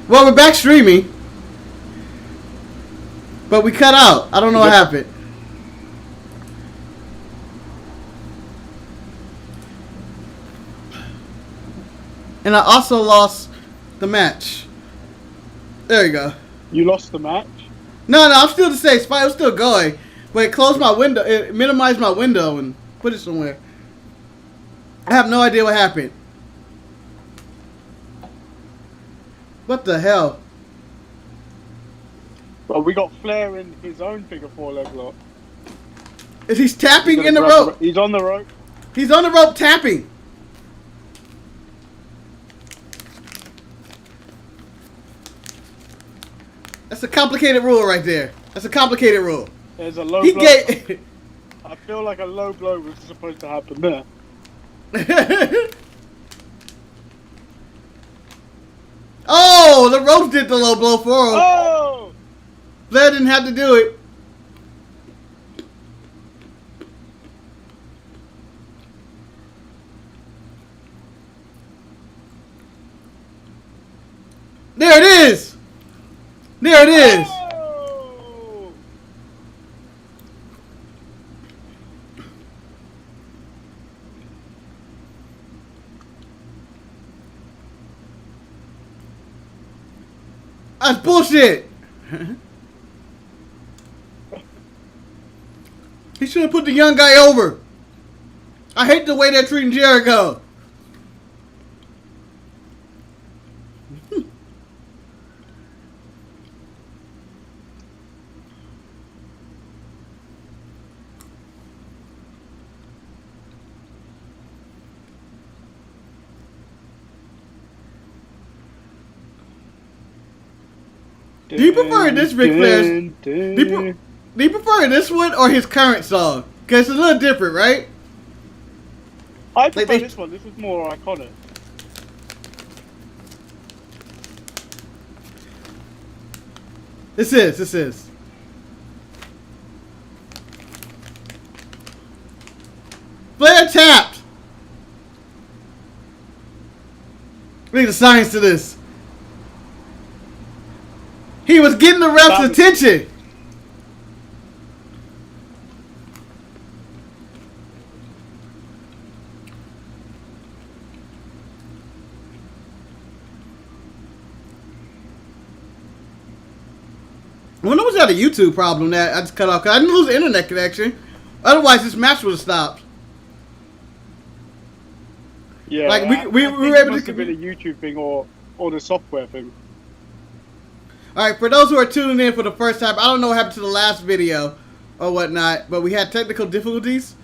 Well, we're back streaming, but we cut out. I don't know what happened. And I also lost the match. There you go. You lost the match? No, I'm still the same spot. It was still going. But it closed my window. It minimized my window and put it somewhere. I have no idea what happened. What the hell? Well, we got Flair in his own figure 4 leg lock. Is he tapping in the rope? He's on the rope. He's on the rope tapping. That's a complicated rule right there. That's a complicated rule. There's a low blow. I feel like a low blow was supposed to happen there. Oh, the rope did the low blow for him. Oh! Flair didn't have to do it. There it is. There it is. Oh! That's bullshit. He should have put the young guy over. I hate the way they're treating Jericho. Do you prefer this Ric Flair's? Do you prefer this one or his current song? Because it's a little different, right? I prefer this one. This is more iconic. This is. Flair tapped. Look at the science to this. He was getting the ref's attention. I wonder was that a YouTube problem that I just cut off? Cause I didn't lose the internet connection. Otherwise, this match would have stopped. Yeah, like we were able to. Must have been a YouTube thing or the software thing. All right, for those who are tuning in for the first time, I don't know what happened to the last video or whatnot, but we had technical difficulties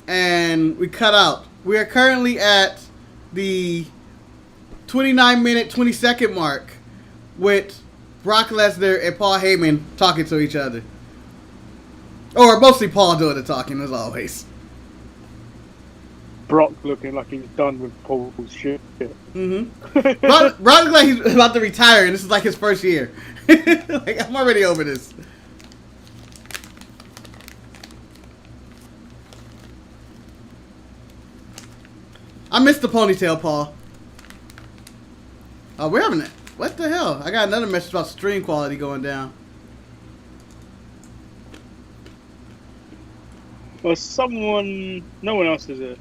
and we cut out. We are currently at the 29-minute, 20-second mark with Brock Lesnar and Paul Heyman talking to each other. Or mostly Paul doing the talking, as always. Brock looking like he's done with Paul's shit. Mm-hmm. Brock looks like he's about to retire, and this is like his first year. Like, I'm already over this. I missed the ponytail, Paul. Oh, we're having it. What the hell? I got another message about stream quality going down. Well, no one else is it.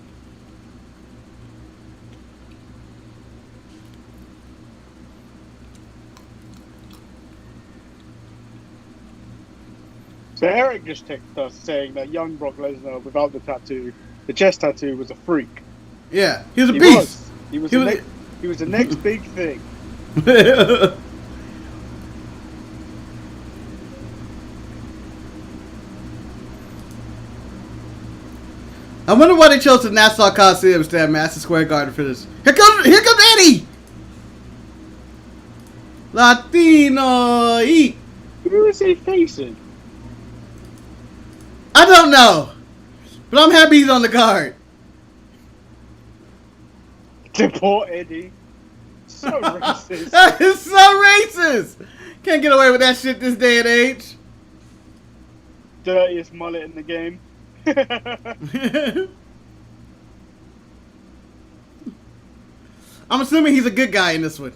So Eric just texted us saying that young Brock Lesnar without the tattoo, the chest tattoo, was a freak. Yeah, he was a beast. He was the next big thing. I wonder why they chose the Nassau Coliseum instead of Madison Square Garden for this. Here comes Eddie! Latino eat. Who is he facing? I don't know, but I'm happy he's on the card. Deport Eddie. So racist. That is so racist. Can't get away with that shit this day and age. Dirtiest mullet in the game. I'm assuming he's a good guy in this one.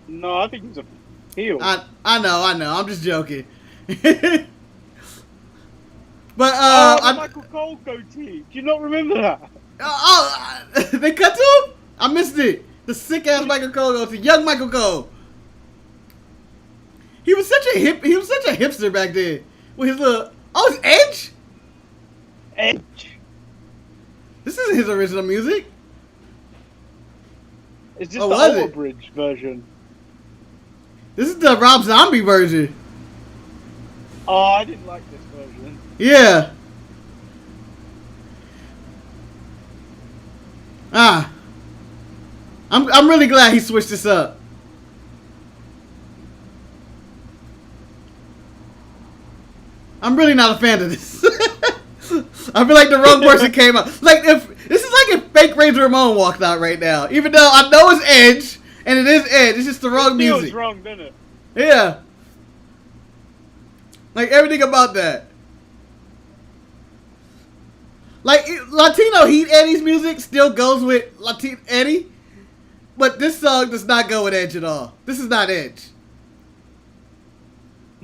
No, I think he was a heel. I know. I'm just joking. But Oh, the Michael Cole goatee. Do you not remember that? they cut to him. I missed it. The sick ass Michael Cole goes to young Michael Cole. He was such a hipster back then. With his little it's Edge. Edge. This isn't his original music. It's just the was it? overbridge version. This is the Rob Zombie version. Oh, I didn't like this version. Yeah. I'm really glad he switched this up. I'm really not a fan of this. I feel like the wrong person came out. Like this is like if fake Razor Ramon walked out right now. Even though I know it's Edge and it is Edge, it's just the wrong music. Feels wrong, doesn't it? Yeah. Like everything about that. Like Latino Heat Eddie's music still goes with Latino Eddie, but this song does not go with Edge at all. This is not Edge.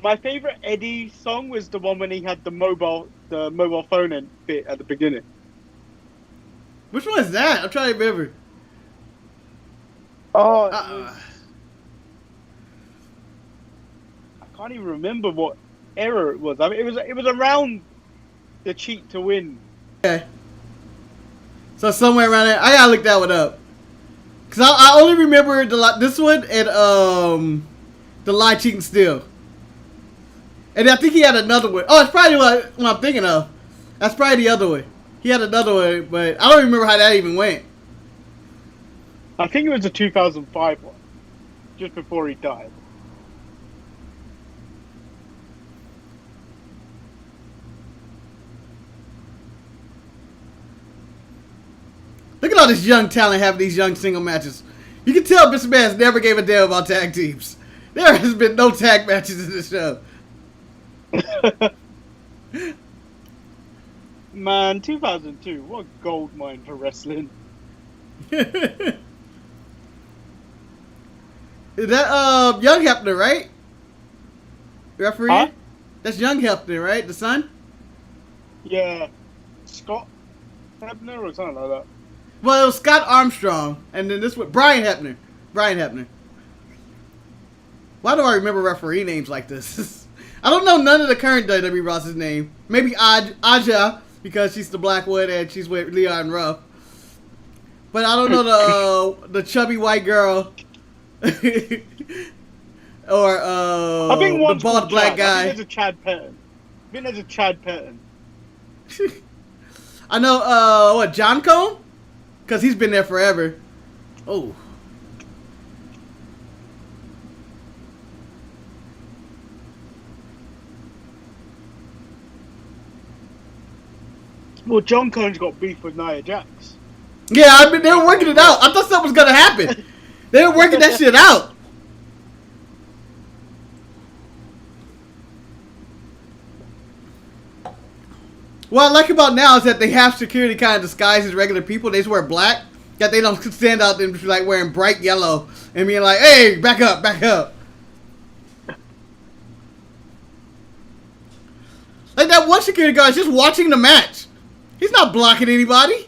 My favorite Eddie song was the one when he had the mobile phone in bit at the beginning. Which one is that? I'm trying to remember. Oh, I can't even remember what era it was. I mean, it was around the cheat to win. Okay. So somewhere around there, I gotta look that one up. Cause I only remember this one and the Lie, Cheating, Steal. And I think he had another one. Oh, it's probably what I'm thinking of. That's probably the other one. He had another one, but I don't remember how that even went. I think it was the 2005 one, just before he died. Look at all this young talent having these young single matches. You can tell Mr. Man's never gave a damn about tag teams. There has been no tag matches in this show. Man, 2002, what a gold mine for wrestling. Is that Young Hefner, right? Referee? Huh? That's Young Hefner, right? The son? Yeah. Scott Hebner or something like that. Well, it was Scott Armstrong, and then this was Brian Hebner. Brian Hebner. Why do I remember referee names like this? I don't know none of the current WWE rosters' name. Maybe Aja, because she's the Blackwood and she's with Leon Ruff. But I don't know the chubby white girl. Or I think the bald black guy. I think there's a Chad Patton. I know, John Cone? Because he's been there forever. Oh. Well, John Cone's got beef with Nia Jax. Yeah, I mean, they were working it out. I thought something was going to happen. They were working that shit out. What I like about now is that they have security kind of disguised as regular people. They just wear black. That they don't stand out there like wearing bright yellow and being like, hey, back up, back up. Like that one security guard is just watching the match. He's not blocking anybody.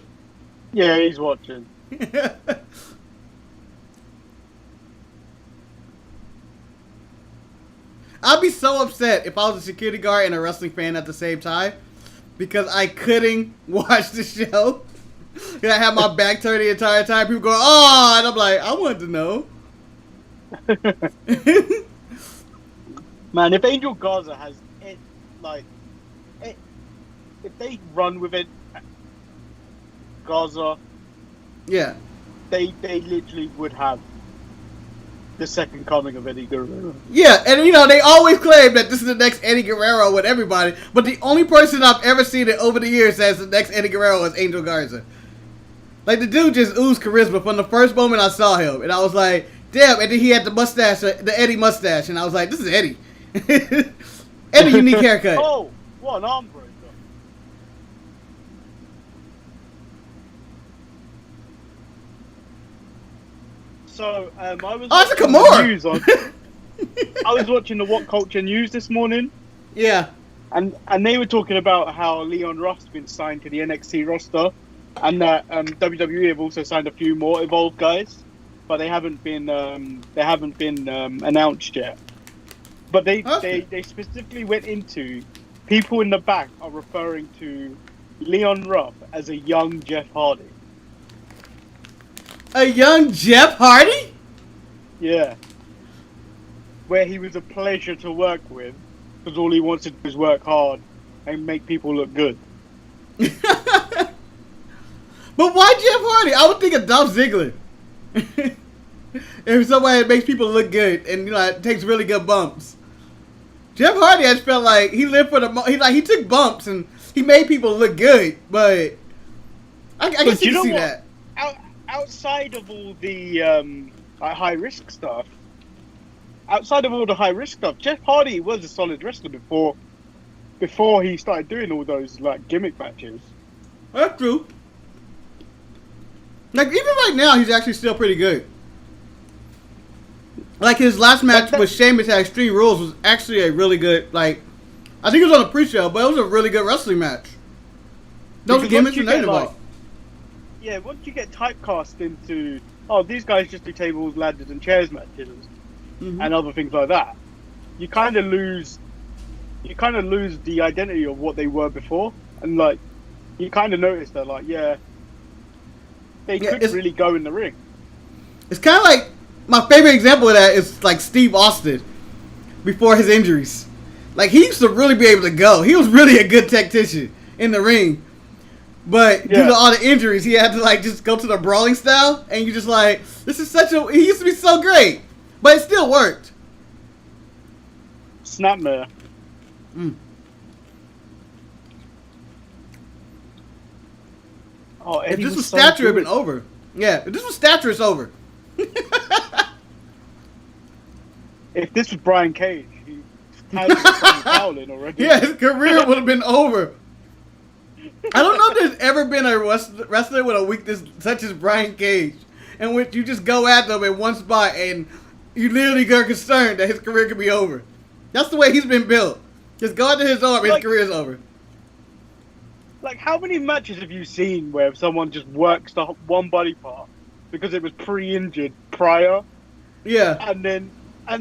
Yeah, he's watching. I'd be so upset if I was a security guard and a wrestling fan at the same time because I couldn't watch the show. And I have my back turned the entire time. People go, oh, and I'm like, I wanted to know. Man, if Angel Garza has it, if they run with it, Garza, yeah, they literally would have the second coming of Eddie Guerrero. Yeah, and you know, they always claim that this is the next Eddie Guerrero with everybody, but the only person I've ever seen it over the years as the next Eddie Guerrero is Angel Garza. Like, the dude just oozed charisma from the first moment I saw him, and I was like, damn, and then he had the mustache, the Eddie mustache, and I was like, this is Eddie. And a unique haircut. Oh, what an arm breaker. So I was Oh, it's a watching the Kimura. news on. I was watching the What Culture News this morning, Yeah. and they were talking about how Leon Ruff's been signed to the NXT roster, and that WWE have also signed a few more Evolve guys, but they haven't been announced yet. But Okay. they specifically went into people in the back are referring to Leon Ruff as a young Jeff Hardy. A young Jeff Hardy? Yeah, where he was a pleasure to work with because all he wants to do is work hard and make people look good. But why Jeff Hardy? I would think of Dolph Ziggler. If somebody that makes people look good and takes really good bumps. Jeff Hardy, I just felt like he lived for the he took bumps and he made people look good, but I guess you can see that. Outside of all the high risk stuff, Jeff Hardy was a solid wrestler before he started doing all those like gimmick matches. That's true. Like even right now, he's actually still pretty good. Like his last match with Sheamus at Extreme Rules was actually a really good. Like I think it was on the pre-show, but it was a really good wrestling match. Those gimmicks and everything. Yeah, once you get typecast into these guys just do tables, ladders, and chairs matches and other things like that, you kind of lose the identity of what they were before, and like you kind of notice that they could really go in the ring. It's kind of like my favorite example of that is like Steve Austin before his injuries. Like he used to really be able to go. He was really a good tactician in the ring. But due to all the injuries, he had to just go to the brawling style, and you just this is he used to be so great, but it still worked. Snapmare. Oh, if this was stature, it'd been over. Yeah, if this was stature, it's over. If this was Brian Cage, he had been fouling already. Yeah, his career would have been over. I don't know if there's ever been a wrestler with a weakness such as Brian Cage, in which you just go at them in one spot and you literally get concerned that his career could be over. That's the way he's been built. Just go into his arm and his career's over. Like, how many matches have you seen where someone just works the one body part because it was pre-injured prior? Yeah. And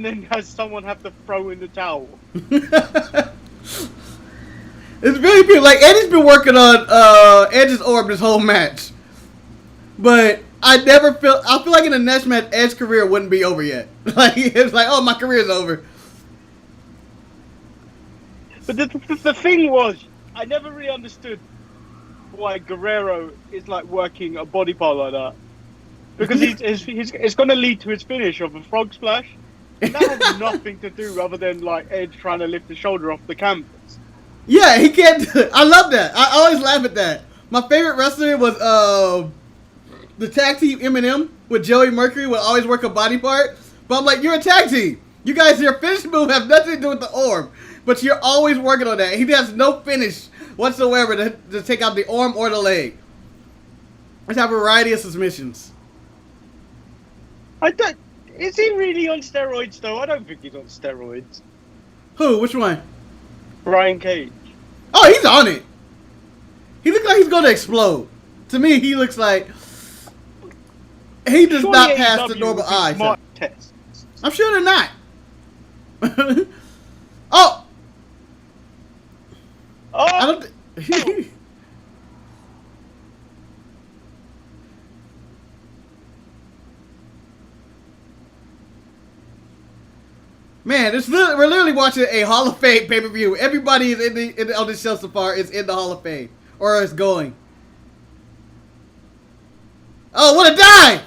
then has someone have to throw in the towel? It's really been like Eddie's been working on Edge's arm this whole match, but I feel like in the next match Edge's career wouldn't be over yet. Like it's like, oh, my career's over. But the thing was, I never really understood why Guerrero is like working a body part like that, because it's going to lead to his finish of a frog splash, and that has nothing to do other than like Edge trying to lift the shoulder off the canvas. Yeah, he can't do it. I love that. I always laugh at that. My favorite wrestler was the tag team M&M with Joey Mercury would always work a body part. But I'm like, you're a tag team. You guys, your finish move have nothing to do with the arm. But you're always working on that. He has no finish whatsoever to take out the arm or the leg. There's a variety of submissions. Is he really on steroids though? I don't think he's on steroids. Who? Which one? Brian Cage. Oh, he's on it. He looks like he's going to explode. To me, he looks like he does not pass the normal eye test. I'm sure they're not. Oh. I don't. Man, we're literally watching a Hall of Fame pay-per-view. Everybody is on this show so far is in the Hall of Fame. Or is going. Oh, what a dive!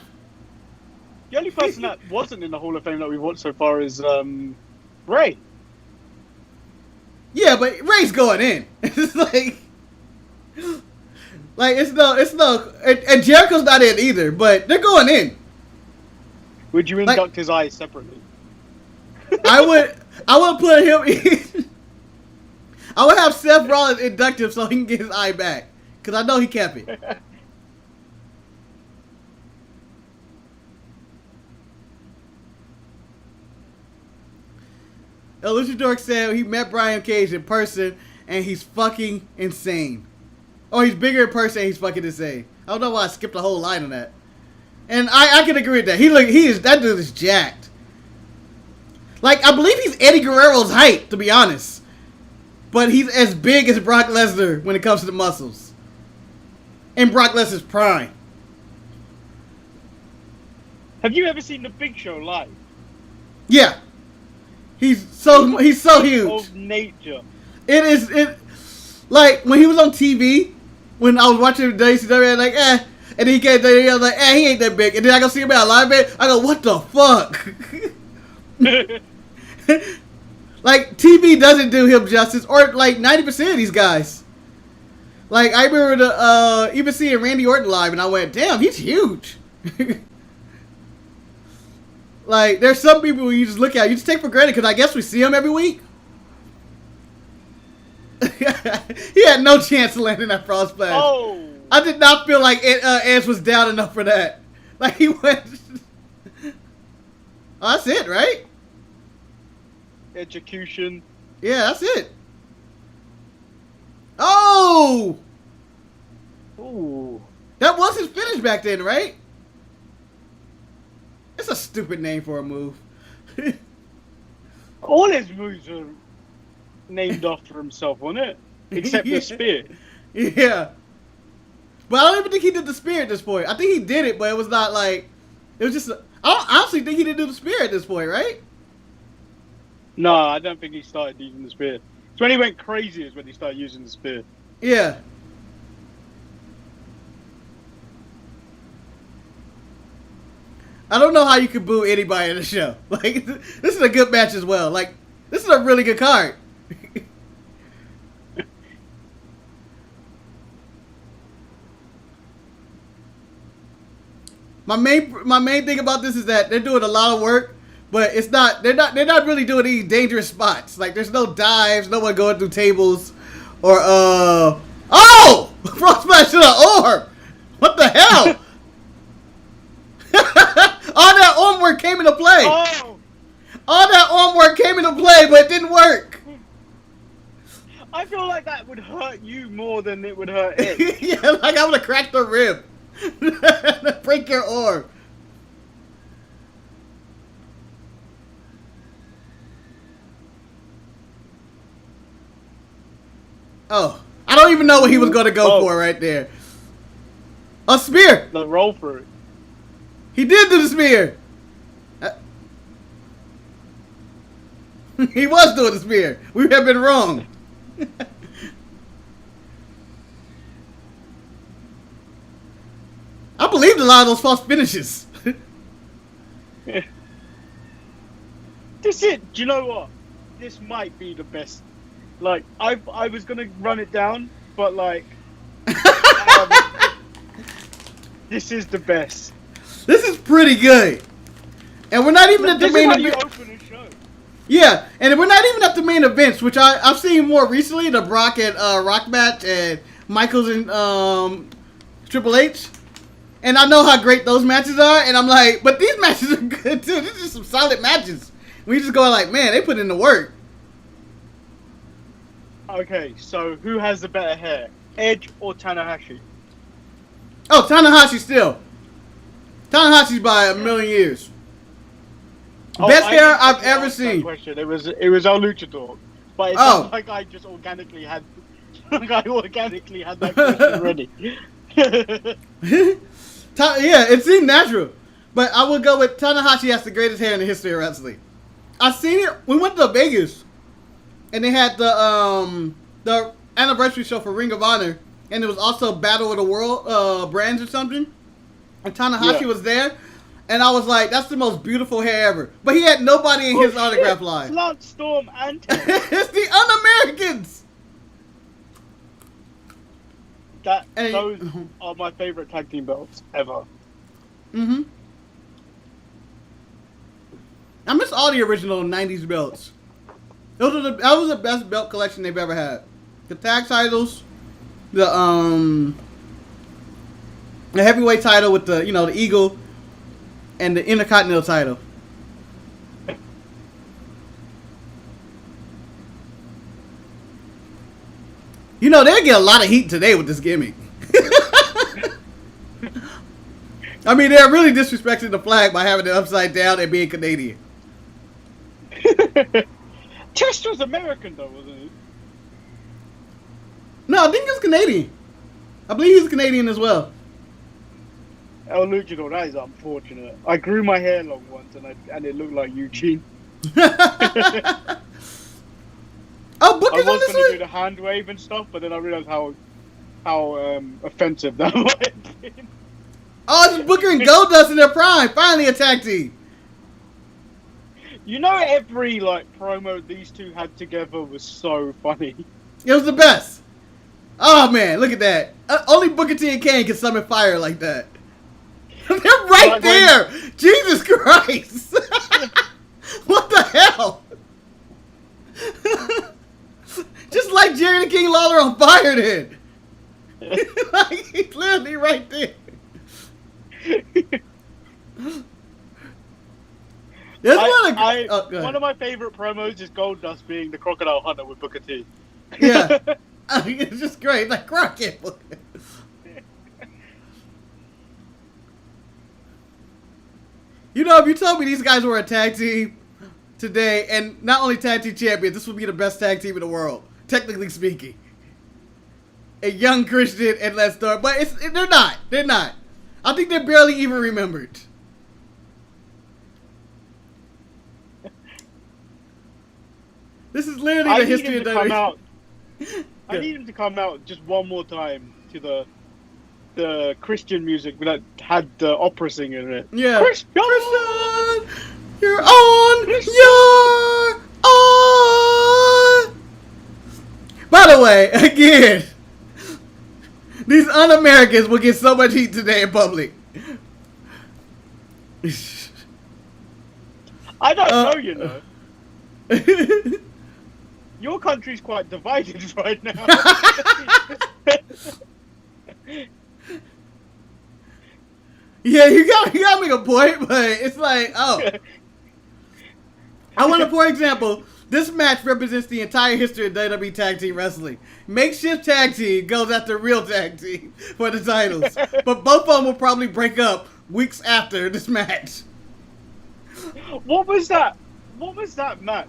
The only person that wasn't in the Hall of Fame that we've watched so far is Ray. Yeah, but Ray's going in. It's like it's no, and Jericho's not in either, but they're going in. Would you induct his eyes separately? I would put him in. I would have Seth Rollins induct him so he can get his eye back. Because I know he kept it. Luchador said he met Brian Cage in person and he's fucking insane. Oh, he's bigger in person and he's fucking insane. I don't know why I skipped a whole line on that. And I can agree with that. That dude is jacked. Like, I believe he's Eddie Guerrero's height, to be honest. But he's as big as Brock Lesnar when it comes to the muscles. In Brock Lesnar's prime. Have you ever seen The Big Show live? Yeah. He's so huge. Of nature. Like, when he was on TV, when I was watching WCW, I was like, eh. And he came there, I was like, eh, he ain't that big. And then I go see him at a live band, I go, what the fuck? Like, TV doesn't do him justice, or like 90% of these guys. Like, I remember even seeing Randy Orton live, and I went, damn, he's huge. Like, there's some people you just look at, you just take for granted, because I guess we see him every week. He had no chance of landing that frog splash. Oh. I did not feel like Edge was down enough for that. Like, he went... Oh, that's it, right? Execution. Yeah, that's it. Oh! Ooh. That was his finish back then, right? It's a stupid name for a move. All his moves are named after himself, wasn't it? Except the spear. Yeah. But I don't even think he did the spear at this point. I think he did it, but it was not like... It was just... I honestly think he didn't do the spear at this point, right? No, I don't think he started using the spear. It's when he went crazy is when he started using the spear. Yeah. I don't know how you could boo anybody in the show. Like, this is a good match as well. Like, this is a really good card. My main thing about this is that they're doing a lot of work, but it's not they're not really doing any dangerous spots. Like, there's no dives, no one going through tables, or oh, frog splash to the orb. What the hell? All that arm work came into play. Oh! All that arm work came into play, but it didn't work. I feel like that would hurt you more than it would hurt it. Yeah, like I would have cracked the rib. Break your arm. Oh, I don't even know what he was going to go for right there. A spear. The roll through. He did do the spear. He was doing the spear. We have been wrong. I believed a lot of those false finishes. This it. Do you know what? This might be the best. Like, I was gonna run it down, but like, this is the best. This is pretty good, and we're not even at the This main is how you event. open a show. Yeah, and we're not even at the main events, which I've seen more recently, the Brock and Rock match and Michaels and Triple H. And I know how great those matches are, and I'm like, but these matches are good too. These are some solid matches. We just go like, man, they put in the work. Okay, so who has the better hair, Edge or Tanahashi? Oh, Tanahashi still. Tanahashi's by a million years. Best hair I've ever seen. Question. It was El Luchador, but it sounds like I just organically had, that question ready. Yeah, it seemed natural, but I would go with Tanahashi has the greatest hair in the history of wrestling. I seen it. We went to Vegas, and they had the anniversary show for Ring of Honor, and it was also Battle of the World brands or something. And Tanahashi was there, and I was like, "That's the most beautiful hair ever." But he had nobody in his autograph line. Lance Storm and It's the Un-Americans. Those are my favorite tag team belts ever. Mm-hmm. I miss all the original '90s belts. That was the best belt collection they've ever had. The tag titles, the heavyweight title with the the eagle, and the Intercontinental title. You know, they'll get a lot of heat today with this gimmick. I mean, they're really disrespecting the flag by having it upside down and being Canadian. Test was American, though, wasn't he? No, I think he's Canadian. I believe he's Canadian as well. El Luchador, that is unfortunate. I grew my hair long once, and it looked like Eugene. Oh, Booker's I on was this going to do one? the hand wave and stuff, but then I realized how offensive that might have been. Oh, it's Booker and Goldust in their prime. Finally a tag team. You know, every promo these two had together was so funny. It was the best. Oh, man, look at that. Only Booker T and Kane can summon fire like that. They're right there. Jesus Christ. What the hell? Just like Jerry the King Lawler on fire then. Like, he's literally right there. One of my favorite promos is Goldust being the crocodile hunter with Booker T. Yeah. It's just great. Like, Crockett. You know, if you told me these guys were a tag team today, and not only tag team champions, this would be the best tag team in the world, technically speaking. A young Christian and Les Thor, but they're not. They're not. I think they're barely even remembered. This is literally the history of WWE. I need him to come out just one more time to the Christian music that had the opera singer in it. Yeah. Christian, you're on. You're on. By the way, again, these un-Americans will get so much heat today in public. I don't know, you know. Your country's quite divided right now. Yeah, you got to make a point, but it's like, oh. I want to, for example, this match represents the entire history of WWE Tag Team Wrestling. Makeshift tag team goes after real tag team for the titles, but both of them will probably break up weeks after this match. What was that? What was that match?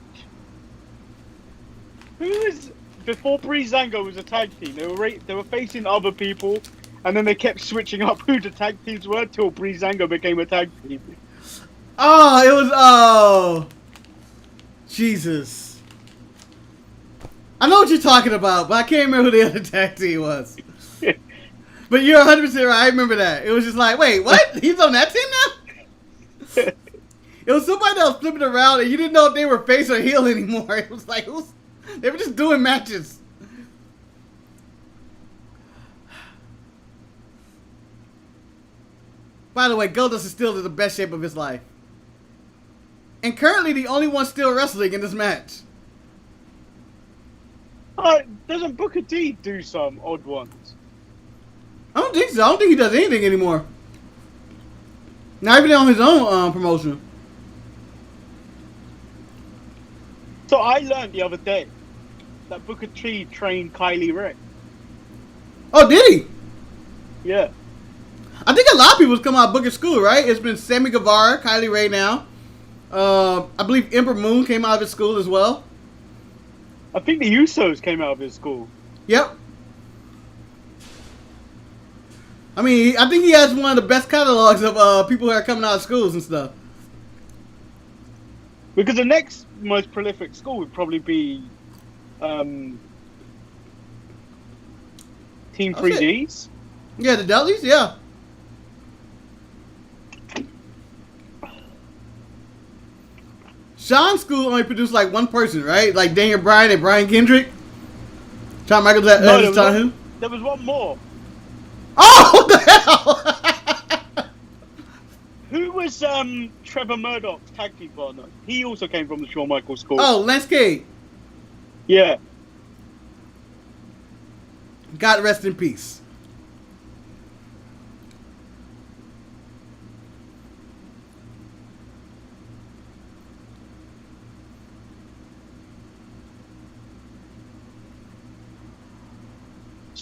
Who was before Breezango was a tag team? They were facing other people, and then they kept switching up who the tag teams were till Breezango became a tag team. Oh, Jesus. I know what you're talking about, but I can't remember who the other tag team was. But you're 100% right. I remember that. It was just like, wait, what? He's on that team now? It was somebody that was flipping around, and you didn't know if they were face or heel anymore. It was like, they were just doing matches. By the way, Goldust is still in the best shape of his life. And currently the only one still wrestling in this match. Doesn't Booker T do some odd ones? I don't think so. I don't think he does anything anymore. Not even on his own promotion. So I learned the other day that Booker T trained Kylie Ray. Oh, did he? Yeah. I think a lot of people's come out of Booker school, right? It's been Sammy Guevara, Kylie Ray now. I believe Ember Moon came out of his school as well. I think the Usos came out of his school. Yep. I mean, I think he has one of the best catalogs of people who are coming out of schools and stuff. Because the next most prolific school would probably be Team 3Ds. Yeah, the Dudleys, yeah. Sean's school only produced like one person, right? Like Daniel Bryan and Brian Kendrick. Shawn Michaels, there was one more. Oh, what the hell? Who was Trevor Murdoch's tag team partner? He also came from the Shawn Michaels school. Oh, Lance Cade. Yeah. God rest in peace.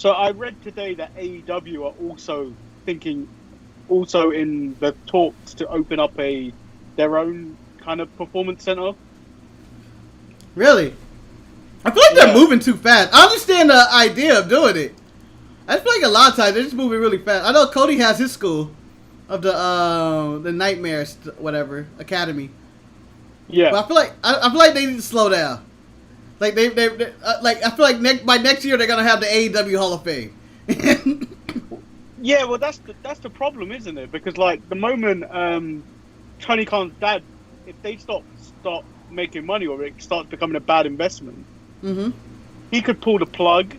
So I read today that AEW are also in the talks to open up their own kind of performance center. Really? I feel like they're Yeah. moving too fast. I understand the idea of doing it. I feel like a lot of times they're just moving really fast. I know Cody has his school of the Nightmares, whatever academy. Yeah. But I feel like they need to slow down. Like they like I feel like by next year they're gonna have the AEW Hall of Fame. Yeah, well, that's the problem, isn't it? Because like the moment Tony Khan's dad, if they start making money or it starts becoming a bad investment, he could pull the plug.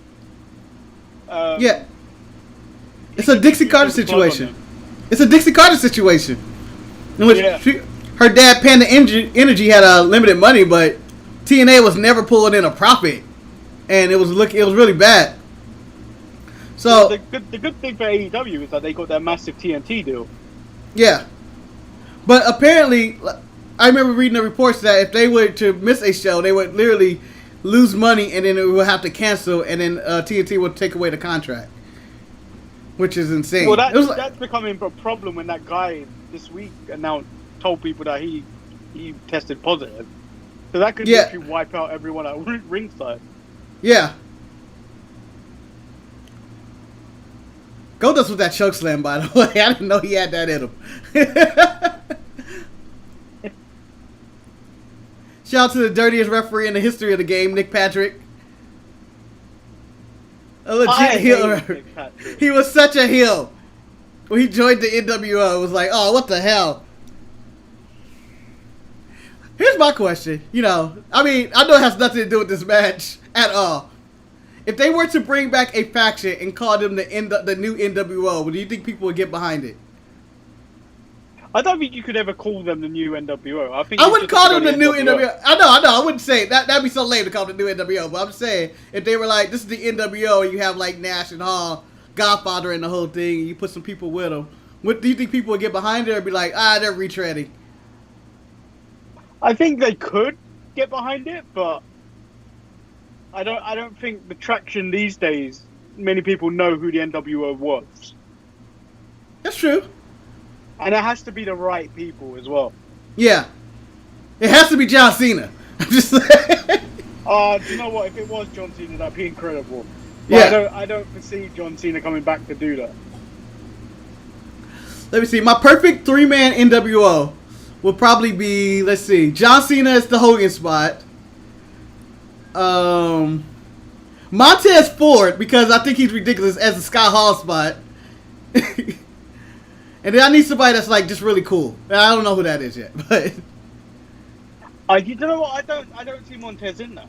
Yeah, it's a Dixie Carter situation. It's a Dixie Carter situation in which her dad, Panda Energy, had limited money, but TNA was never pulling in a profit, and it was really bad. So the good thing for AEW is that they got that massive TNT deal. Yeah, but apparently, I remember reading the reports that if they were to miss a show, they would literally lose money, and then it would have to cancel, and then TNT would take away the contract, which is insane. Well, that's becoming a problem when that guy this week told people that he tested positive. So that could literally wipe out everyone at ringside. Yeah. Goldust with that choke slam, by the way. I didn't know he had that in him. Shout out to the dirtiest referee in the history of the game, Nick Patrick. A legit heel. He was such a heel. When he joined the NWO, it was like, oh, what the hell? Here's my question. I know it has nothing to do with this match at all. If they were to bring back a faction and call them the new NWO, do you think people would get behind it? I don't think you could ever call them the new NWO. I wouldn't call them the new NWO. I know. I wouldn't say that. That'd be so lame to call them the new NWO. But I'm saying if they were like, this is the NWO, and you have like Nash and Hall, Godfather, and the whole thing, and you put some people with them, what do you think people would get behind it, or be like, they're retreading? I think they could get behind it, but I don't think the traction these days. Many people know who the NWO was. That's true. And it has to be the right people as well. Yeah. It has to be John Cena. I'm just saying. Do you know what? If it was John Cena, that'd be incredible. But I don't foresee John Cena coming back to do that. Let me see. My perfect 3-man NWO would probably be, let's see, John Cena is the Hogan spot. Montez Ford, because I think he's ridiculous, as the Scott Hall spot. And then I need somebody that's like just really cool. And I don't know who that is yet, but you know what? I don't see Montez in that.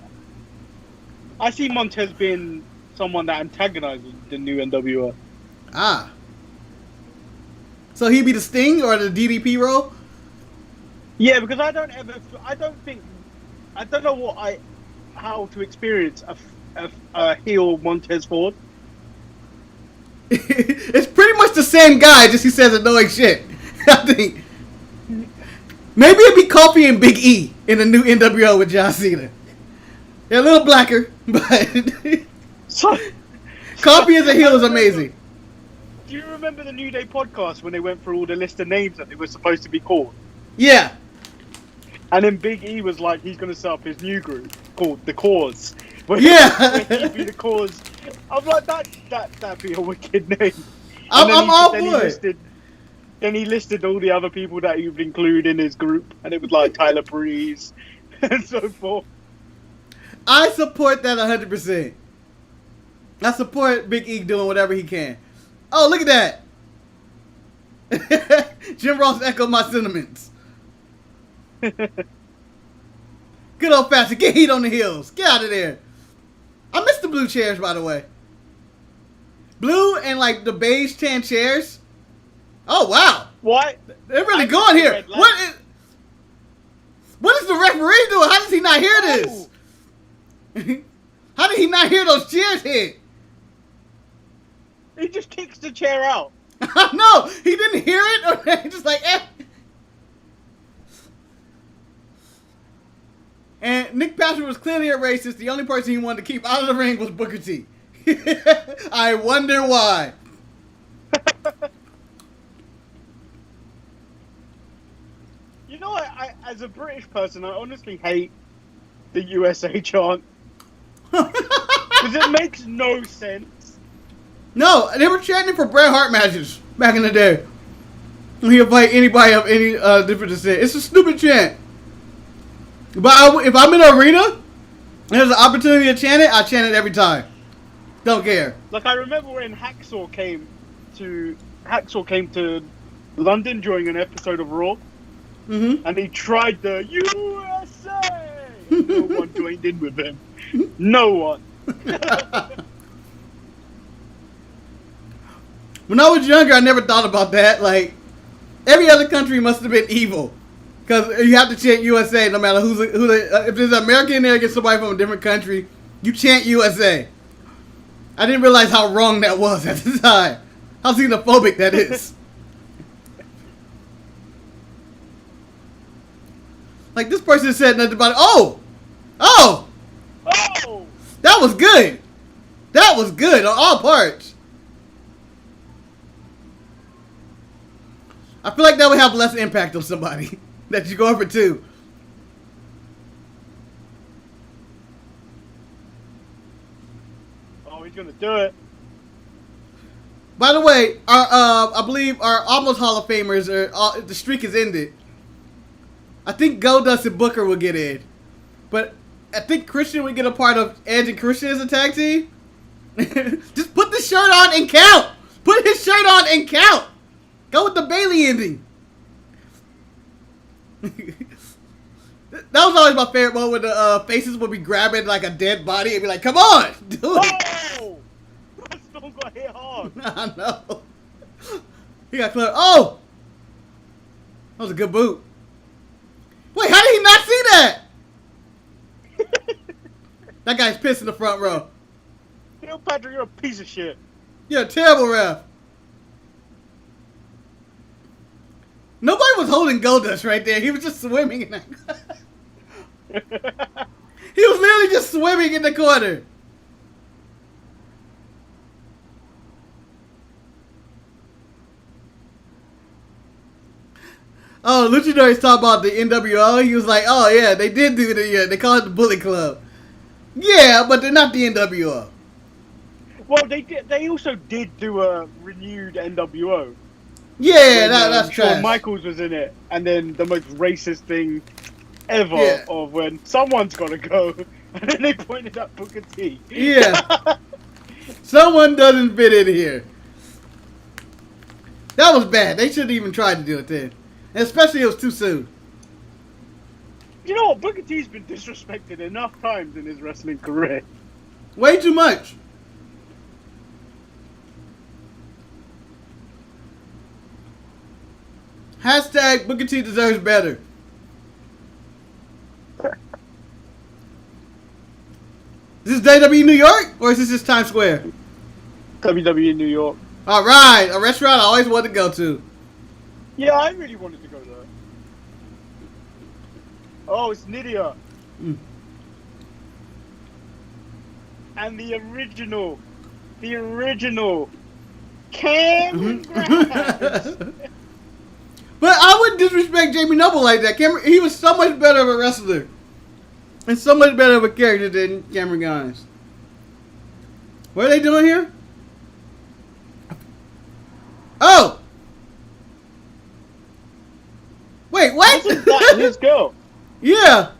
I see Montez being someone that antagonizes the new NWO. So he'd be the Sting or the DDP role? Yeah, because I don't know how to experience a heel Montez Ford. It's pretty much the same guy, just he says annoying shit. I think maybe it'd be Kofi and Big E in the new NWO with John Cena. They're a little blacker, but Kofi as a heel is amazing. Do you remember the New Day podcast when they went through all the list of names that they were supposed to be called? Yeah. And then Big E was like, he's going to set up his new group called The Cause. Where he'd be the Cause. I'm like, that'd be a wicked name. I'm all for it. Then he listed all the other people that he would include in his group, and it was like Tyler Breeze and so forth. I support that 100%. I support Big E doing whatever he can. Oh, look at that. Jim Ross echoed my sentiments. Good old fashioned, get heat on the heels. Get out of there. I miss the blue chairs, by the way. Blue and like the beige tan chairs. Oh wow! What? They're really going here. What is the referee doing? How does he not hear this? How did he not hear those chairs hit? He just kicks the chair out. No, he didn't hear it, or he just like. And Nick Patrick was clearly a racist. The only person he wanted to keep out of the ring was Booker T. I wonder why. You know, I as a British person, I honestly hate the USA chant because it makes no sense. No, they were chanting for Bret Hart matches back in the day. He'll fight anybody of any different descent. It's a stupid chant. But if I'm in an arena and there's an opportunity to chant it, I chant it every time. Don't care. Like, I remember when Hacksaw came to London during an episode of Raw, and he tried the USA. No one joined in with him. No one. When I was younger, I never thought about that. Like, every other country must have been evil. Because you have to chant USA no matter if there's an American in there against somebody from a different country, you chant USA. I didn't realize how wrong that was at the time. How xenophobic that is. Like, this person said nothing about it. Oh! That was good. That was good on all parts. I feel like that would have less impact on somebody that you go over to. Oh, he's gonna do it. By the way, I believe our almost Hall of Famers the streak is ended. I think Goldust and Booker will get in, but I think Christian would get a part of Edge and Christian as a tag team. Just put the shirt on and count. Put his shirt on and count. Go with the Bailey ending. That was always my favorite one when the faces would be grabbing like a dead body and be like, "Come on, do it!" Oh! Stone got hit hard. I know. He got clear. Oh, that was a good boot. Wait, how did he not see that? That guy's pissed in the front row. Neil Patrick, you're a piece of shit. You're a terrible ref. Nobody was holding Goldust right there. He was just swimming in that. He was literally just swimming in the corner. Oh, Luchador's talking about the NWO. He was like, "Oh yeah, they did do they call it the Bullet Club." Yeah, but they're not the NWO. Well, they did. They also did do a renewed NWO. Yeah, that's Shawn trash. Michaels was in it, and then the most racist thing ever of when someone's got to go, and then they pointed at Booker T. Yeah. Someone doesn't fit in here. That was bad. They shouldn't even tried to do it then. And especially it was too soon. You know what? Booker T's been disrespected enough times in his wrestling career. Way too much. Hashtag Booker T deserves better. Is this WWE New York or is this just Times Square? WWE New York. All right, a restaurant I always wanted to go to. Yeah, I really wanted to go there. Oh, it's Nydia. And the original Cameron Grimes. But I wouldn't disrespect Jamie Noble like that. He was so much better of a wrestler. And so much better of a character than Cameron Grimes. What are they doing here? Oh! Wait, what? Wasn't that his girl? Yeah.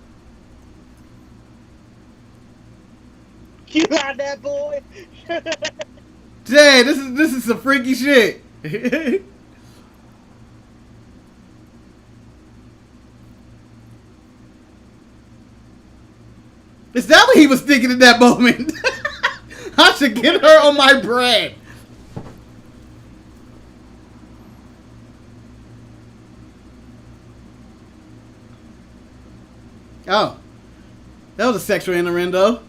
You had that boy? Dang, this is some freaky shit. Is that what he was thinking in that moment? I should get her on my bread. Oh. That was a sexual innuendo.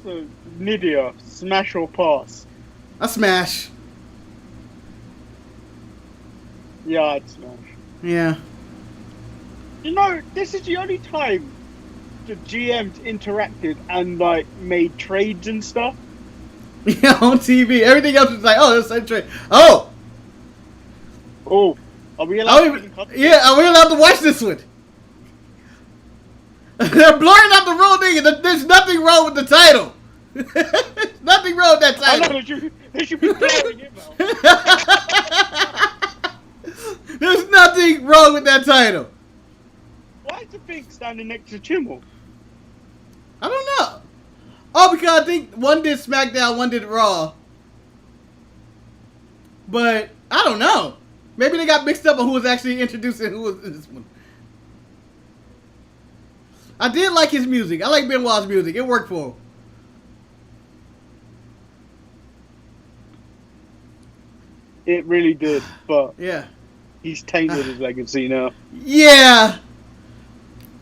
So, Nydia, smash or pass? A smash. Yeah, I'd smash. Yeah. You know, this is the only time the GMs interacted and like made trades and stuff. Yeah, on TV. Everything else was like, oh, that's a trade. Oh, Oh, are we allowed to even cut? yeah, are we allowed to watch this one? They're blurring out the wrong thing. There's nothing wrong with the title. Nothing wrong with that I title. know they should be blurring it now. There's nothing wrong with that title. Why is the pig standing next to Chimmel? I don't know. Oh, because I think one did SmackDown, one did Raw. But I don't know. Maybe they got mixed up on who was actually introducing who was in this one. I did like his music. I like Benoit's music. It worked for him. It really did, but Yeah. he's tainted his legacy now. Yeah.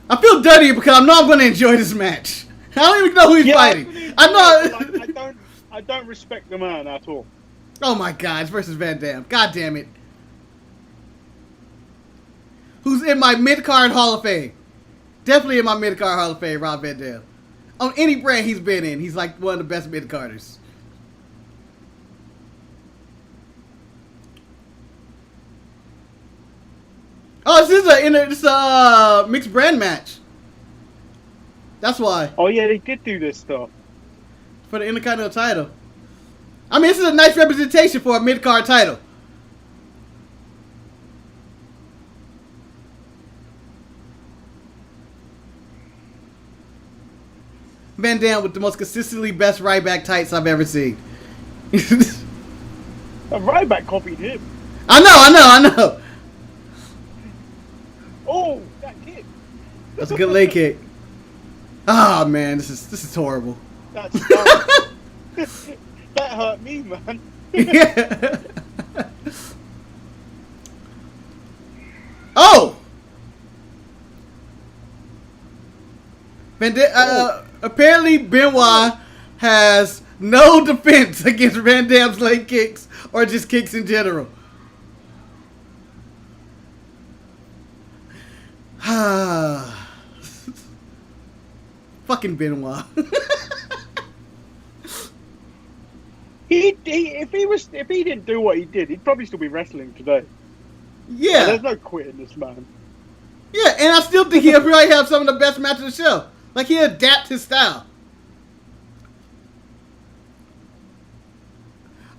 I feel dirty because I know I'm going to enjoy this match. I don't even know who he's fighting. I know. I don't respect the man at all. Oh my God, it's versus Van Dam. God damn it. Who's in my mid-card Hall of Fame? Definitely in my mid-card Hall of Fame, Rob Van Dam. On any brand he's been in, he's like one of the best mid-carders. Oh, this is a mixed brand match. That's why. Oh yeah, they did do this stuff. For the Intercontinental title. I mean, this is a nice representation for a mid-card title. Van Dam with the most consistently best right back tights I've ever seen. Ryback copied him. I know. Oh, that kick. That's a good leg kick. Oh man, this is horrible. That's that hurt me, man. Yeah. Oh. Apparently Benoit has no defense against Van Dam's leg kicks or just kicks in general. Fucking Benoit. If he didn't do what he did, he'd probably still be wrestling today. Yeah. There's no quitting this man. Yeah, and I still think he'll probably have some of the best matches of the show. Like, he'll adapt his style.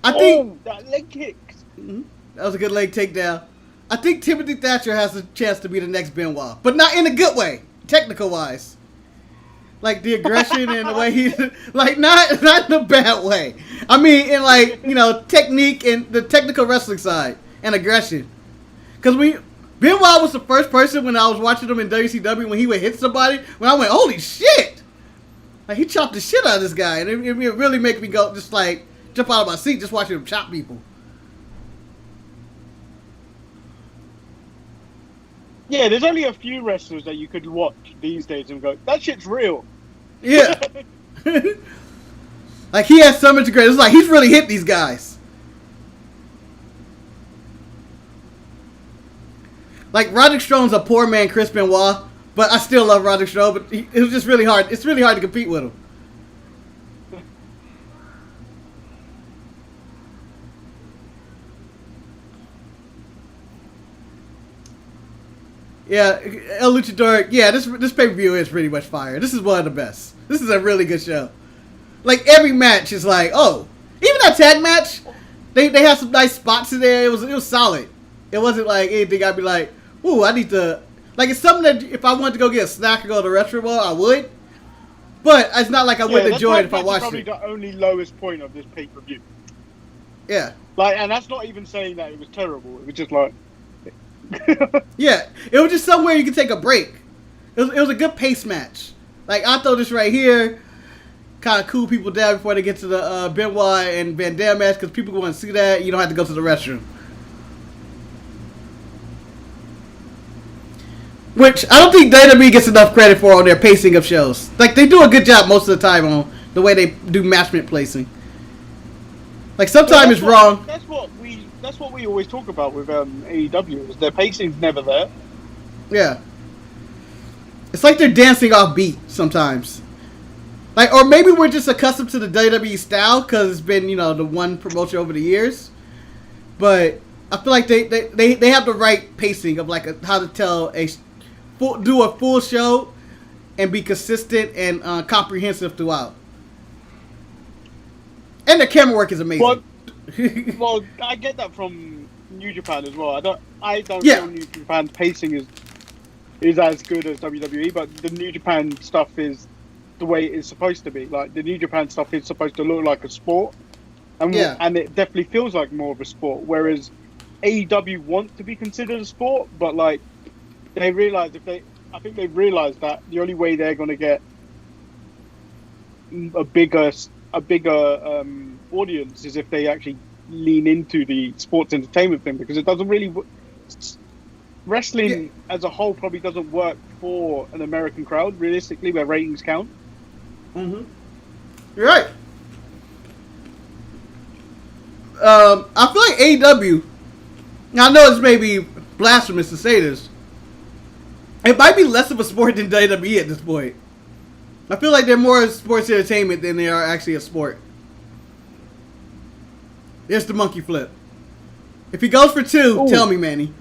I think that leg kick. that was a good leg takedown. I think Timothy Thatcher has a chance to be the next Benoit, but not in a good way, technical wise. Like the aggression and the way he, like not in a bad way. I mean, in like technique and the technical wrestling side and aggression. Because Benoit was the first person when I was watching him in WCW when he would hit somebody when I went, holy shit! Like he chopped the shit out of this guy, and it really make me go just like jump out of my seat just watching him chop people. Yeah, there's only a few wrestlers that you could watch these days and go, that shit's real. Yeah. Like he has so much great. It's like he's really hit these guys. Like Roderick Strong's a poor man Chris Benoit, but I still love Roderick Strong, but it was just really hard. It's really hard to compete with him. Yeah, El Luchador. Yeah, this pay-per-view is pretty much fire. This is one of the best. This is a really good show. Like every match is like, oh, even that tag match, they had some nice spots in there. It was solid. It wasn't like anything I'd be like, ooh, I need to. Like it's something that if I wanted to go get a snack or go to the restaurant, I would. But it's not like I wouldn't enjoy it if I watched it. That's probably the only lowest point of this pay-per-view. Yeah. Like, and that's not even saying that it was terrible. It was just like. Yeah, it was just somewhere you could take a break. It was a good pace match. Like I throw this right here, kind of cool people down before they get to the Benoit and Van Dam match because people want to see that. You don't have to go to the restroom. Which I don't think WWE gets enough credit for on their pacing of shows. Like they do a good job most of the time on the way they do matchment placing. Like sometimes it's wrong. That's what we always talk about with AEW. Is their pacing's never there. Yeah. It's like they're dancing off beat sometimes. Like, or maybe we're just accustomed to the WWE style because it's been, the one promotion over the years. But I feel like they have the right pacing of like how to tell do a full show and be consistent and comprehensive throughout. And the camera work is amazing. Well, I get that from New Japan as well. I don't feel New Japan's pacing is as good as WWE, but the New Japan stuff is the way it's supposed to be. Like, the New Japan stuff is supposed to look like a sport, and it definitely feels like more of a sport. Whereas AEW wants to be considered a sport, but like they realize I think they've realized that the only way they're going to get a bigger audience is if they actually lean into the sports entertainment thing, because it doesn't really. Wrestling as a whole probably doesn't work for an American crowd, realistically, where ratings count. Mm-hmm. You're right. I feel like AEW, I know it's maybe blasphemous to say this, it might be less of a sport than WWE at this point. I feel like they're more sports entertainment than they are actually a sport. There's the monkey flip. If he goes for 2, tell me, Manny.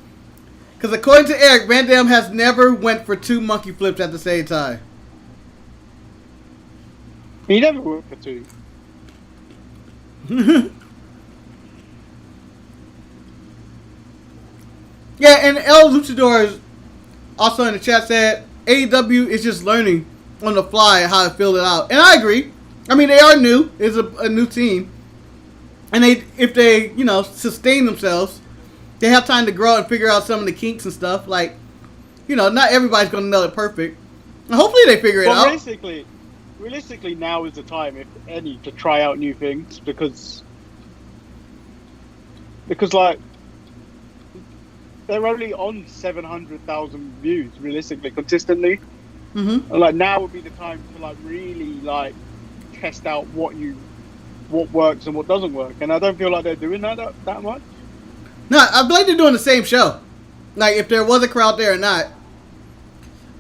Because according to Eric, Van Dam has never went for 2 monkey flips at the same time. He never went for 2. Yeah, and El Luchador is also in the chat said AEW is just learning on the fly how to fill it out. And I agree. I mean, they are new. It's a new team. And if they sustain themselves, they have time to grow and figure out some of the kinks and stuff. Like, not everybody's going to nail it perfect. And hopefully they figure it out. Realistically, now is the time, if any, to try out new things, because like they're only on 700,000 views realistically, consistently. Mm-hmm. And like now would be the time to like really like test out what works and what doesn't work. And I don't feel like they're doing that much. No, I believe they're doing the same show. Like, if there was a crowd there or not.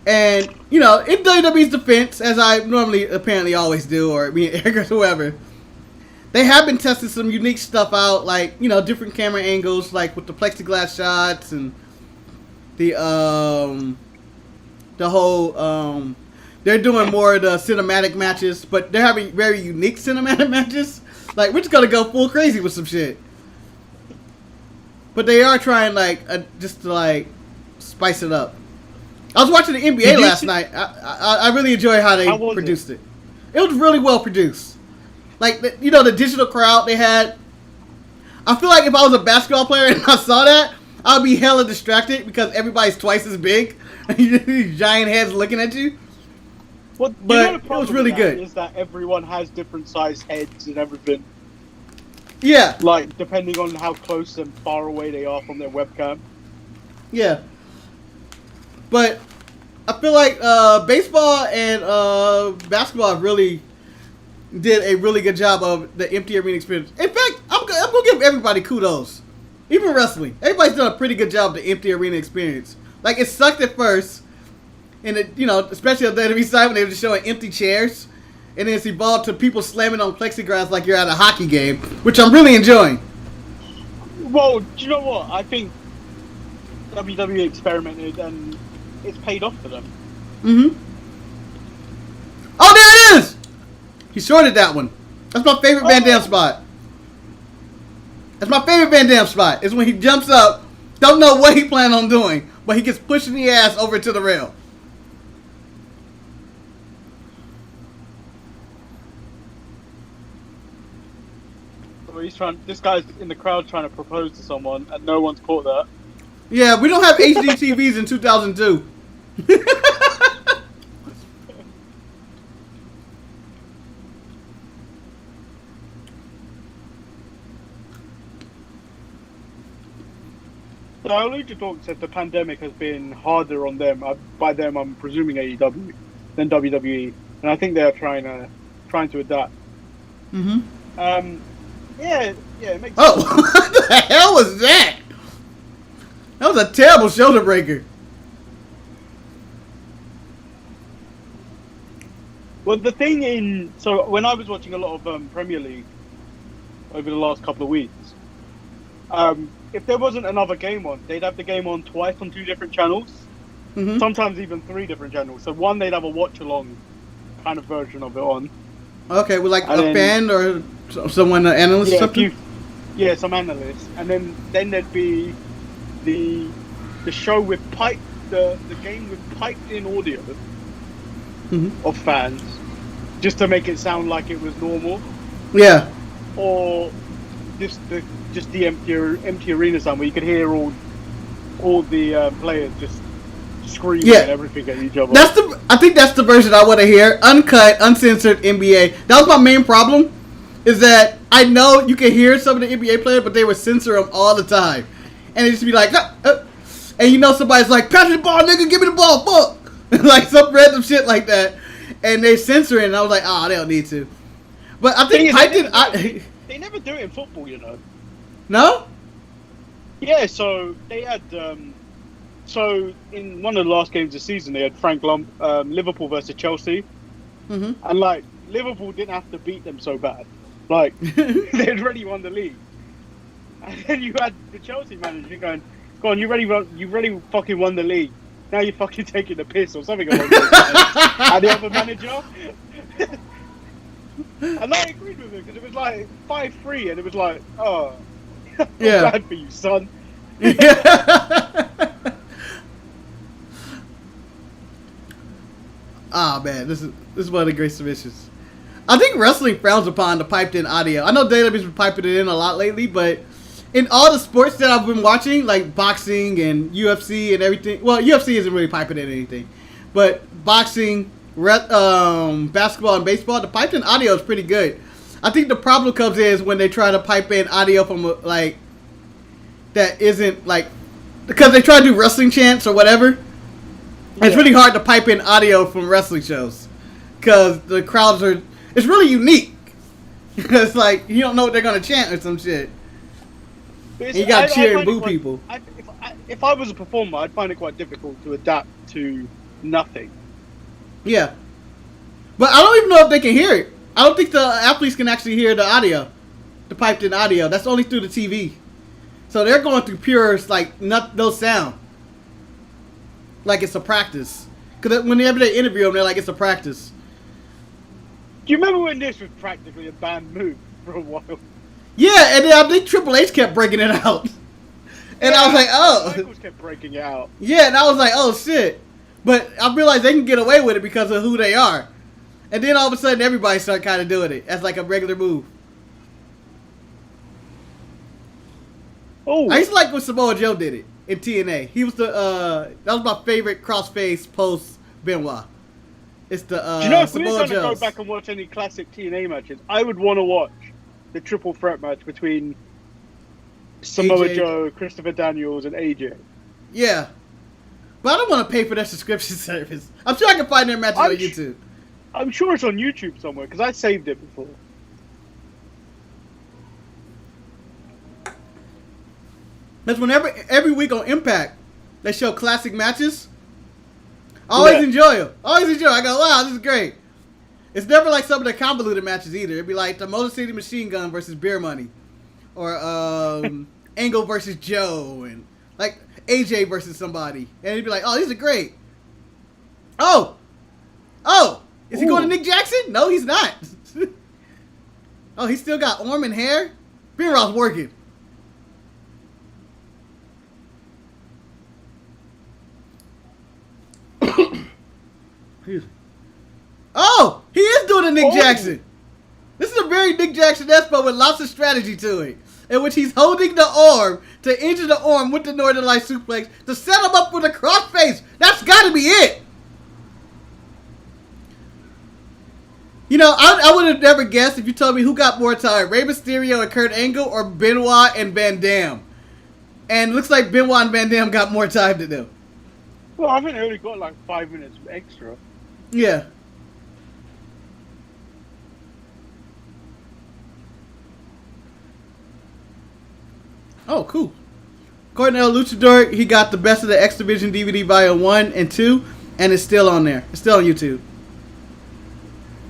And, in WWE's defense, as I normally apparently always do, or me and Eric or whoever, they have been testing some unique stuff out, like, different camera angles, like with the plexiglass shots and the whole, they're doing more of the cinematic matches, but they're having very unique cinematic matches. Like, we're just gonna go full crazy with some shit. But they are trying, just to, spice it up. I was watching the NBA last night. I really enjoyed how they produced it. It was really well produced. Like, the digital crowd they had. I feel like if I was a basketball player and I saw that, I'd be hella distracted because everybody's twice as big. These giant heads looking at you. Well, but it was really good. Is that everyone has different sized heads and everything. Yeah. Like, depending on how close and far away they are from their webcam. Yeah. But I feel like baseball and basketball really did a really good job of the empty arena experience. In fact, I'm going to give everybody kudos. Even wrestling. Everybody's done a pretty good job of the empty arena experience. Like, it sucked at first. And, especially on the WWE side when they were just showing empty chairs. And then it's evolved to people slamming on plexiglass like you're at a hockey game, which I'm really enjoying. Well, do you know what? I think WWE experimented and it's paid off for them. Mm-hmm. Oh, there it is! He shorted that one. That's my favorite Van Dam spot. That's my favorite Van Dam spot. Is when he jumps up, don't know what he planned on doing, but he gets pushed in the ass over to the rail. This guy's in the crowd trying to propose to someone, and no one's caught that. Yeah, we don't have HD TVs in 2002. So Luchador said the pandemic has been harder on them. By them, I'm presuming AEW than WWE, and I think they're trying to adapt. Mm-hmm. Yeah, it makes sense. Oh, what the hell was that? That was a terrible shoulder breaker. Well, the thing so when I was watching a lot of Premier League over the last couple of weeks, if there wasn't another game on, they'd have the game on twice on 2 different channels, sometimes even 3 different channels. So one, they'd have a watch along kind of version of it on. Okay, with like a fan or someone, an analyst, or something. Some analysts, and then there'd be the show with the game with piped in audio of fans, just to make it sound like it was normal. Yeah. Or just the empty arena sound where you could hear all the players just screaming and everything at each other. I think that's the version I want to hear. Uncut, uncensored NBA. That was my main problem. Is that I know you can hear some of the NBA players, but they would censor them all the time, and it just be like, and you know somebody's like, pass me the ball, nigga, give me the ball, fuck, like some random shit like that, and they censor it, and I was like, they don't need to. But I think they never do it in football, you know. No? Yeah, so they had so in one of the last games of the season, they had Frank Liverpool versus Chelsea, and like Liverpool didn't have to beat them so bad, like they had already won the league, and then you had the Chelsea manager going, "Go on, you already fucking won the league. Now you're fucking taking the piss," or something along those lines. And the other manager. And I agreed with him because it was like 5-3, and it was like, bad for you, son. Man, this is one of the great submissions. I think wrestling frowns upon the piped in audio. I know WWE's been piping it in a lot lately, but in all the sports that I've been watching, like boxing and UFC and everything, well, UFC isn't really piping in anything, but boxing, basketball and baseball, the piped in audio is pretty good. I think the problem comes is when they try to pipe in audio from like that isn't like, because they try to do wrestling chants or whatever. It's really hard to pipe in audio from wrestling shows because the crowds are. It's really unique. It's like you don't know what they're gonna chant or some shit. And you gotta cheer and boo people. If I was a performer, I'd find it quite difficult to adapt to nothing. Yeah, but I don't even know if they can hear it. I don't think the athletes can actually hear the audio, the piped in audio. That's only through the TV. So they're going through pure like no sound. Like it's a practice. Because whenever they interview them, they're like, it's a practice. Do you remember when this was practically a banned move for a while? Yeah, and then I think Triple H kept breaking it out. And I was like, Michaels kept breaking it out. Yeah, and I was like, oh, shit. But I realized they can get away with it because of who they are. And then all of a sudden, everybody started kind of doing it as like a regular move. Oh, I used to like when Samoa Joe did it in TNA. He was that was my favorite crossface post Benoit. It's the do you know if Samoa we're going to Joes. go back and watch any classic TNA matches, I would want to watch the triple threat match between Samoa AJ. Joe, Christopher Daniels, and AJ. Yeah. But I don't want to pay for their subscription service. I'm sure I can find their matches on YouTube. I'm sure it's on YouTube somewhere because I saved it before. Because whenever every week on Impact they show classic matches, I always enjoy them. I go, wow, this is great. It's never like some of the convoluted matches either. It'd be like the Motor City Machine Gun versus Beer Money, or Angle versus Joe, and like AJ versus somebody, and it'd be like, oh, these are great. Oh, is he going to Nick Jackson? No, he's not. Oh, he still got arm and hair. Benoit's working. Oh, he is doing a Nick Jackson. This is a very Nick Jackson-esque, but with lots of strategy to it, in which he's holding the arm to injure the arm with the Northern Light suplex to set him up for the crossface. That's got to be it. You know, I would have never guessed if you told me who got more time, Rey Mysterio and Kurt Angle or Benoit and Van Dam. And it looks like Benoit and Van Dam got more time to do. Well, I think they only got like 5 minutes extra. Yeah. Oh, cool. According to El Luchador, he got the Best of the X Division DVD Volume 1 and 2, and it's still on there. It's still on YouTube. Oh, wow. It's still on YouTube. Wow. It's still on YouTube. It's still on YouTube. According to El Luchador, he got the Best of the X Division DVD Volume 1 and 2, and it's still on there. It's still on YouTube.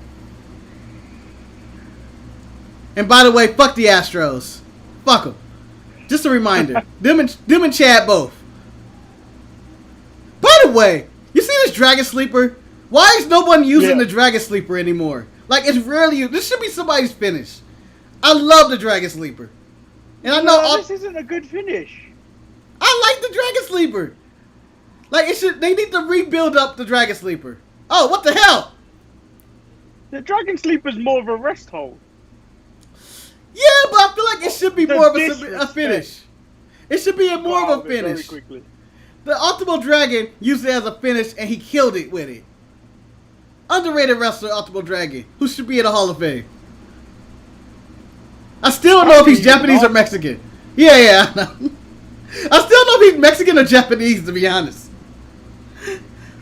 And by the way, fuck the Astros. Fuck them. Just a reminder. them and Chad both. By the way, you see this Dragon Sleeper? Why is no one using the Dragon Sleeper anymore? Like, it's rarely used. This should be somebody's finish. I love the Dragon Sleeper. And I know this isn't a good finish. I like the Dragon Sleeper. Like, they need to rebuild up the Dragon Sleeper. Oh, what the hell? The Dragon Sleeper's more of a rest hold. Yeah, but I feel like it should be more of a finish. It should be more of a finish. Very quickly. The Ultimo Dragon used it as a finish, and he killed it with it. Underrated wrestler, Ultimo Dragon, who should be in the Hall of Fame. I still don't know if he's Japanese or Mexican. Yeah, I know. I still don't know if he's Mexican or Japanese, to be honest.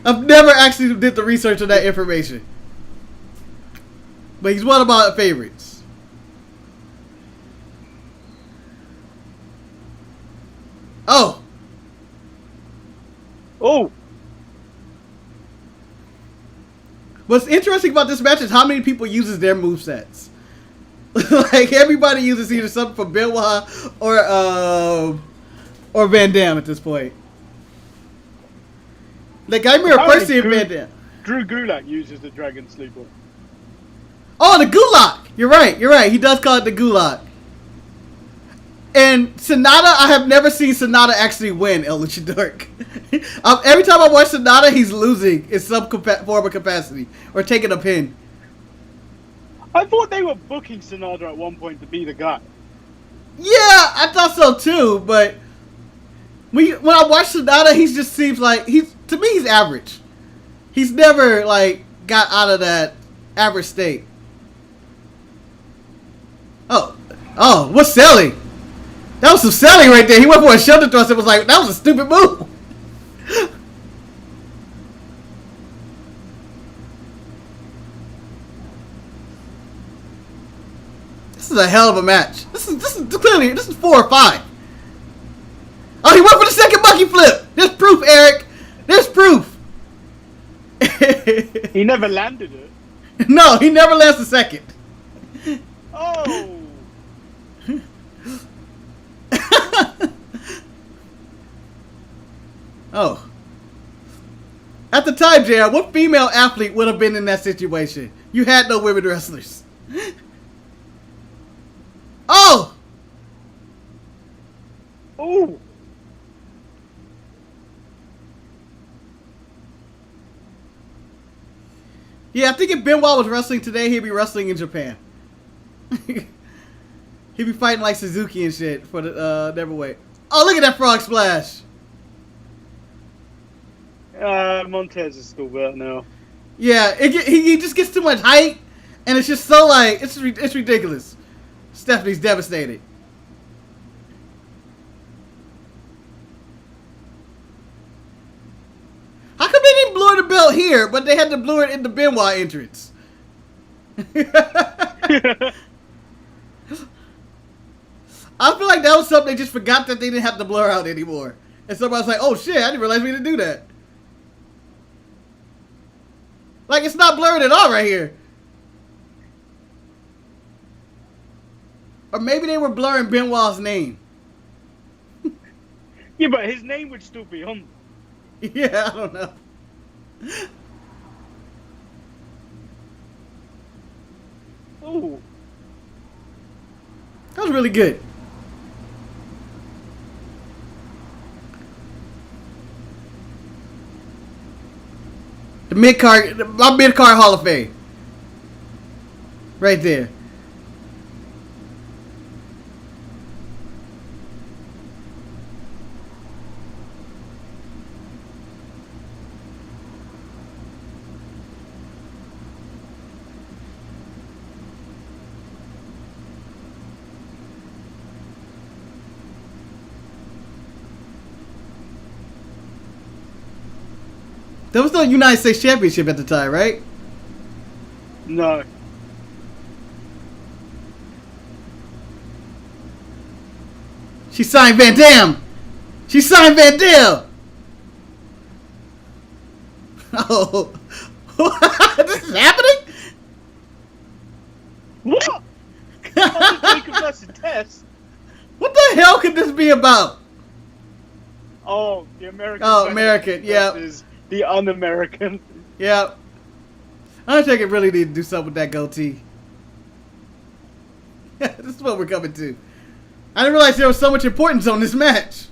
I've never actually did the research on that information. But he's one of my favorites. Oh. What's interesting about this match is how many people uses their movesets. Like, everybody uses either something from Benoit or Van Dam at this point. Like, I remember first seeing Van Dam. Drew Gulak uses the Dragon Sleeper. Oh, the Gulak! You're right. He does call it the Gulak. And Sonata, I have never seen Sonata actually win El Luchador. Every time I watch Sonata, he's losing in some form of capacity or taking a pin. I thought they were booking Sonata at one point to be the guy. Yeah, I thought so too, but when I watch Sonata, he just seems like to me he's average. He's never like got out of that average state. Oh, what's selling? That was some selling right there. He went for a shoulder thrust and was like, that was a stupid move. This is a hell of a match. This is clearly 4 or 5. Oh, he went for the second monkey flip. There's proof, Eric. There's proof. He never landed it. No, he never lands the second. Oh. Oh. At the time, JR, what female athlete would have been in that situation? You had no women wrestlers. Oh! Oh! Yeah, I think if Benoit was wrestling today, he'd be wrestling in Japan. He'd be fighting like Suzuki and shit for the Neverweight. Oh, look at that frog splash! Montez is still better now. Yeah, he just gets too much height, and it's just so like it's ridiculous. Stephanie's devastated. How come they didn't blur the belt here, but they had to blur it in the Benoit entrance? I feel like that was something they just forgot that they didn't have to blur out anymore. And somebody was like, oh shit, I didn't realize we didn't do that. Like, it's not blurred at all right here. Or maybe they were blurring Benoit's name. Yeah, but his name would still be on. Yeah, I don't know. Oh. That was really good. My mid-card Hall of Fame. Right there. There was no United States Championship at the time, right? No. She signed Van Dam. She signed Van Dam. Oh. This is happening? What? Oh be about? Oh, the American. Oh, American. Yeah. Versus the un-American. Yeah. Undertaker really need to do something with that goatee. This is what we're coming to. I didn't realize there was so much importance on this match.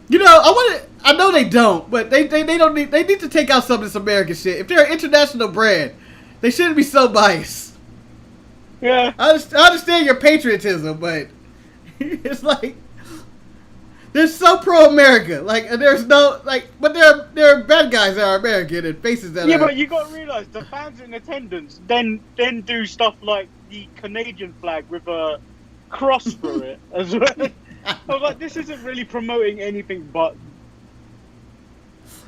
You know, I know they don't, but they don't need. They need to take out some of this American shit. If they're an international brand, they shouldn't be so biased. Yeah. I understand your patriotism, but it's like they're so pro-America. Like, and there's no like, but there are bad guys that are American and faces that are. Yeah, but you got to realize the fans in attendance then do stuff like the Canadian flag with a cross through it as well. I was like, this isn't really promoting anything but.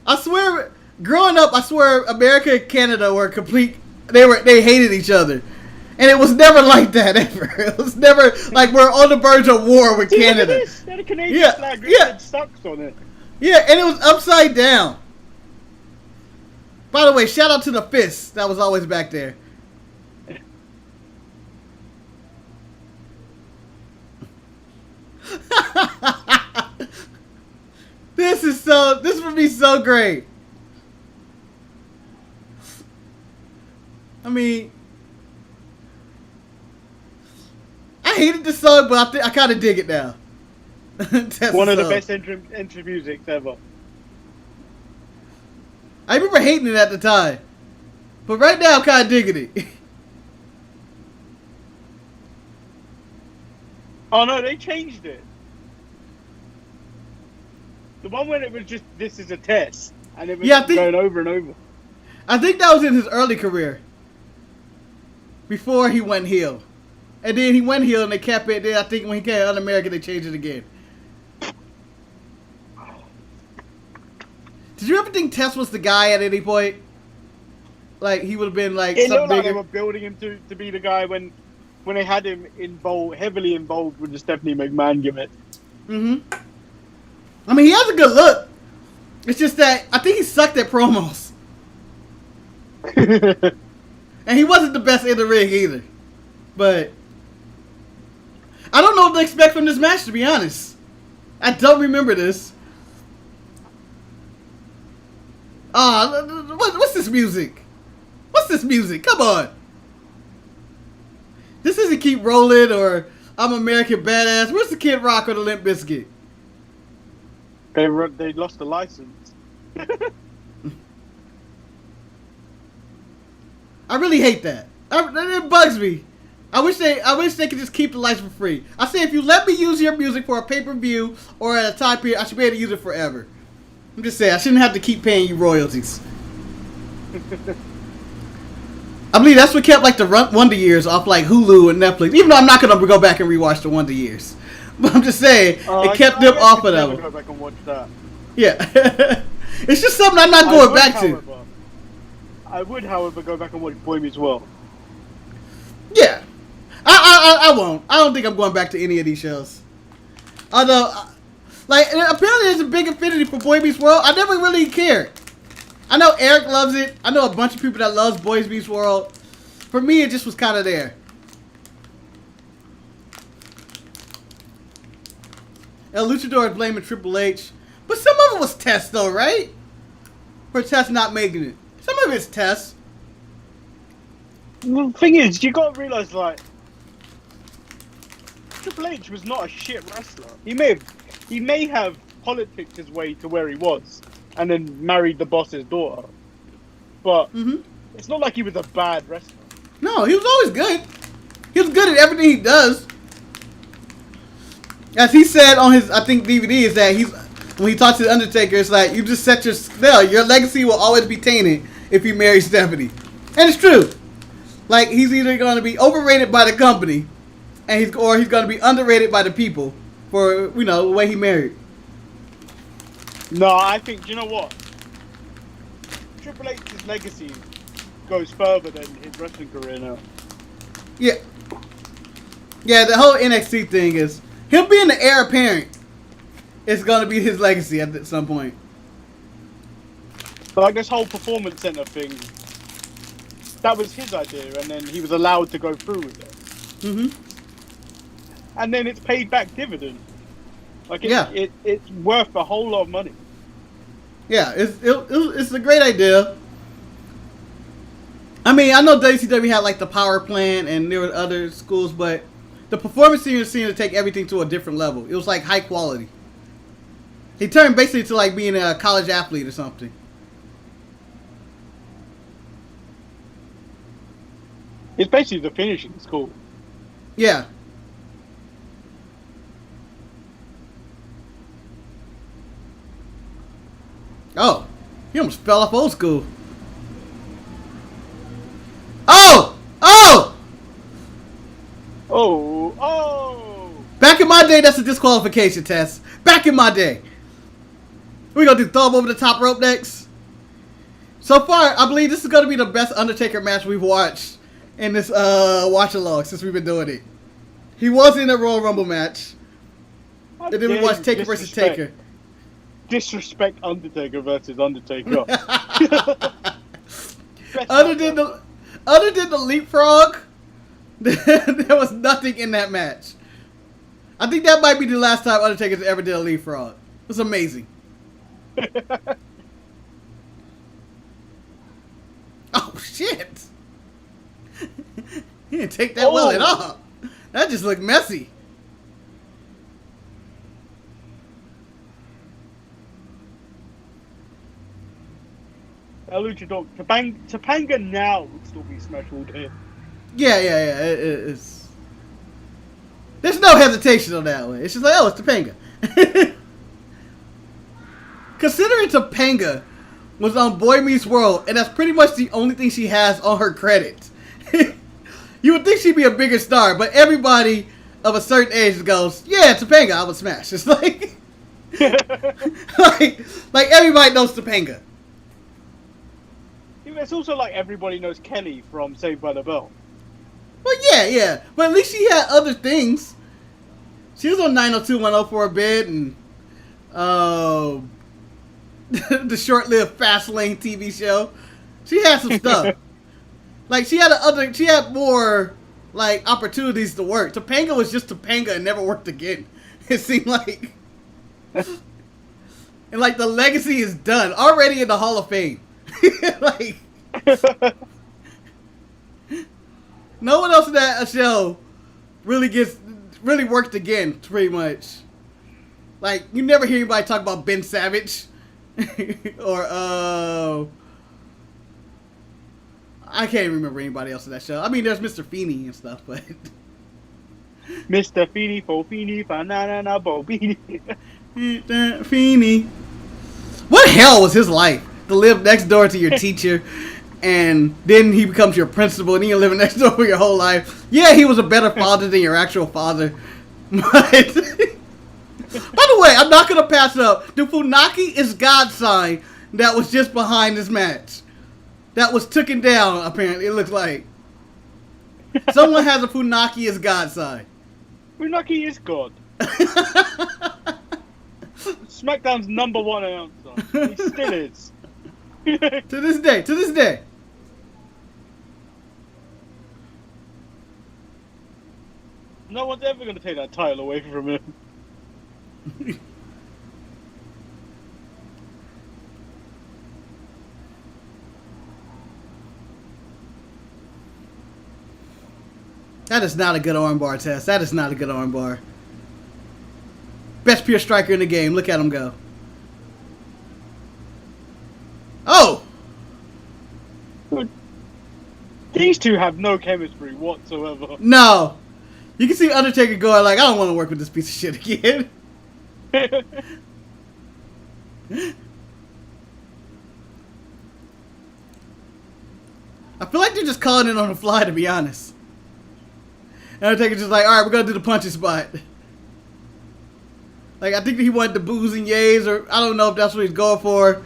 I swear, growing up, I swear America and Canada were complete. They hated each other, and it was never like that ever. It was never like we're on the verge of war with Canada. Look at this. They had a Canadian flag with red sucks on it. Yeah, and it was upside down. By the way, shout out to the fist that was always back there. This would be so great. I mean, I hated this song, but I kind of dig it now. One of the best entry music ever. I remember hating it at the time, but right now I'm kind of digging it. Oh no, they changed it. The one when it was just, this is a test, and it was going over and over. I think that was in his early career. Before he went heel. And then he went heel and they kept it. Then I think when he came un-American, they changed it again. Did you ever think Test was the guy at any point? Like, he would have been like it something looked like bigger? they were building him to be the guy when they had him heavily involved with the Stephanie McMahon gimmick. Mm-hmm. I mean, he has a good look. It's just that I think he sucked at promos. And he wasn't the best in the ring either. But I don't know what to expect from this match, to be honest. I don't remember this. What's this music? What's this music? Come on. This isn't Keep Rolling or I'm American Badass. Where's the Kid Rock or the Limp Bizkit? They lost the license. I really hate that. It bugs me. I wish they could just keep the license for free. I say if you let me use your music for a pay-per-view or at a time period, I should be able to use it forever. I'm just saying I shouldn't have to keep paying you royalties. I believe that's what kept like the Wonder Years off like Hulu and Netflix. Even though I'm not gonna go back and rewatch the Wonder Years, but I'm just saying it kept them off of them. Go back and watch that. Yeah, it's just something I'm not going back to. I would, however, go back and watch Boy Meets World. Yeah, I won't. I don't think I'm going back to any of these shows. Although, like, apparently there's a big affinity for Boy Meets World. I never really cared. I know Eric loves it. I know a bunch of people that loves Boy Meets World. For me, it just was kind of there. El Luchador is blaming Triple H. But some of it was Test, though, right? For Test not making it. Some of it's Test. The thing is, you got to realize, like, Triple H was not a shit wrestler. He may have politicked his way to where he was, and then married the boss's daughter. But it's not like he was a bad wrestler. No, he was always good. He was good at everything he does. As he said on his, I think, DVD, is that when he talks to the Undertaker, it's like, you just set your legacy will always be tainted if you marry Stephanie. And it's true. Like, he's either going to be overrated by the company, or he's going to be underrated by the people for, the way he married. No, I think, do you know what? Triple H's legacy goes further than his wrestling career now. Yeah. Yeah, the whole NXT thing is, him being the heir apparent is going to be his legacy at some point. Like this whole performance center thing, that was his idea, and then he was allowed to go through with it. Mm-hmm. And then it's paid back dividend. Like Yeah. it's worth a whole lot of money. Yeah, it's a great idea. I mean, I know WCW had like the power plant and there were other schools, but the performance seemed to take everything to a different level. It was like high quality. He turned basically to like being a college athlete or something. It's basically the finishing school. Yeah. Oh, he almost fell off old school. Oh! Oh! Oh! Back in my day, that's a disqualification test. Back in my day. We're going to do thumb over the top rope next. So far, I believe this is going to be the best Undertaker match we've watched in this watch-along since we've been doing it. He was in a Royal Rumble match. And then we watched Taker versus Taker. Disrespect Undertaker versus Undertaker. Other than the leapfrog, there was nothing in that match. I think that might be the last time Undertaker ever did a leapfrog. It was amazing. Oh shit! He didn't take that well at all. That just looked messy. El Luchador Topanga now would still be Smash All Day. Yeah. It's there's no hesitation on that one. It's just like, oh, it's Topanga. Considering Topanga was on Boy Meets World, and that's pretty much the only thing she has on her credit. You would think she'd be a bigger star, but everybody of a certain age goes, yeah, Topanga, I would smash. It's like, like everybody knows Topanga. It's also like everybody knows Kelly from Saved by the Bell. Well, yeah. But at least she had other things. She was on 90210 for a bit, and the short-lived Fastlane TV show. She had some stuff. Like she had more like opportunities to work. Topanga was just Topanga and never worked again. It seemed like, and like the legacy is done already in the Hall of Fame. Like no one else in that show really worked again. Pretty much, like you never hear anybody talk about Ben Savage or I can't remember anybody else in that show. I mean, there's Mr. Feeney and stuff, but Mr. Feeney, Fo Feeney, Fa-na-na-na, Bo Beanie. Feeney. What hell was his life? To live next door to your teacher, and then he becomes your principal, and you're living next door for your whole life. Yeah, he was a better father than your actual father. But by the way, I'm not gonna pass up. The Funaki is God sign that was just behind this match. That was taken down, apparently, it looks like. Someone has a Funaki as God sign. Funaki is God. SmackDown's #1 announcer. He still is. To this day. No one's ever going to take that title away from him. That is not a good armbar test. That is not a good armbar. Best pure striker in the game. Look at him go. Oh! These two have no chemistry whatsoever. No. You can see Undertaker going like, I don't want to work with this piece of shit again. I feel like they're just calling it on the fly, to be honest. Undertaker's just like, alright, we're going to do the punching spot. Like, I think he wanted the boos and yays, or I don't know if that's what he's going for.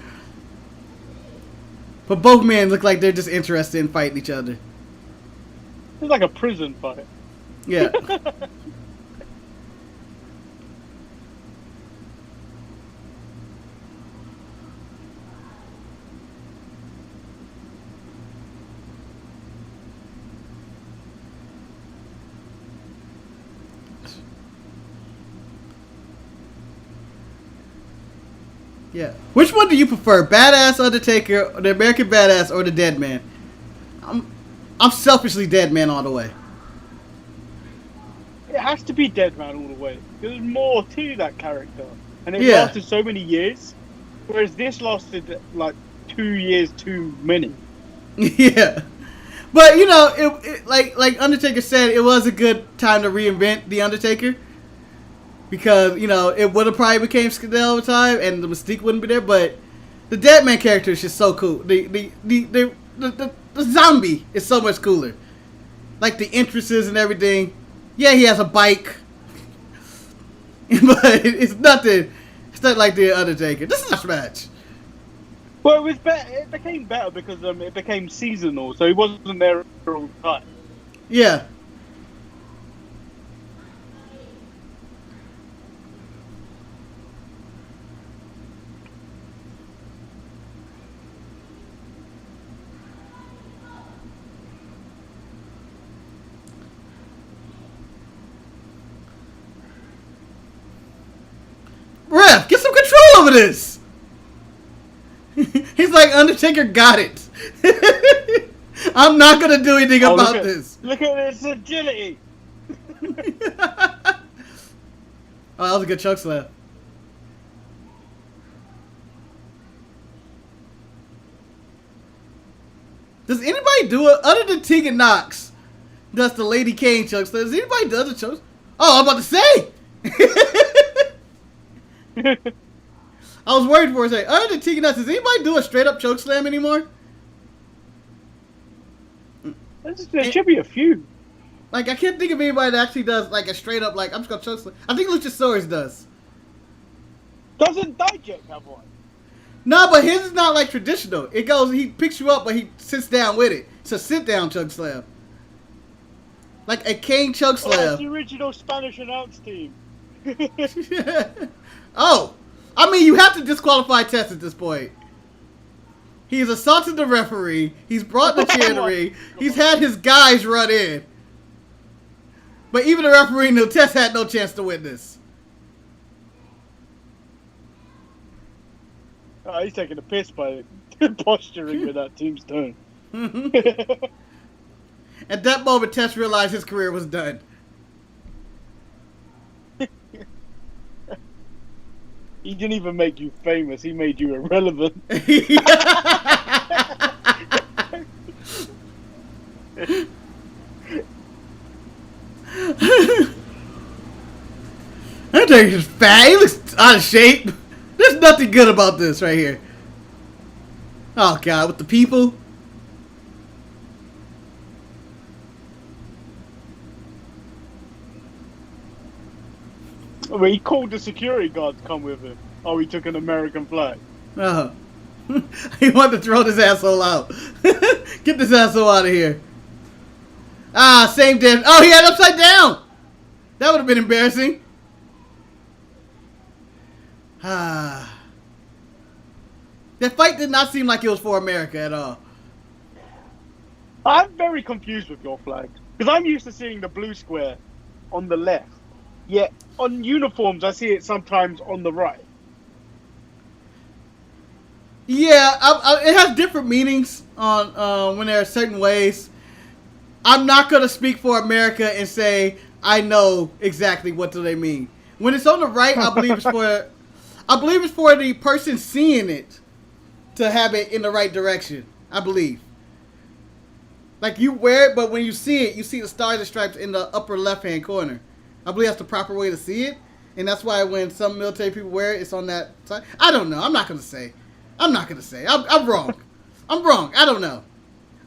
But both men look like they're just interested in fighting each other. It's like a prison fight. Yeah. Yeah. Which one do you prefer, Badass Undertaker, or the American Badass, or the Dead Man? I'm selfishly Dead Man all the way. It has to be Dead Man all the way. There's more to that character, and it Yeah. lasted so many years, whereas this lasted like 2 years too many. Yeah. But you know, it like Undertaker said, it was a good time to reinvent the Undertaker, because you know it would have probably became Skandal over time, and the mystique wouldn't be there. But the Dead Man character is just so cool. The zombie is so much cooler. Like the entrances and everything. Yeah, he has a bike, but it's nothing. It's not like the Undertaker. This is a match. Well, it was better. It became better because it became seasonal, so he wasn't there all the time. Yeah. Ref, get some control over this. He's like, Undertaker got it. I'm not gonna do anything about this. Look at this agility. Oh, that was a good choke slam. Does anybody do it other than Tegan Knox? Does the Lady Kane choke slam? Does anybody do other chokes? Oh, I'm about to say. I was worried for a second. Other than Tegan Knox, does anybody do a straight up choke slam anymore? There should be a few. Like, I can't think of anybody that actually does like a straight up, like, I'm just gonna choke slam. I think Luchasaurus does. Doesn't Dijak have one? No, but his is not like traditional. It goes, he picks you up, but he sits down with it. It's a sit down choke slam. Like a Kane choke Oh, slam. it's the original Spanish announce team. Oh, I mean, you have to disqualify Test at this point. He's assaulted the referee. He's brought the chair in the ring. He's had his guys run in. But even the referee knew Test had no chance to win this. Oh, he's taking a piss by posturing with that tombstone. At that moment, Test realized his career was done. He didn't even make you famous. He made you irrelevant. Undertaker's fat. He looks out of shape. There's nothing good about this right here. Oh, God. With the people. I mean, he called the security guard to come with him. Oh, he took an American flag. Oh. He wanted to throw this asshole out. Get this asshole out of here. Ah, same damn. Oh, he had it upside down. That would have been embarrassing. Ah. That fight did not seem like it was for America at all. I'm very confused with your flag. Because I'm used to seeing the blue square on the left. Yet, on uniforms, I see it sometimes on the right. Yeah, it has different meanings on when there are certain ways. I'm not going to speak for America and say I know exactly what do they mean. When it's on the right, I believe it's for the person seeing it to have it in the right direction. I believe. Like, you wear it, but when you see it, you see the stars and stripes in the upper left-hand corner. I believe that's the proper way to see it. And that's why when some military people wear it, it's on that side. I don't know. I'm not going to say. I'm wrong. I'm wrong. I don't know.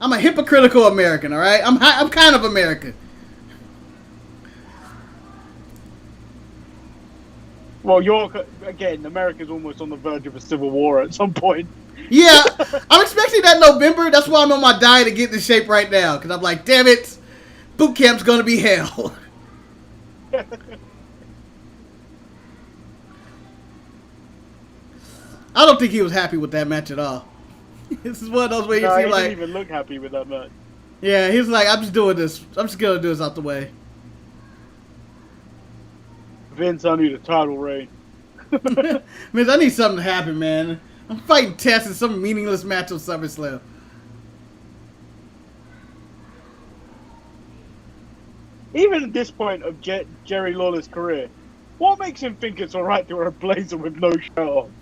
I'm a hypocritical American, all right? I'm kind of American. Well, America's almost on the verge of a civil war at some point. Yeah, I'm expecting that November. That's why I'm on my diet to get in shape right now. Because I'm like, damn it, boot camp's going to be hell. I don't think he was happy with that match at all. This is one of those where you see he like, didn't even look happy with that match. Yeah, he's like, I'm just doing this. I'm just going to do this out the way. Vince, I need a title reign. Man, I need something to happen, man. I'm fighting Tess in some meaningless match on SummerSlam. Even at this point of Jerry Lawler's career, what makes him think it's alright to wear a blazer with no shirt on?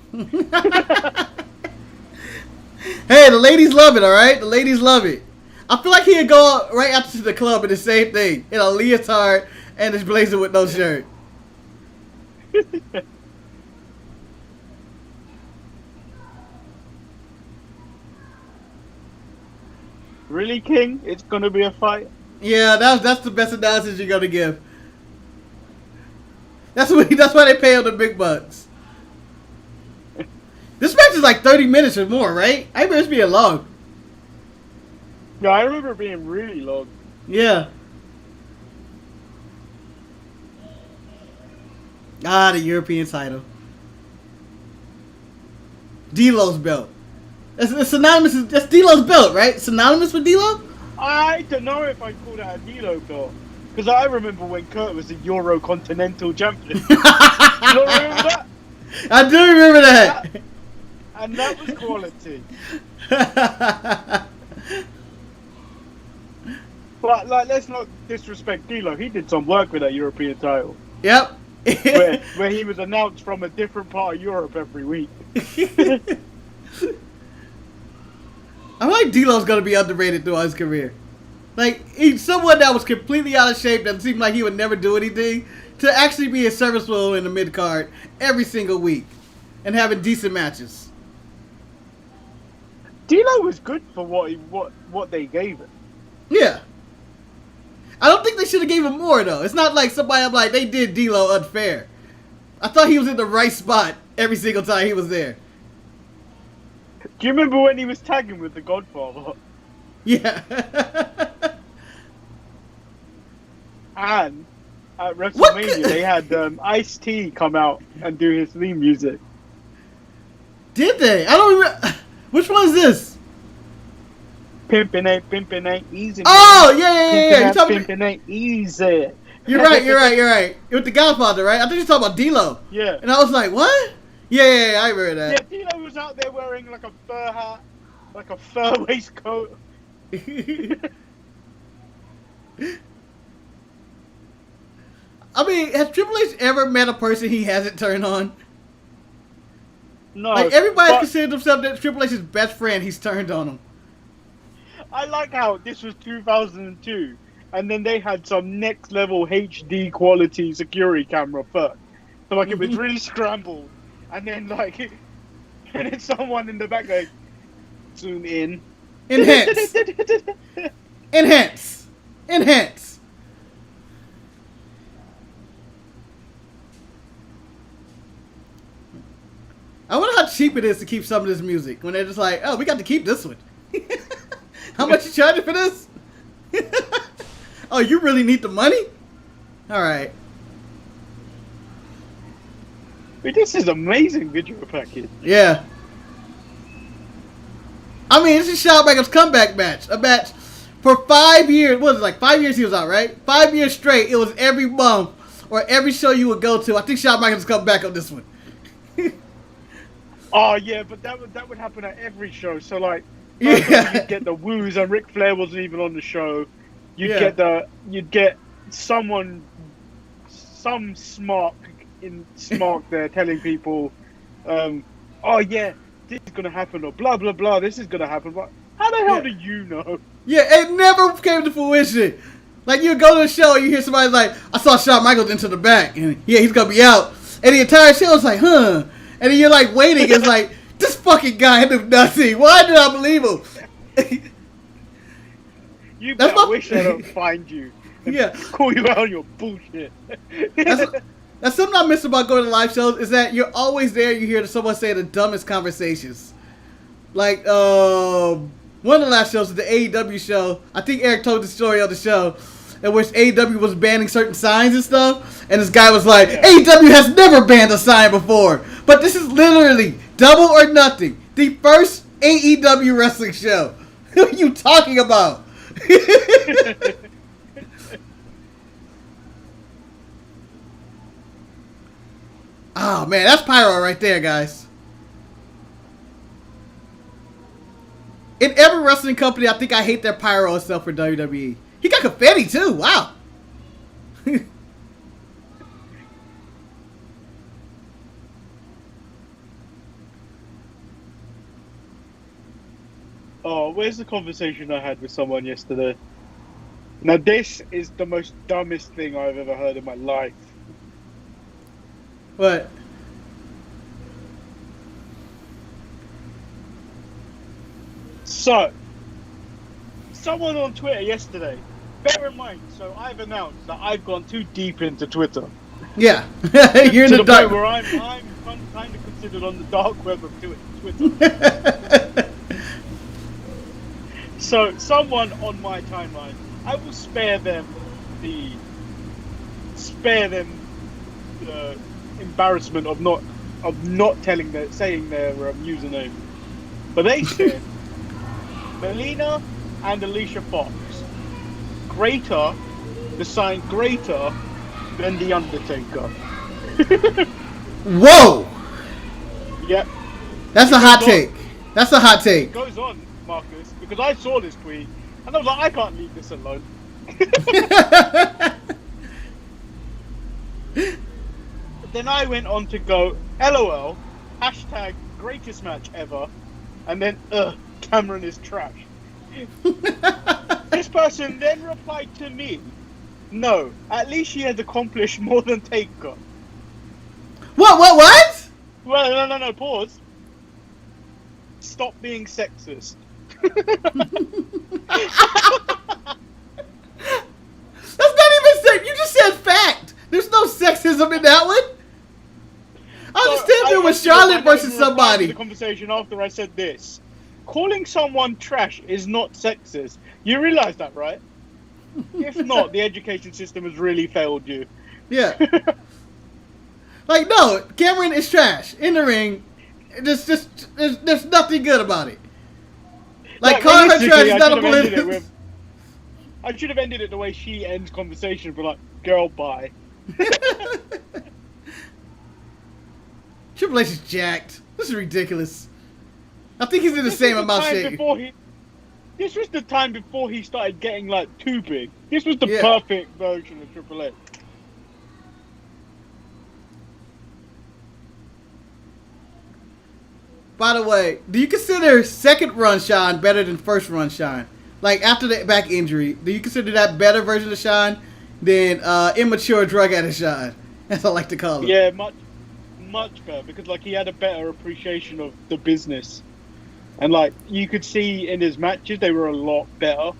Hey, the ladies love it, alright? The ladies love it. I feel like he'd go right out to the club in the same thing. In a leotard and his blazer with no shirt. Really, King? It's gonna be a fight? Yeah, that's the best analysis you're gonna give. That's why they pay him the big bucks. This match is like 30 minutes or more, right? I remember it being long. Yeah, I remember it being really long. Yeah. Ah, the European title. D'Lo's belt. It's synonymous. That's D'Lo's belt, right? Synonymous with D'Lo? I don't know if I'd call that a D'Lo belt. Because I remember when Kurt was the Euro Continental Champion. You don't remember that? I do remember that. And that was quality. But like, let's not disrespect D'Lo. He did some work with that European title. Yep. where he was announced from a different part of Europe every week. I like D'Lo's gonna be underrated throughout his career. Like, he's someone that was completely out of shape that seemed like he would never do anything, to actually be a serviceable in the mid card every single week and having decent matches. D'Lo was good for what they gave him. Yeah. I don't think they should have gave him more though. It's not like somebody I'm like they did D'Lo unfair. I thought he was in the right spot every single time he was there. Do you remember when he was tagging with the Godfather? Yeah. And at WrestleMania they had Ice-T come out and do his theme music. Did they? I don't remember. Which one is this? Pimpin' ain't easy. Oh, yeah. Pimpin' ain't easy. You're right. With the Godfather, right? I think you're talking about D'Lo. Yeah. And I was like, what? Yeah, I remember that. Yeah, D'Lo was out there wearing like a fur hat, like a fur waistcoat. I mean, has Triple H ever met a person he hasn't turned on? No. Like, everybody considers themselves that Triple H's best friend, he's turned on him. I like how this was 2002, and then they had some next level HD quality security camera first. So like it was really scrambled, and then like, and then someone in the back going, zoom in. Enhance. I wonder how cheap it is to keep some of this music when they're just like, oh, we got to keep this one. How much you charging for this? Oh, you really need the money? All right. Wait, this is amazing video package. Yeah. I mean, this is Shawn Michaels' comeback match. A match for 5 years. What was it, like 5 years he was out, right? 5 years straight. It was every month or every show you would go to. I think Shawn Michaels come back on this one. Oh yeah, but that would happen at every show. So like, Yeah. you'd get the woos, and Ric Flair wasn't even on the show. You'd get some smart there telling people, oh yeah, this is gonna happen, or blah blah blah, this is gonna happen. But how the hell do you know? Yeah, it never came to fruition. Like, you go to the show and you hear somebody like, I saw Shawn Michaels into the back, and yeah, he's gonna be out. And the entire show is like, huh? And then you're like waiting, it's like, this fucking guy knew nothing. Why did I believe him? You better wish I don't find you. Yeah. Call you out on your bullshit. That's something I miss about going to live shows, is that you're always there, you hear someone say the dumbest conversations. Like, one of the last shows was the AEW show. I think Eric told the story on the show in which AEW was banning certain signs and stuff. And this guy was like, AEW has never banned a sign before. But this is literally Double or Nothing, the first AEW wrestling show. Who are you talking about? Oh man, that's pyro right there, guys. In every wrestling company, I think I hate their pyro itself for WWE. He got confetti too. Wow. Oh, where's the conversation I had with someone yesterday? Now, this is the most dumbest thing I've ever heard in my life. What? So, someone on Twitter yesterday, bear in mind, so I've announced that I've gone too deep into Twitter. Yeah. You're in to the the dark. point where I'm kind of considered on the dark web of Twitter. So, someone on my timeline, I will spare them the embarrassment of not saying their username. But they said Melina and Alicia Fox greater, the sign greater than the Undertaker. Whoa! Yep. That's a hot take. That's a hot take. It goes on, Marcus, because I saw this tweet and I was like, I can't leave this alone. But then I went on to go, LOL, hashtag greatest match ever, and then, Cameron is trash. This person then replied to me, no, at least she has accomplished more than Taker. What? Well, no, pause. Stop being sexist. That's not even sex. You just said fact. There's no sexism in that one. I understand there was Charlotte versus somebody. The conversation after I said this. Calling someone trash is not sexist. You realise that, right? If not, the education system has really failed you. Yeah. Like, no, Cameron is trash. In the ring, there's nothing good about it. Like, calling her trash is not a political... I should have ended it the way she ends conversation, but like, girl, bye. Triple H is jacked. This is ridiculous. I think he's in the same amount of shape. This was the time before he started getting like too big. This was the perfect version of Triple H. By the way, do you consider second run Shawn better than first run Shawn? Like after the back injury, do you consider that better version of Shawn than immature drug addict Shawn? As I like to call him. Yeah, much better, because like he had a better appreciation of the business. And like you could see in his matches, they were a lot better.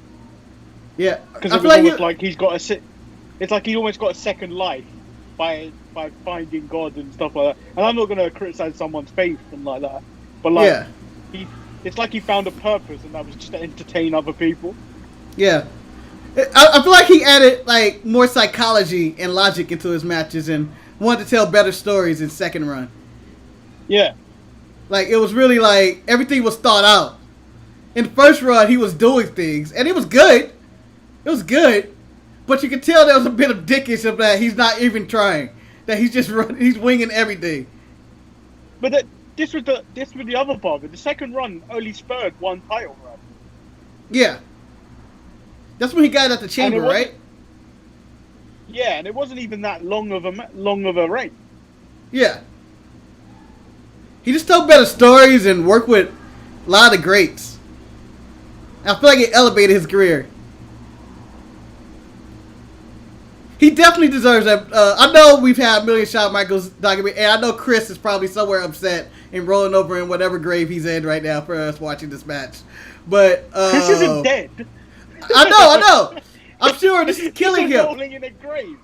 Yeah, because it was almost like he's got it's like he almost got a second life by finding God and stuff like that. And I'm not going to criticize someone's faith and like that, but like it's like he found a purpose, and that was just to entertain other people. Yeah, I feel like he added like more psychology and logic into his matches and wanted to tell better stories in second run. Yeah. Like, it was really like, everything was thought out. In the first run, he was doing things, and it was good. It was good. But you could tell there was a bit of dickish of that he's not even trying. That he's just he's winging everything. But this was the other part of it. The second run only spurred one title run. Yeah. That's when he got at the chamber, right? Yeah, and it wasn't even that long of a reign. Yeah. He just told better stories and worked with a lot of greats. I feel like it elevated his career. He definitely deserves that. I know we've had a million Shawn Michaels document, and I know Chris is probably somewhere upset and rolling over in whatever grave he's in right now for us watching this match. But Chris isn't dead. I know. I'm sure this is killing him. Rolling in a grave.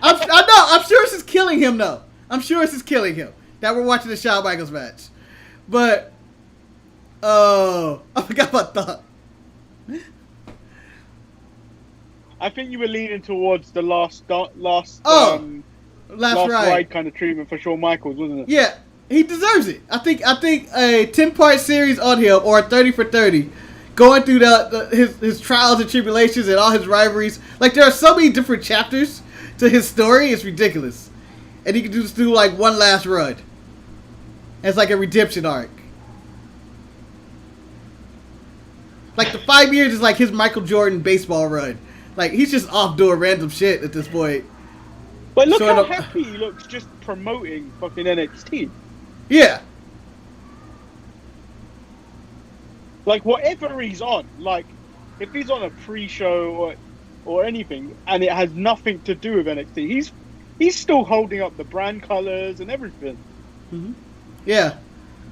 I know. I'm sure this is killing him, though. I'm sure this is killing him. That we're watching the Shawn Michaels match. But, I forgot my thought. I think you were leaning towards the last ride kind of treatment for Shawn Michaels, wasn't it? Yeah, he deserves it. I think a 10-part series on him, or a 30 for 30, going through his trials and tribulations and all his rivalries. Like, there are so many different chapters to his story. It's ridiculous. and he can just do like one last run. It's like a redemption arc. Like the 5 years is like his Michael Jordan baseball run. Like he's just off doing random shit at this point. But look how happy he looks just promoting fucking NXT. Yeah. Like whatever he's on, like if he's on a pre-show or anything, and it has nothing to do with NXT, he's still holding up the brand colors and everything. Mm-hmm. Yeah,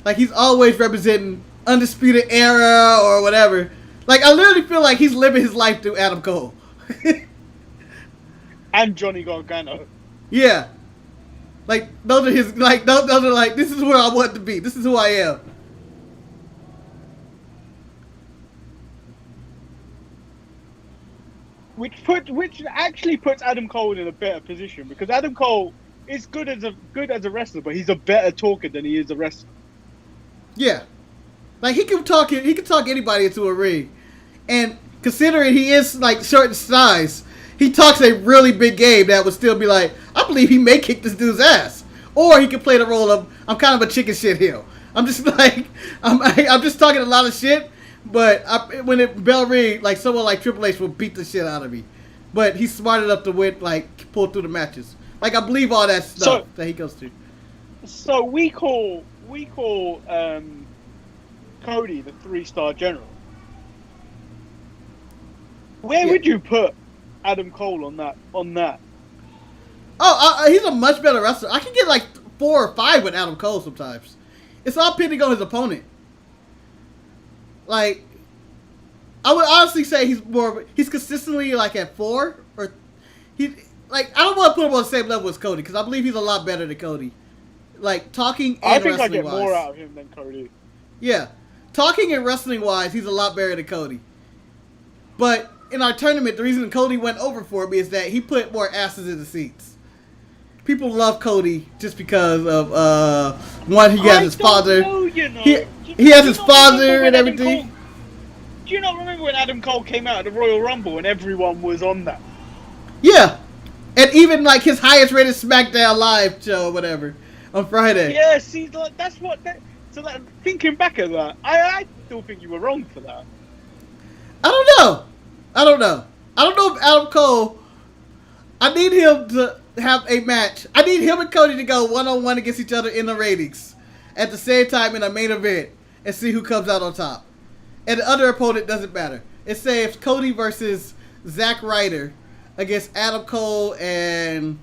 like he's always representing Undisputed Era or whatever. Like I literally feel like he's living his life through Adam Cole. And Johnny Gargano. Yeah, like those are his. Like those are like, this is where I want to be. This is who I am. Which actually puts Adam Cole in a better position, because Adam Cole is good as a wrestler, but he's a better talker than he is a wrestler. Yeah, like he can talk anybody into a ring, and considering he is like short in size, he talks a really big game that would still be like, I believe he may kick this dude's ass, or he could play the role of, I'm kind of a chicken shit heel. I'm just like I'm just talking a lot of shit. But when it bell ring, like someone like Triple H will beat the shit out of me. But he's smart enough to win, like pull through the matches. Like I believe all that stuff that he goes through. So we call Cody the 3-star general. Where would you put Adam Cole on that? Oh, he's a much better wrestler. I can get like 4 or 5 with Adam Cole sometimes. It's all depending on his opponent. Like, I would honestly say he's consistently like at 4 or I don't want to put him on the same level as Cody, because I believe he's a lot better than Cody. Like talking and wrestling wise. I think I get more out of him than Cody. Yeah, talking and wrestling wise, he's a lot better than Cody. But in our tournament, the reason Cody went over for me is that he put more asses in the seats. People love Cody just because of one, he has his father. He has his father and everything. Do you not remember when Adam Cole came out at the Royal Rumble and everyone was on that? Yeah. And even like his highest rated SmackDown Live show or whatever on Friday. Yeah, see, that's what... thinking back at that, I still think you were wrong for that. I don't know if Adam Cole... I need him to have a match. I need him and Cody to go one-on-one against each other in the ratings at the same time in a main event and see who comes out on top. And the other opponent doesn't matter. It's say if Cody versus Zack Ryder against Adam Cole and...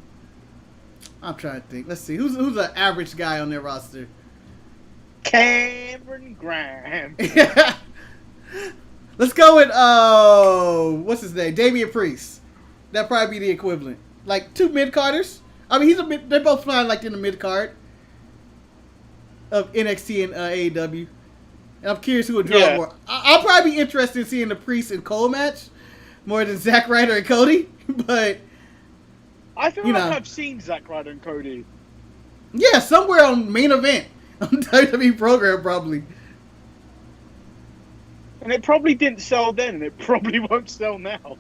I'm trying to think. Let's see. Who's an average guy on their roster? Cameron Grimes. Let's go with, what's his name? Damian Priest. That'd probably be the equivalent. Like 2 mid-carders. I mean, they're both flying like in the mid-card of NXT and AEW. And I'm curious who would draw more. I'll probably be interested in seeing the Priest and Cole match more than Zack Ryder and Cody. But I feel like I've seen Zack Ryder and Cody. Yeah, somewhere on main event on WWE program probably. And it probably didn't sell then, and it probably won't sell now.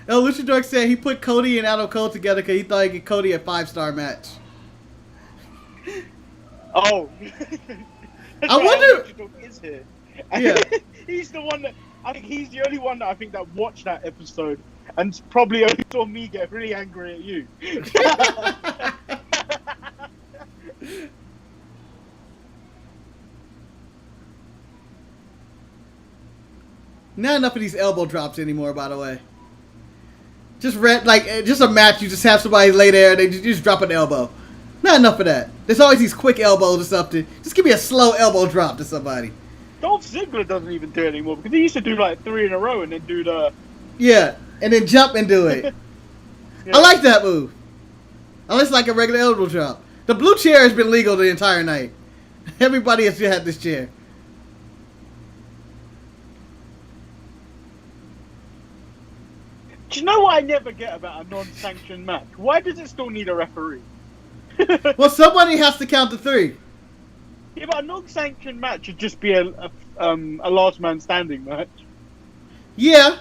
El Luchador said he put Cody and Adam Cole together because he thought he'd get Cody a 5-star match. Oh. I wonder... Is here. Yeah. He's the one that... I think he's the only one that I think that watched that episode and probably only saw me get really angry at you. Not enough of these elbow drops anymore, by the way. Just a match, you just have somebody lay there and they just drop an elbow. Not enough of that. There's always these quick elbows or something. Just give me a slow elbow drop to somebody. Dolph Ziggler doesn't even do it anymore because he used to do like 3 in a row and then do the... Yeah, and then jump and do it. Yeah. I like that move. Unless like a regular elbow drop. The blue chair has been legal the entire night. Everybody has had this chair. Do you know what I never get about a non-sanctioned match? Why does it still need a referee? Well, somebody has to count to 3. Yeah, but a non-sanctioned match should just be a last man standing match. Yeah.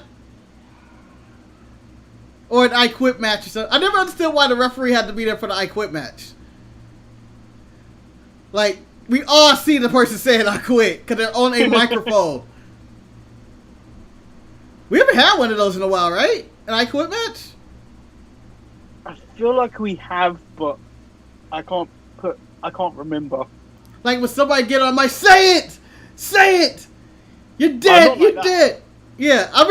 Or an I Quit match or something. I never understood why the referee had to be there for the I Quit match. Like, we all see the person saying I quit because they're on a microphone. We haven't had one of those in a while, right? An I Quit match? I feel like we have, but I can't remember. Like when somebody get on my say it! Say it! You're dead! You're dead! Yeah, I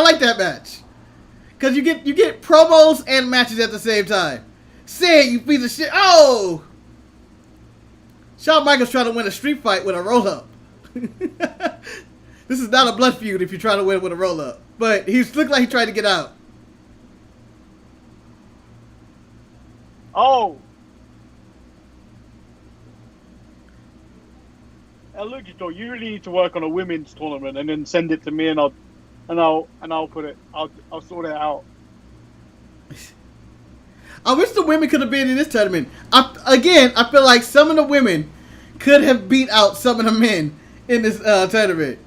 like that match. Cause you get promos and matches at the same time. Say it, you piece of shit. Oh! Shawn Michaels trying to win a street fight with a roll up. This is not a blood feud if you're trying to win with a roll up. But he looked like he tried to get out. Oh! Luchador, you really need to work on a women's tournament and then send it to me, and I'll put it. I'll sort it out. I wish the women could have been in this tournament. I feel like some of the women could have beat out some of the men in this tournament.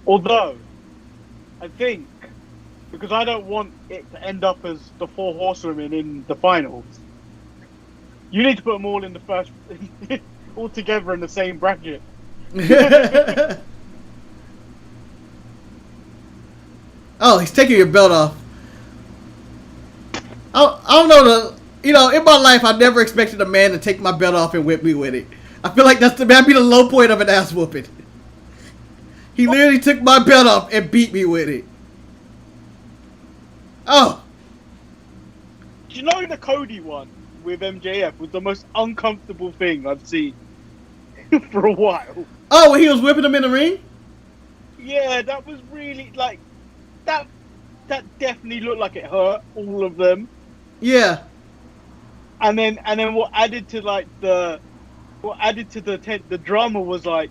Although, I think, because I don't want it to end up as the 4 horsewomen in the finals, you need to put them all in the first, all together in the same bracket. Oh, he's taking your belt off. I don't know in my life I never expected a man to take my belt off and whip me with it. I feel like that'd be the low point of an ass whooping. He literally took my belt off and beat me with it. Oh. Do you know the Cody one with MJF was the most uncomfortable thing I've seen for a while? Oh, when he was whipping him in the ring? Yeah, that was really like that definitely looked like it hurt all of them. Yeah. And then what added to the drama was like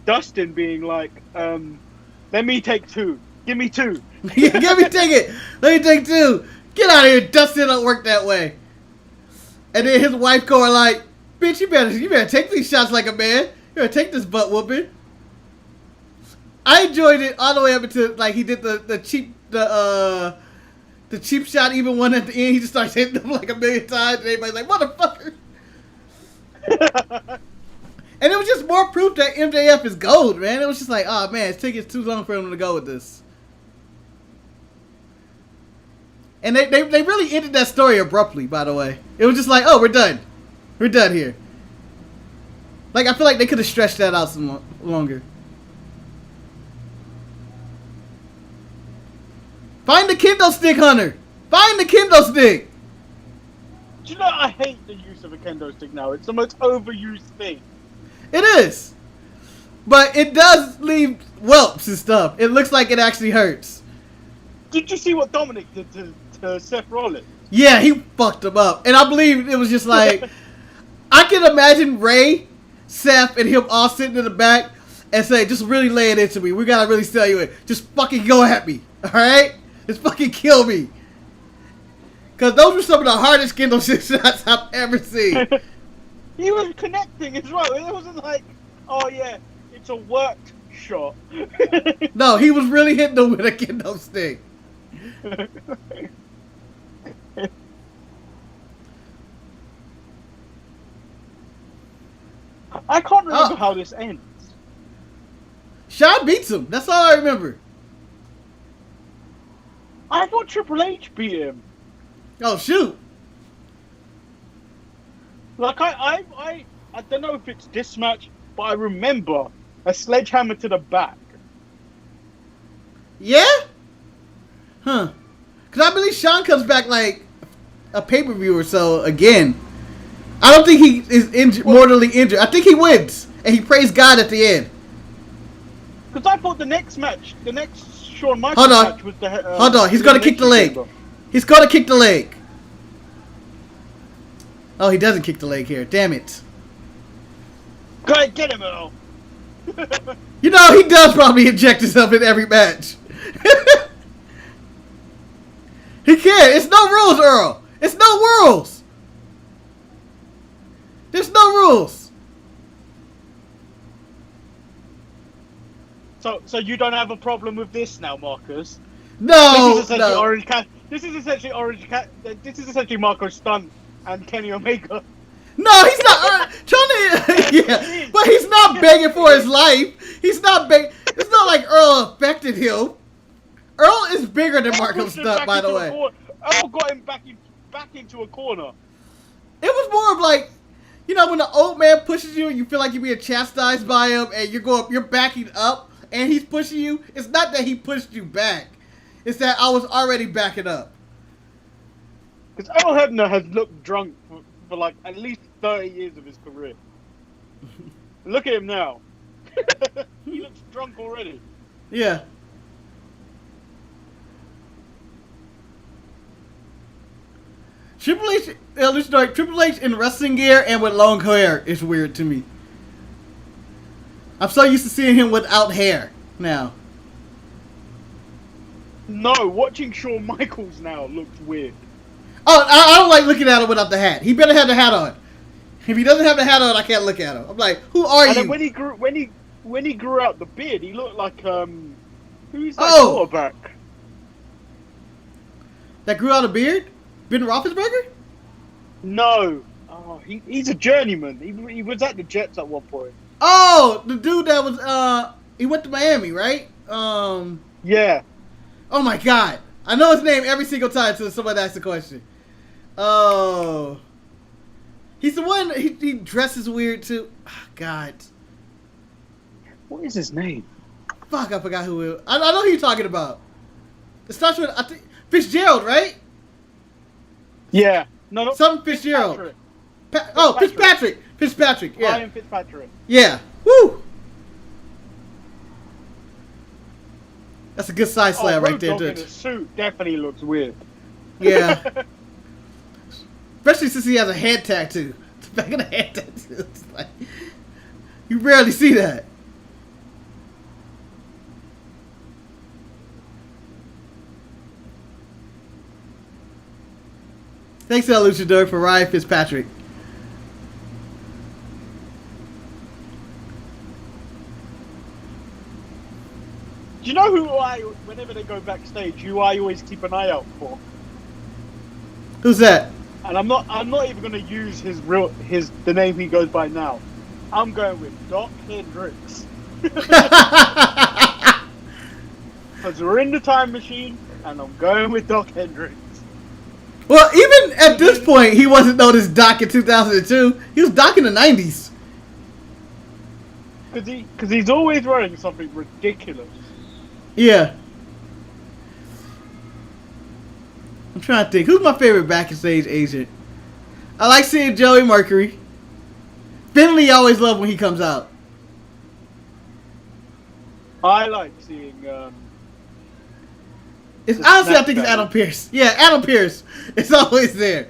Dustin being like, let me take 2. Give me 2. Yeah, let me take 2. Get out of here, Dustin don't work that way. And then his wife going like, bitch, you better take these shots like a man. You better take this butt whooping. I enjoyed it all the way up until like he did the cheap shot, even one at the end. He just starts hitting them like a million times, and everybody's like, motherfucker. And it was just more proof that MJF is gold, man. It was just like, oh man, it's taking too long for him to go with this. And they really ended that story abruptly, by the way. It was just like, oh, we're done. We're done here. Like, I feel like they could have stretched that out some longer. Find the kendo stick, Hunter. Find the kendo stick. Do you know I hate the use of a kendo stick now? It's the most overused thing. It is. But it does leave whelps and stuff. It looks like it actually hurts. Did you see what Dominic did to Seth Rollins? Yeah, he fucked him up. And I believe it was just like, I can imagine Ray, Seth, and him all sitting in the back and say, just really lay it into me. We gotta really sell you it. Just fucking go at me. Alright? Just fucking kill me. Because those were some of the hardest kendo stick shots I've ever seen. He was connecting as well. It wasn't like, oh yeah, it's a worked shot. No, he was really hitting them with a kendo stick. I can't remember how this ends. Shawn beats him. That's all I remember. I thought Triple H beat him. Oh shoot! Like I don't know if it's this match, but I remember a sledgehammer to the back. Yeah? Huh. Because I believe Shawn comes back like a pay-per-view or so again. I don't think he is mortally injured. I think he wins. And he prays God at the end. Because I thought the next Shawn Michaels match was the... Hold on. He's going to kick the leg. He's going to kick the leg. Oh, he doesn't kick the leg here. Damn it. Go ahead, get him, Earl. You know, he does probably inject himself in every match. He can't. It's no rules, Earl. It's no rules. There's no rules. So you don't have a problem with this now, Marcus? No, This is essentially no. Orange Cat. This is essentially Orange Cat. This is essentially Marco's stunt and Kenny Omega. No, he's not trying to. Yeah, but he's not begging for his life. He's not begging. It's not like Earl affected him. Earl is bigger than Marco's stunt, by the way. Earl got him back into a corner. It was more of like, you know, when the old man pushes you and you feel like you're being chastised by him, and you're backing up, and he's pushing you. It's not that he pushed you back. It's that I was already backing up. Because Earl Hebner has looked drunk for like at least 30 years of his career. Look at him now. He looks drunk already. Yeah. Triple H in wrestling gear and with long hair is weird to me. I'm so used to seeing him without hair now. No, watching Shawn Michaels now looks weird. Oh, I don't like looking at him without the hat. He better have the hat on. If he doesn't have the hat on, I can't look at him. I'm like, who are you? And then when he grew out the beard, he looked like who's that quarterback? That grew out a beard? Ben Roethlisberger? No. Oh, he's a journeyman. He was at the Jets at one point. Oh, the dude that was he went to Miami, right? Yeah. Oh my God. I know his name every single time until somebody asks the question. Oh. He's the one, he dresses weird too. Oh, God. What is his name? Fuck, I forgot who it was. I know who you're talking about. It starts with, I think, Fitzgerald, right? Yeah. No. Something Fitzgerald. Fitzpatrick. Fitzpatrick, yeah. Ryan Fitzpatrick. Yeah. Woo! That's a good side slam right there, dude. The suit definitely looks weird. Yeah. Especially since he has a head tattoo. The back of the head tattoo. It's like, you rarely see that. Thanks, El Luchador, for Ryan Fitzpatrick. Do you know whenever they go backstage, who I always keep an eye out for? Who's that? And I'm not even gonna use the name he goes by now. I'm going with Doc Hendricks. Because we're in the time machine, and I'm going with Doc Hendricks. Well, even at this point, he wasn't known as Doc in 2002. He was Doc in the 90s. Because he's always wearing something ridiculous. Yeah. I'm trying to think. Who's my favorite backstage agent? I like seeing Joey Mercury. Finley I always love when he comes out. I like seeing... Honestly, I think it's Adam Pearce. Yeah, Adam Pearce. It's always there.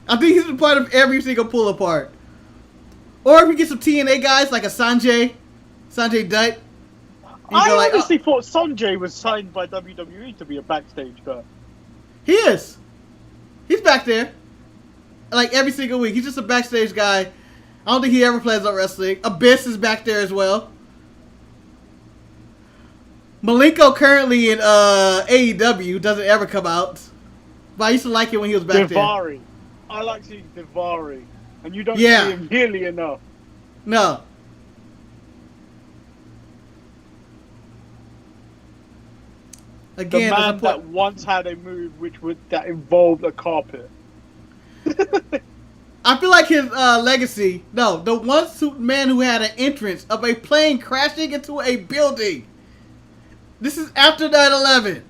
I think he's a part of every single pull apart. Or if we get some TNA guys like a Sanjay Dutt. I honestly thought Sanjay was signed by WWE to be a backstage guy. He is. He's back there. Like every single week. He's just a backstage guy. I don't think he ever plays on wrestling. Abyss is back there as well. Malenko currently in AEW doesn't ever come out. But I used to like it when he was back Daivari. I like seeing Daivari. And you don't see him nearly enough. No. Again, the man that once had a move that involved a carpet. I feel like his legacy. No, the one man who had an entrance of a plane crashing into a building. This is after 9/11.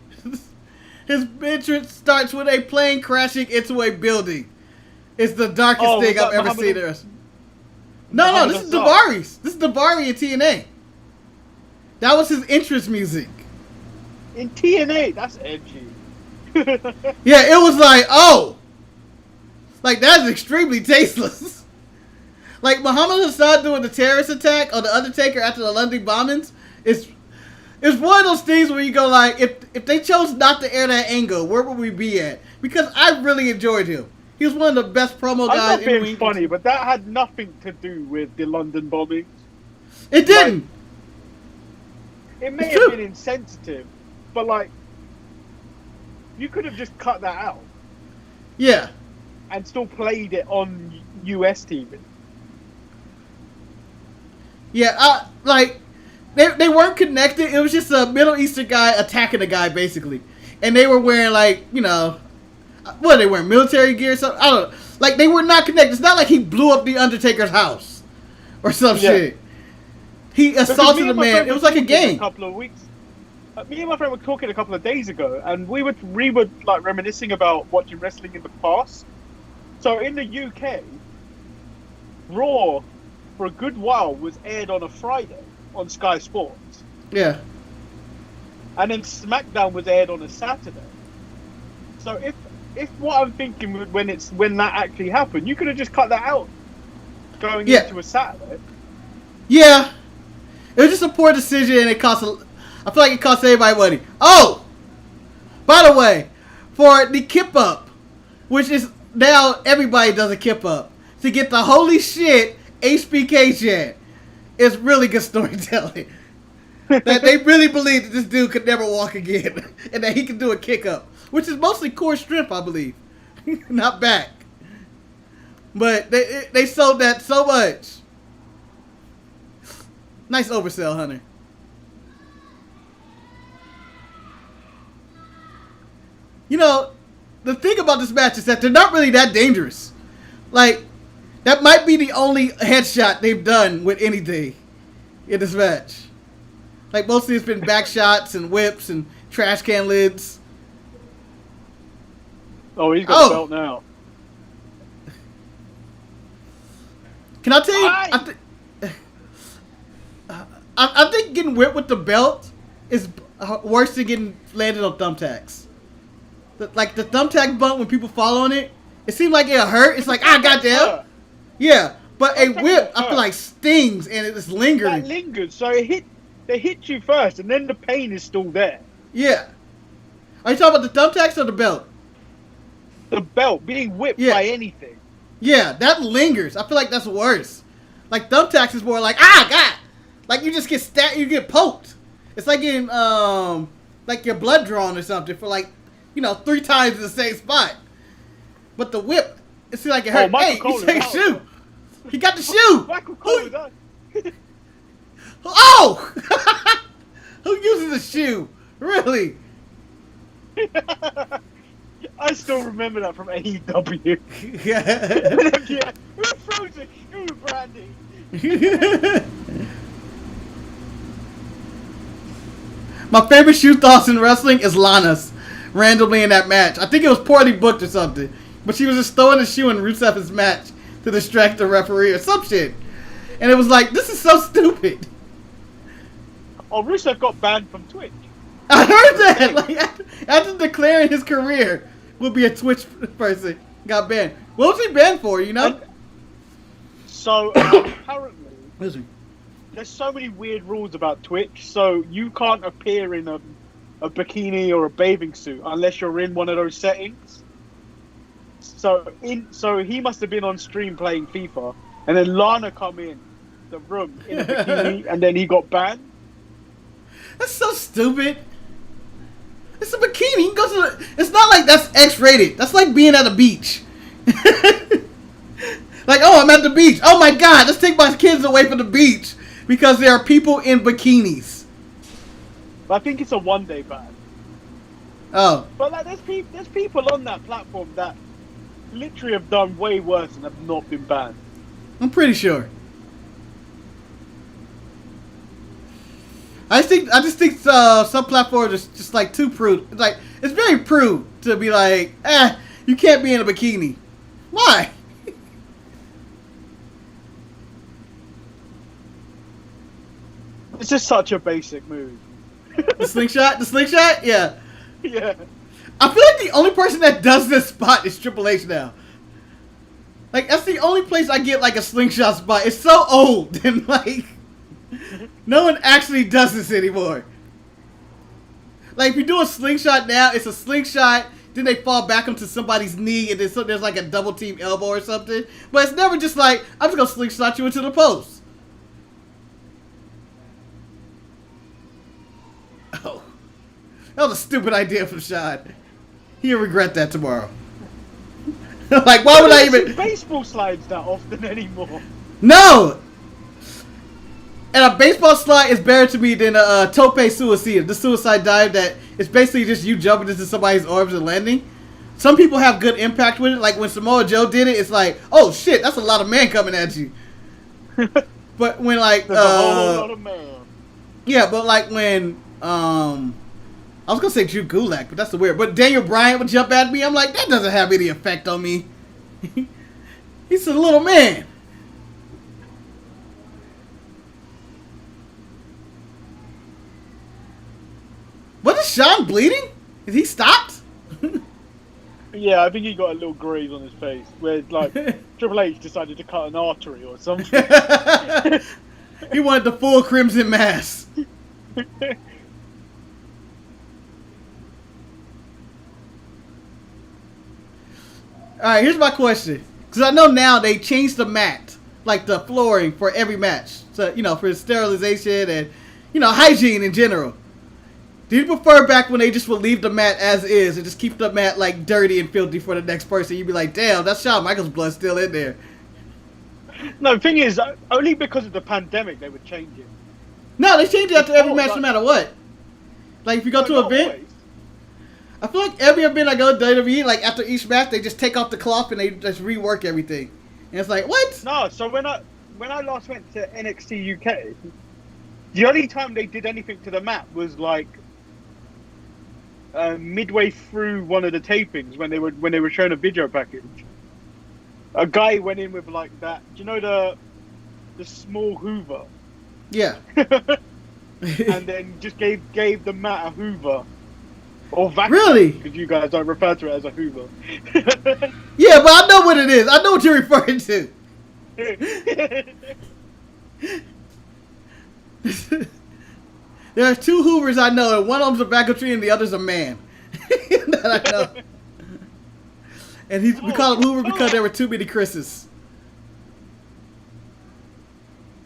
His entrance starts with a plane crashing into a building. It's the darkest thing I've ever seen. No, this is Daivari's. This is Daivari in TNA. That was his entrance music. In TNA, that's edgy. Yeah, it was like, oh. Like, that's extremely tasteless. Like, Muhammad Hassan doing the terrorist attack on The Undertaker after the London bombings. It's one of those things where you go like, if they chose not to air that angle, where would we be at? Because I really enjoyed him. He was one of the best promo guys. I'm not being funny, but that had nothing to do with the London bombings. It didn't. it may It's have true. been insensitive, but like you could have just cut that out Yeah. and still played it on US TV. Yeah, like they weren't connected. It was just a Middle Eastern guy attacking a guy basically, and they were wearing like what are they wearing, military gear or something? I don't know. Like they were not connected. It's not like he blew up the Undertaker's house or some shit. He assaulted a man. It was like a game. A couple of weeks. Me and my friend were talking a couple of days ago, and we were like reminiscing about watching wrestling in the past. So in the UK, Raw for a good while was aired on a Friday on Sky Sports. Yeah. And then SmackDown was aired on a Saturday. So if what I'm thinking when that actually happened, you could have just cut that out going into a Saturday. Yeah. It was just a poor decision, and I feel like it cost everybody money. Oh! By the way, for the kip up, which is now everybody does a kip up, to get the holy shit HBK chant, is really good storytelling. That they really believe that this dude could never walk again, and that he can do a kick up, which is mostly core strength, I believe, not back. But they sold that so much. Nice oversell, Hunter. You know, the thing about this match is that they're not really that dangerous. Like, that might be the only headshot they've done with anything in this match. Like, mostly it's been back shots and whips and trash can lids. Oh, he's got the belt now. Can I tell you? I think getting whipped with the belt is worse than getting landed on thumbtacks. Like the thumbtack bump when people fall on it, it seems like it'll hurt. It's like, goddamn. Yeah, but a whip, I feel like stings and it's lingering. That lingers, so they hit you first, and then the pain is still there. Yeah. Are you talking about the thumbtacks or the belt? The belt, being whipped by anything. Yeah, that lingers. I feel like that's worse. Like thumbtacks is more like, God. Like you just get stabbed, you get poked. It's like getting like your blood drawn or something for like, 3 times in the same spot. But the whip, it seems like it hurt. Hey, he took a shoe. He got the shoe. Michael Cole done. Oh! Who uses a shoe? Really? I still remember that from AEW. Yeah. Who throws a shoe, Brandy? My favorite shoe toss in wrestling is Lana's. Randomly in that match. I think it was poorly booked or something. But she was just throwing a shoe in Rusev's match to distract the referee or some shit. And it was like, this is so stupid. Oh, Rusev got banned from Twitch. I heard that. Like, after declaring his career would be a Twitch person, got banned. What was he banned for, So, apparently, there's so many weird rules about Twitch, so you can't appear in a bikini or a bathing suit unless you're in one of those settings. So he must have been on stream playing FIFA, and then Lana come in the room in a bikini, and then he got banned. That's so stupid. It's a bikini. You can go to it's not like that's X-rated. That's like being at a beach. Like, oh, I'm at the beach. Oh my God, let's take my kids away from the beach because there are people in bikinis. I think it's a one-day ban. Oh. But like, there's people on that platform that literally have done way worse and have not been banned. I'm pretty sure. I just think some platforms are just like too prude. It's like, it's very prude to be like, you can't be in a bikini. Why? It's just such a basic move. The slingshot? Yeah. Yeah. I feel like the only person that does this spot is Triple H now. Like, that's the only place I get like a slingshot spot. It's so old and like no one actually does this anymore. Like, if you do a slingshot now, it's a slingshot, then they fall back onto somebody's knee, and then there's like a double team elbow or something. But it's never just like, I'm just gonna slingshot you into the post. Oh, that was a stupid idea from Sean. He'll regret that tomorrow. Like, why would I even... baseball slides that often anymore? No! And a baseball slide is better to me than a tope suicide, the suicide dive that is basically just you jumping into somebody's arms and landing. Some people have good impact with it. Like when Samoa Joe did it, it's like, oh shit, that's a lot of man coming at you. But when like, there's a whole lot of man. Yeah, but like when, I was gonna say Drew Gulak, but that's the weird. But Daniel Bryan would jump at me. I'm like, that doesn't have any effect on me. He's a little man. What is Sean bleeding? Is he stopped? Yeah, I think he got a little graze on his face where, like, Triple H decided to cut an artery or something. He wanted the full crimson mass. Alright, here's my question. Because I know now they changed the mat, like the flooring for every match. So, you know, for sterilization and, you know, hygiene in general. Do you prefer back when they just would leave the mat as is and just keep the mat like dirty and filthy for the next person? You'd be like, damn, that's Shawn Michaels' blood still in there. No, the thing is, only because of the pandemic they would change it. No, they change it after every match no matter what. Like if you go to an event, always. I feel like every event I go to WWE, like after each match, they just take off the cloth and they just rework everything. And it's like, what? No, so when I last went to NXT UK, the only time they did anything to the mat was like midway through one of the tapings when they were showing a video package. A guy went in with like that. Do you know the small Hoover? Yeah. And then just gave the mat a Hoover. Or vacuum. Really? Because you guys don't refer to it as a Hoover. Yeah, but I know what it is. I know what you're referring to. There are two Hoovers I know, and one of them's a vacuum tree and the other's a man. That I know. And we call him Hoover because there were too many Chris's.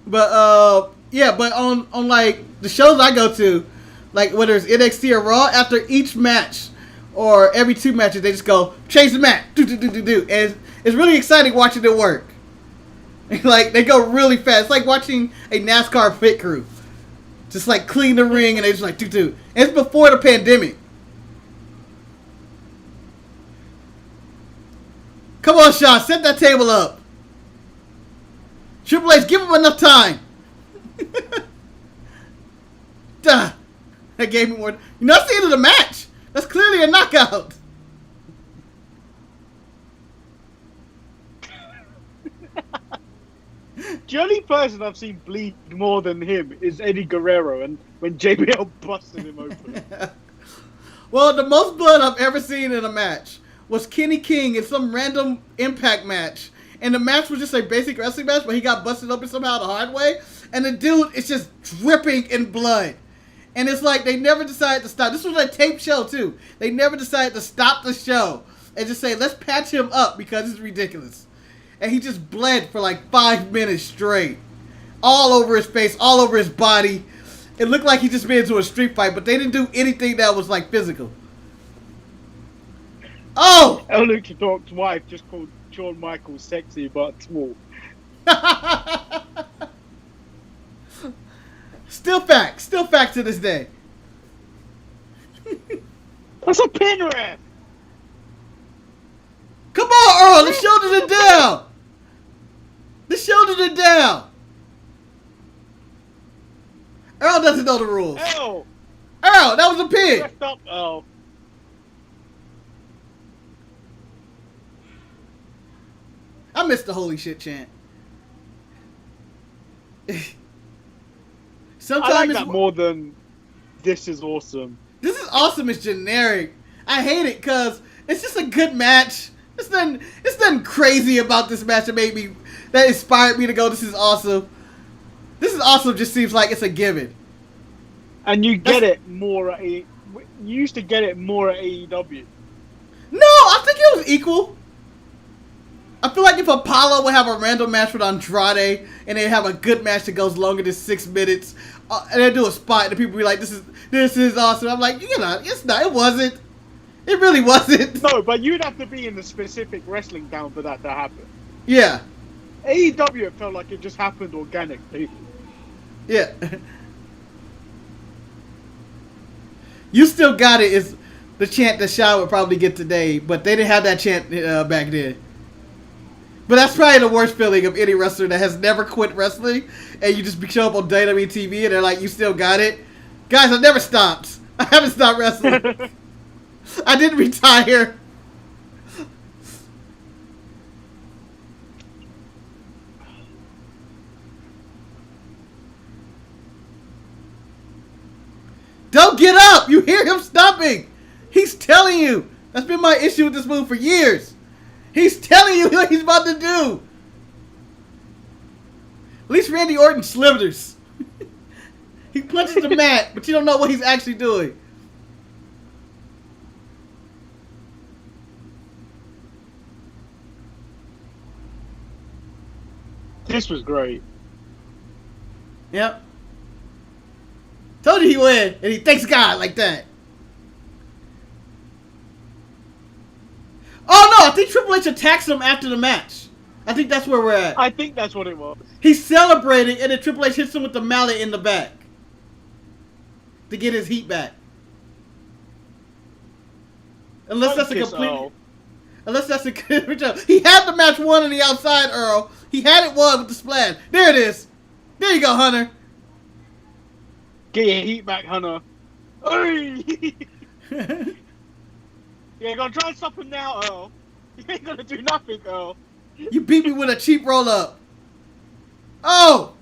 But yeah, but on like the shows I go to, like whether it's NXT or Raw, after each match or every two matches, they just go change the mat, do. And it's really exciting watching it work. Like they go really fast. It's like watching a NASCAR pit crew. Just like clean the ring and they just like do. And it's before the pandemic. Come on, Sean, set that table up. Triple H, give him enough time. Duh. That gave me more. You know, that's the end of the match. That's clearly a knockout. The only person I've seen bleed more than him is Eddie Guerrero, and when JBL busted him open. Well, the most blood I've ever seen in a match was Kenny King in some random Impact match. And the match was just a basic wrestling match, but he got busted open somehow the hard way. And the dude is just dripping in blood. And it's like they never decided to stop. This was a tape show, too. They never decided to stop the show and just say, let's patch him up because it's ridiculous. And he just bled for like 5 minutes straight. All over his face, all over his body. It looked like he just been into a street fight, but they didn't do anything that was like physical. Oh! El Luchador's wife just called Shawn Michaels sexy but small. Still fact to this day. That's a pin ref! Come on, Earl, the shoulders are down! The shoulders are down! Earl doesn't know the rules. Earl, that was a pin! left up, Earl. I missed the holy shit chant. Sometimes I like that more than this is awesome. This is awesome is generic. I hate it because it's just a good match. It's nothing crazy about this match that inspired me to go, this is awesome. This is awesome just seems like it's a given. And you get it more at you used to get it more at AEW. No, I think it was equal. I feel like if Apollo would have a random match with Andrade and they have a good match that goes longer than 6 minutes, and they do a spot and the people be like, "This is awesome." I'm like, it's not. It wasn't. It really wasn't. No, but you'd have to be in the specific wrestling town for that to happen. Yeah. AEW, it felt like it just happened organically. Yeah. You Still Got It is the chant that Shaw would probably get today, but they didn't have that chant back then. But that's probably the worst feeling of any wrestler that has never quit wrestling, and you just show up on WWE TV and they're like, "You still got it?" Guys, I never stopped. I haven't stopped wrestling. I didn't retire. Don't get up! You hear him stomping! He's telling you! That's been my issue with this move for years. He's telling you what he's about to do! At least Randy Orton slithers. He punches the mat, but you don't know what he's actually doing. This was great. Yep. Told you he win, and he thanks God like that. Oh no, I think Triple H attacks him after the match. I think that's where we're at. I think that's what it was. He's celebrating, and then Triple H hits him with the mallet in the back to get his heat back. Unless that's a complete. Unless that's a good job. He had the match won on the outside, Earl. He had it won with the splash. There it is. There you go, Hunter. Get your heat back, Hunter. Hey! You ain't gonna try and stop him now, Earl. You ain't gonna do nothing, Earl. You beat me with a cheap roll-up. Oh!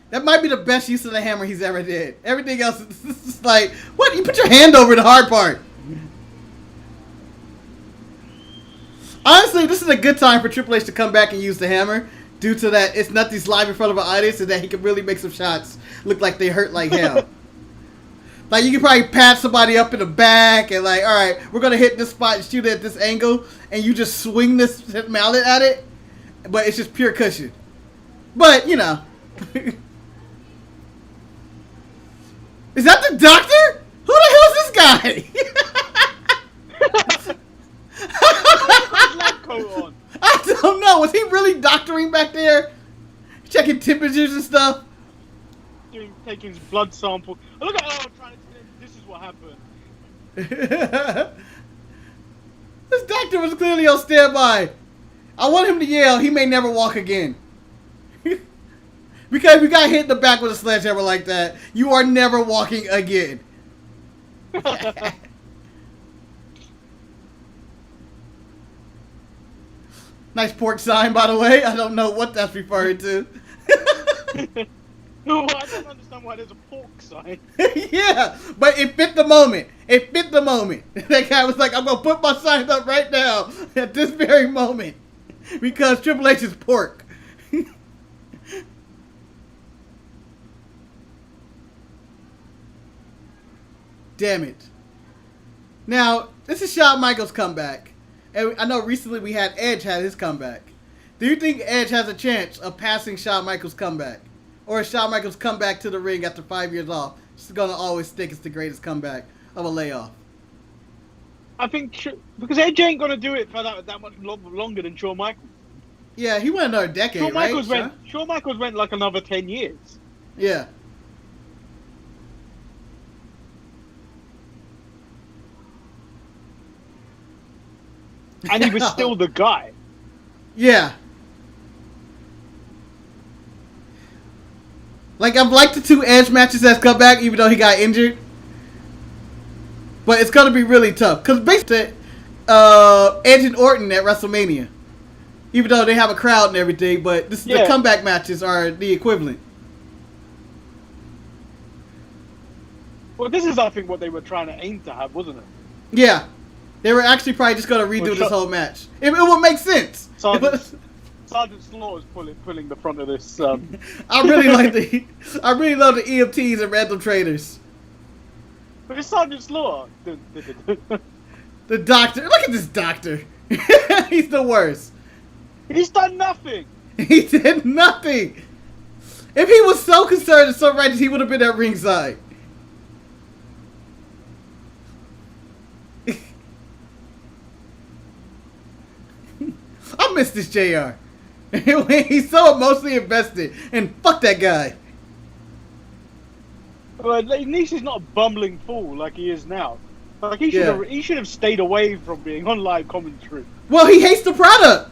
That might be the best use of the hammer he's ever did. Everything else is like, what? You put your hand over the hard part. Honestly, this is a good time for Triple H to come back and use the hammer, due to that it's nothing's live in front of an audience, and that he can really make some shots look like they hurt like hell. Like, you can probably pat somebody up in the back and like, all right, we're going to hit this spot and shoot it at this angle, and you just swing this mallet at it, but it's just pure cushion. But, you know. Is that the doctor? Who the hell is this guy? On. I don't know. Was he really doctoring back there? Checking temperatures and stuff? Taking his blood sample. Oh, look at Earl trying to say this is what happened. This doctor was clearly on standby. I want him to yell, "He may never walk again." Because if you got hit in the back with a sledgehammer like that, you are never walking again. Nice pork sign, by the way. I don't know what that's referring to. No, I don't understand why there's a pork sign. Yeah, but it fit the moment. It fit the moment. That guy was like, "I'm going to put my sign up right now at this very moment because Triple H is pork." Damn it. Now, this is Shawn Michaels' comeback. And I know recently we had Edge had his comeback. Do you think Edge has a chance of passing Shawn Michaels' comeback? Or is Shawn Michaels' comeback to the ring after 5 years off just going to always stick as the greatest comeback of a layoff? I think because Edge ain't going to do it for that much longer than Shawn Michaels. Yeah, he went another decade, Shawn Michaels right? Shawn Michaels went like another 10 years. Yeah. And he was still the guy. Yeah. Like, I've liked the 2 Edge matches that's come back, even though he got injured. But it's going to be really tough. Because basically, Edge and Orton at WrestleMania. Even though they have a crowd and everything, but the comeback matches are the equivalent. Well, this is, I think, what they were trying to aim to have, wasn't it? Yeah. They were actually probably just going to redo this whole match. It would make sense. Sergeant Slaughter's pulling the front of this. I really love the EMTs and random traders. But it's Sergeant Slaughter. The doctor. Look at this doctor. He's the worst. He's done nothing. He did nothing. If he was so concerned and so righteous, he would have been at ringside. I miss this JR. He's so emotionally invested. And fuck that guy. Well, at least he's not a bumbling fool like he is now. Like he should have stayed away from being on live commentary. Well, he hates the product.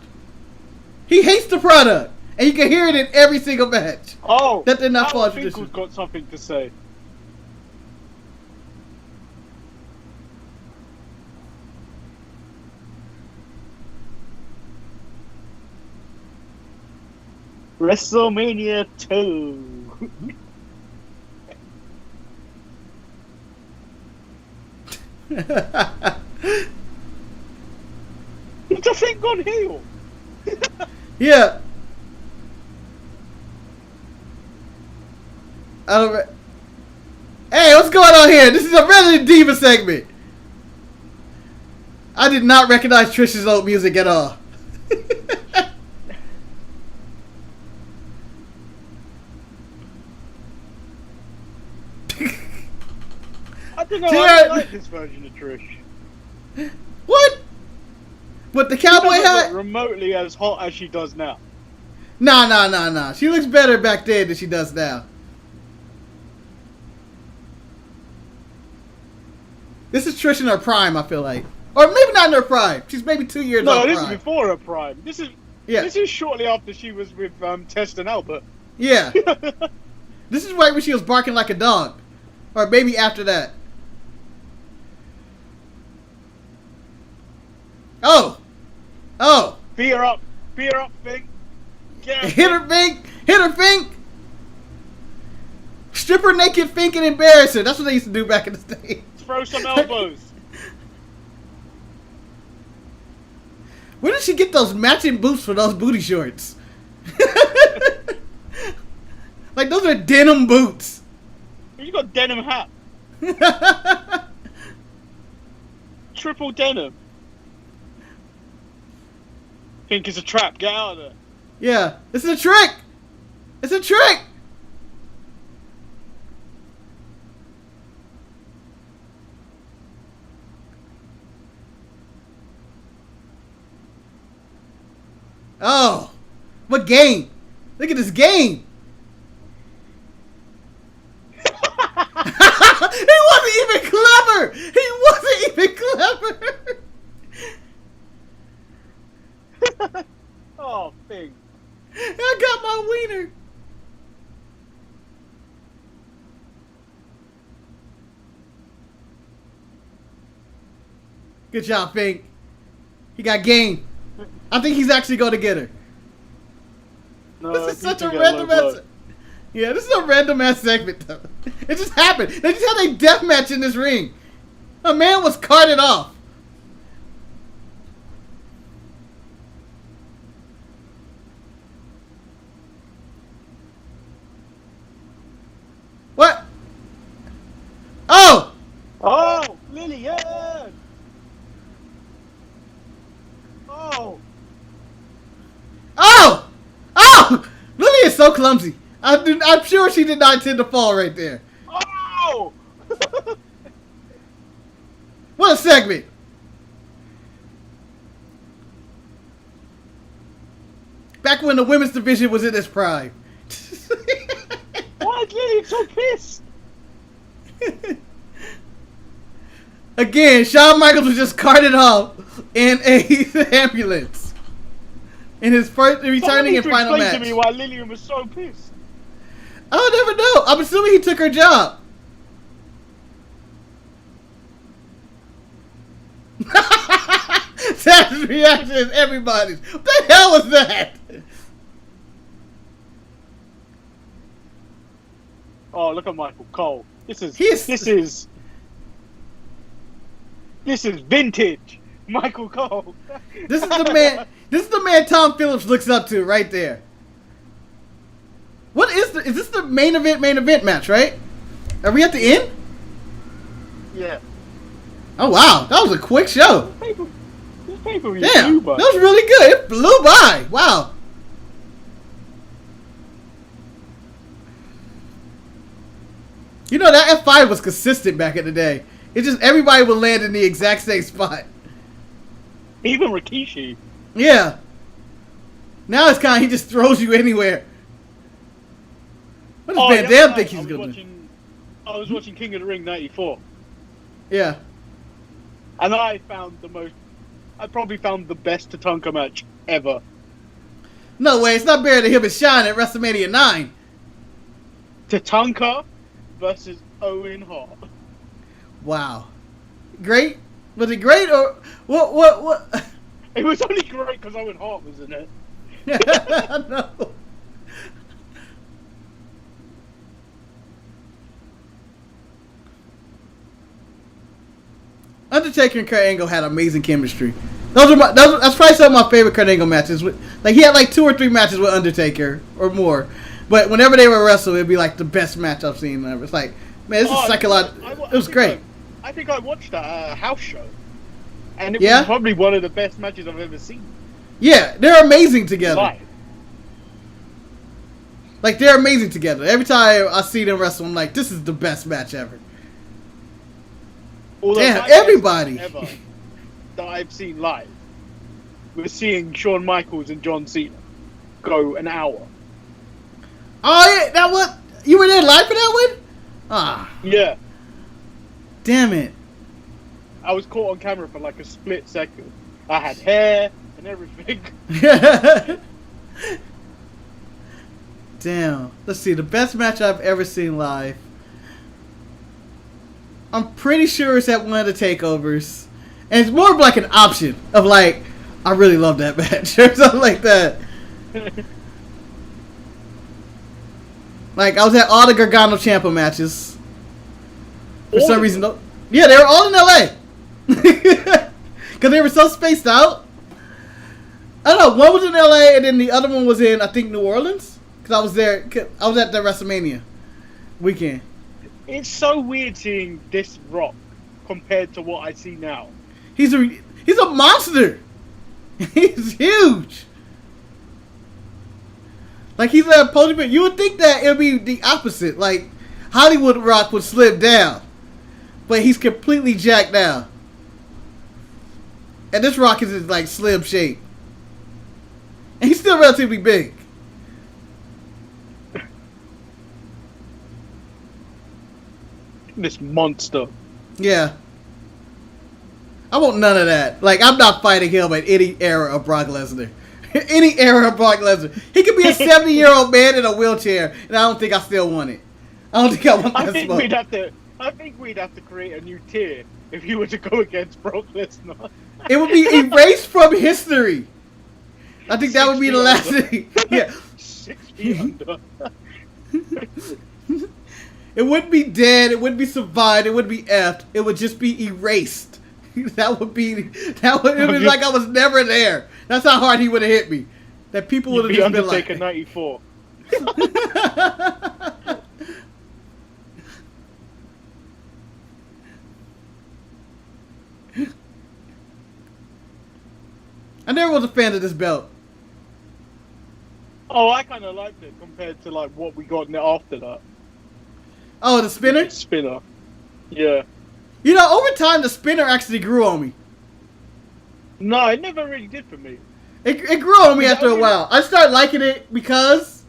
He hates the product. And you can hear it in every single match. Oh, that did not follow tradition. Finkel's got something to say. WrestleMania 2. It's a thing gone heel. Yeah. Hey, what's going on here? This is a Resident Diva segment. I did not recognize Trish's old music at all. I don't know. I like this version of Trish. What? With the cowboy hat? Remotely as hot as she does now. Nah. She looks better back then than she does now. This is Trish in her prime, I feel like. Or maybe not in her prime. She's maybe 2 years old. No, this is before her prime. This is shortly after she was with Test and Albert. Yeah. This is right when she was barking like a dog. Or maybe after that. Oh. Beat her up, Fink. Hit her, Fink. Strip her naked, Fink, and embarrass her. That's what they used to do back in the day. Throw some elbows. Where did she get those matching boots for those booty shorts? Like, those are denim boots. You got denim hat. Triple denim. Think it's a trap. Get out of there. Yeah, this is a trick. It's a trick. Oh, what game? Look at this game. He wasn't even clever. Oh, Fink. I got my wiener. Good job, Fink. He got game. I think he's actually going to get her. No, this is such a random ass. Yeah, this is a random ass segment though. It just happened. They just had a death match in this ring. A man was carted off. What? Oh! Oh, Lillian! Oh! Oh! Oh! Lily is so clumsy. I'm sure she did not intend to fall right there. Oh! What a segment! Back when the women's division was in its prime. Why is Lillian so pissed? Again, Shawn Michaels was just carted off in a ambulance in his first returning and final match. Explain to me why Lillian was so pissed. I'll never know. I'm assuming he took her job. That's reaction is everybody's. What the hell was that? Oh, look at Michael Cole. This is vintage Michael Cole. This is the man. This is the man Tom Phillips looks up to right there. What is this the main event match, right? Are we at the end? Yeah. Oh wow, that was a quick show. This pay-per-view Damn, flew by. that was really good. It blew by. Wow. You know, that F5 was consistent back in the day. It just, everybody would land in the exact same spot. Even Rikishi. Yeah. Now it's kind of, he just throws you anywhere. What does Van Dam think he's going to do? I was watching King of the Ring 94. Yeah. And I probably found the best Tatanka match ever. No way, it's not better than him and Shawn at WrestleMania 9. Tatanka versus Owen Hart. Wow. Great? Was it great or what? It was only great because Owen Hart was in it. I know. Undertaker and Kurt Angle had amazing chemistry. That's probably some of my favorite Kurt Angle matches. Like, he had like 2 or 3 matches with Undertaker or more, but whenever they would wrestle, it'd be like the best match I've seen ever. It's like, man, this is psychological. It was great. I think I watched that house show, and it was probably one of the best matches I've ever seen. Yeah, they're amazing together. Live. Like, they're amazing together. Every time I see them wrestle, I'm like, this is the best match ever. Damn, everybody ever that I've seen live was seeing Shawn Michaels and John Cena go an hour. Oh, yeah, that was, you were there live for that one? Ah. Yeah. Damn it. I was caught on camera for like a split second. I had hair and everything. Damn. Let's see, the best match I've ever seen live. I'm pretty sure it's at one of the takeovers. And it's more of like an option of like, I really love that match or something like that. Like, I was at all the Gargano Ciampa matches. For some reason. Yeah, they were all in LA. Because they were so spaced out. I don't know, one was in LA and then the other one was in, I think, New Orleans. Because I was there, I was at the WrestleMania weekend. It's so weird seeing this Rock compared to what I see now. He's a monster. He's huge. Like, he's a opposing. You would think that it would be the opposite. Like, Hollywood Rock would slip down. But he's completely jacked down. And this Rock is in, like, slim shape. And he's still relatively big. This monster. Yeah. I want none of that. Like, I'm not fighting him at any era of Brock Lesnar. Any era of Brock Lesnar. He could be a 70-year-old man in a wheelchair, and I don't think I still want it. I don't think I want that smoke. I think we'd have to create a new tier if you were to go against Brock Lesnar. It would be erased from history. I think that would be the last thing. Yeah. 6 feet under. It wouldn't be dead. It wouldn't be survived. It wouldn't be effed. It would just be erased. It would be like I was never there. That's how hard he would have hit me. That people would have just been like, Undertaker 94. I never was a fan of this belt. Oh, I kind of liked it compared to like what we got after that. Oh, the spinner? The spinner. Yeah. You know, over time, the spinner actually grew on me. No, it never really did for me. It grew on me after a while. I started liking it because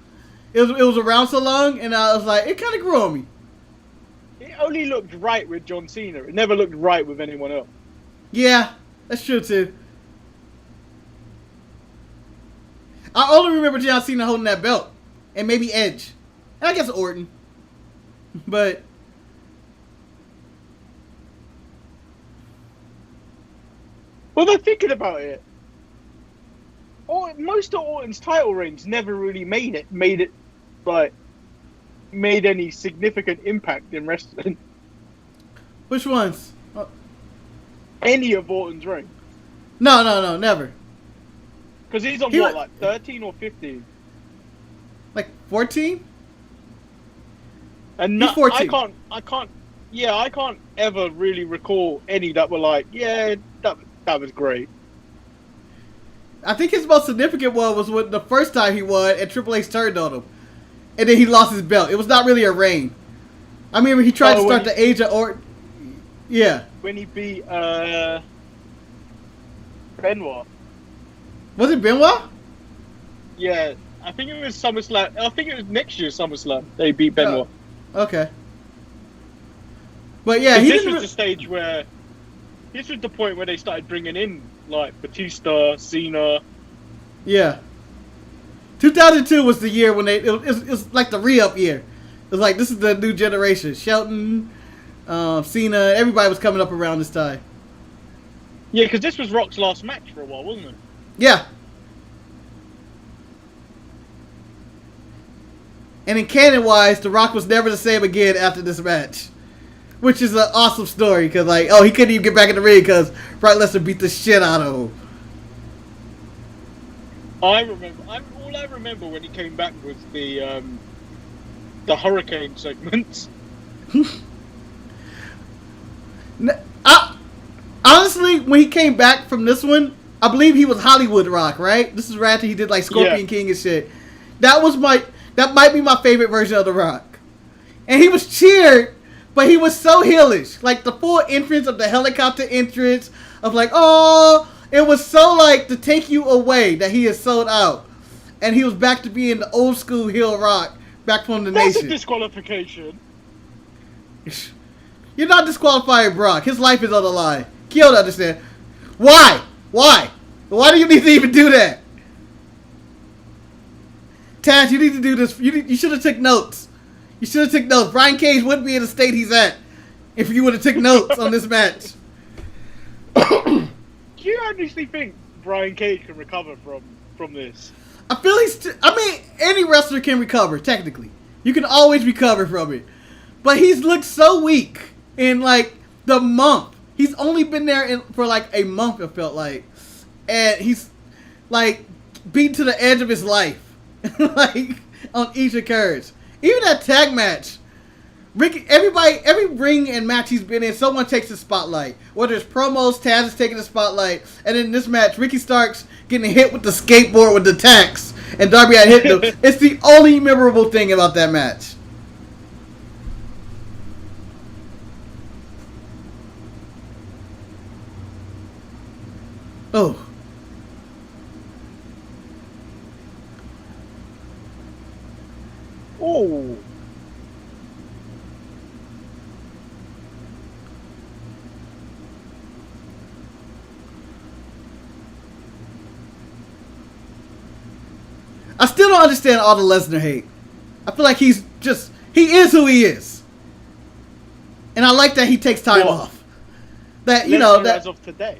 it was around so long, and I was like, it kind of grew on me. It only looked right with John Cena. It never looked right with anyone else. Yeah, that's true too. I only remember John Cena holding that belt, and maybe Edge, and I guess Orton, but. Well, they're thinking about it. Most of Orton's title reigns never really made any significant impact in wrestling. Which ones? Any of Orton's reigns. No, never. Because he's on like 13 or 15? Like 14? And he's 14. I can't ever really recall any that were like, yeah, that was great. I think his most significant one was when the first time he won and Triple H turned on him. And then he lost his belt. It was not really a reign. I mean, he tried to start the Age of Orton. Yeah. When he beat Benoit. Was it Benoit? Yeah, I think it was SummerSlam. I think it was next year's SummerSlam they beat Benoit. Okay. But yeah, this was the stage where... This was the point where they started bringing in, like, Batista, Cena. Yeah. 2002 was the year when it was like the re-up year. It was like, this is the new generation. Shelton, Cena, everybody was coming up around this time. Yeah, because this was Rock's last match for a while, wasn't it? Yeah. And in canon-wise, The Rock was never the same again after this match. Which is an awesome story, because, like, he couldn't even get back in the ring because Brock Lesnar beat the shit out of him. I remember. All I remember when he came back was the Hurricane segments. Honestly, when he came back from this one, I believe he was Hollywood Rock, right? This is right after he did like Scorpion King and shit. That might be my favorite version of The Rock. And he was cheered, but he was so heelish. Like the full entrance of the helicopter entrance of like, oh, it was so like to take you away that he is sold out. And he was back to being the old school heel Rock, back from the nation. That's a disqualification. You're not disqualifying Brock. His life is on the line. Kill to understand. Why? Why do you need to even do that? Taz, you need to do this. You should have took notes. You should have took notes. Brian Cage wouldn't be in the state he's at if you would have took notes on this match. Do you honestly think Brian Cage can recover from this? I feel any wrestler can recover, technically. You can always recover from it. But he's looked so weak in, like, the month. He's only been there for, like, a month, it felt like. And he's, like, beaten to the edge of his life. Like, on each occurrence. Even that tag match. Every ring and match he's been in, someone takes the spotlight. Whether it's promos, Taz is taking the spotlight. And in this match, Ricky Starks getting hit with the skateboard with the tacks. And Darby had hit him. It's the only memorable thing about that match. Oh. Oh. I still don't understand all the Lesnar hate. I feel like he is who he is. And I like that he takes time off. That, Lesnar that as of today.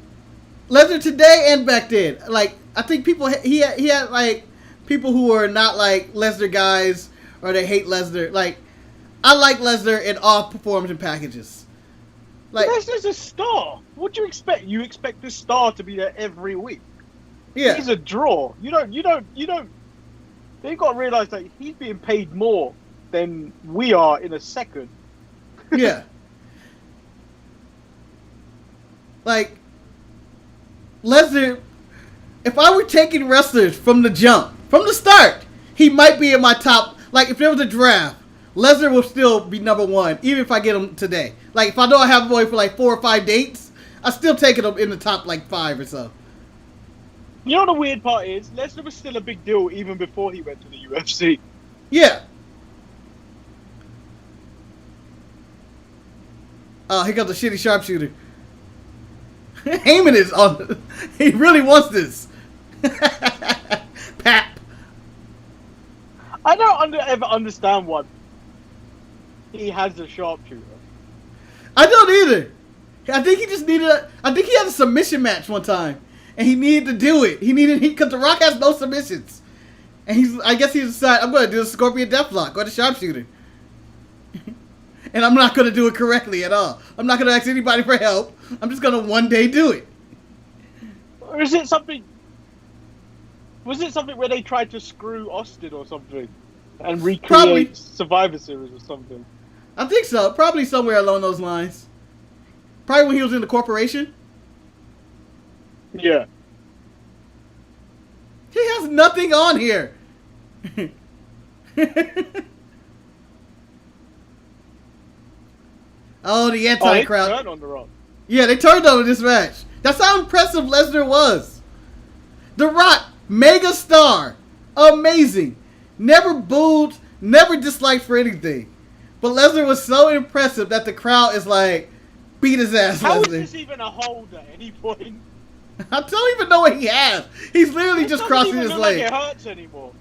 Lesnar today and back then. Like, I think he had like people who are not like Lesnar guys or they hate Lesnar. Like, I like Lesnar in all performance and packages. Like, Lesnar's a star. What do you expect? You expect this star to be there every week. Yeah. He's a draw. You don't. They've got to realize that he's being paid more than we are in a second. Yeah. Like, Lesnar, if I were taking wrestlers from the jump, from the start, he might be in my top. Like, if there was a draft, Lesnar will still be number one, even if I get him today. Like, if I know I have him away for like 4 or 5 dates, I'm still taking him in the top like 5 or so. You know what the weird part is? Lesnar was still a big deal even before he went to the UFC. Yeah. Oh, here comes the shitty sharpshooter. Heyman is on. He really wants this. Pap. I don't ever understand why he has a sharpshooter. I don't either. I think he just needed I think he had a submission match one time. And he needed to do it. Because The Rock has no submissions. And I guess he decided, I'm going to do a Scorpion Deathlock or the sharpshooter. And I'm not going to do it correctly at all. I'm not going to ask anybody for help. I'm just going to one day do it. Or is it something... Was it something where they tried to screw Austin or something? And recreate Survivor Series or something? I think so. Probably somewhere along those lines. Probably when he was in the corporation. Yeah. He has nothing on here. Oh, the anti-crowd. They turned on The Rock. Yeah, they turned on this match. That's how impressive Lesnar was. The Rock, mega star, amazing, never booed, never disliked for anything. But Lesnar was so impressive that the crowd is like, beat his ass, How Lesnar. is this even a hold at any point? I don't even know what he has. He's literally just crossing his leg. It hurts anymore.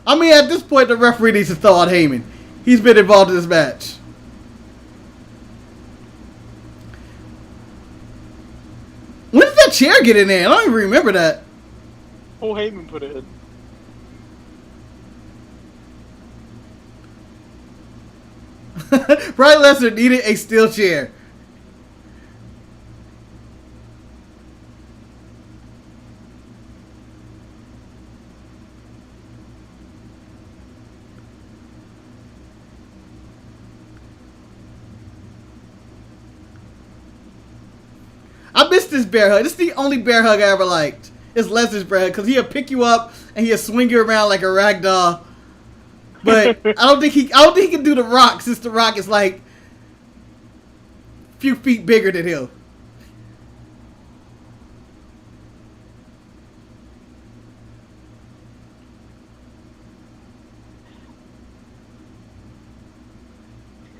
I mean, at this point, the referee needs to throw out Heyman. He's been involved in this match. When did that chair get in there? I don't even remember that. Paul Heyman put it in. Brock Lesnar needed a steel chair. I miss this bear hug. This is the only bear hug I ever liked. It's Lesnar's bear hug because he'll pick you up and he'll swing you around like a rag doll. But I don't think he can do The Rock, since The Rock is like a few feet bigger than him.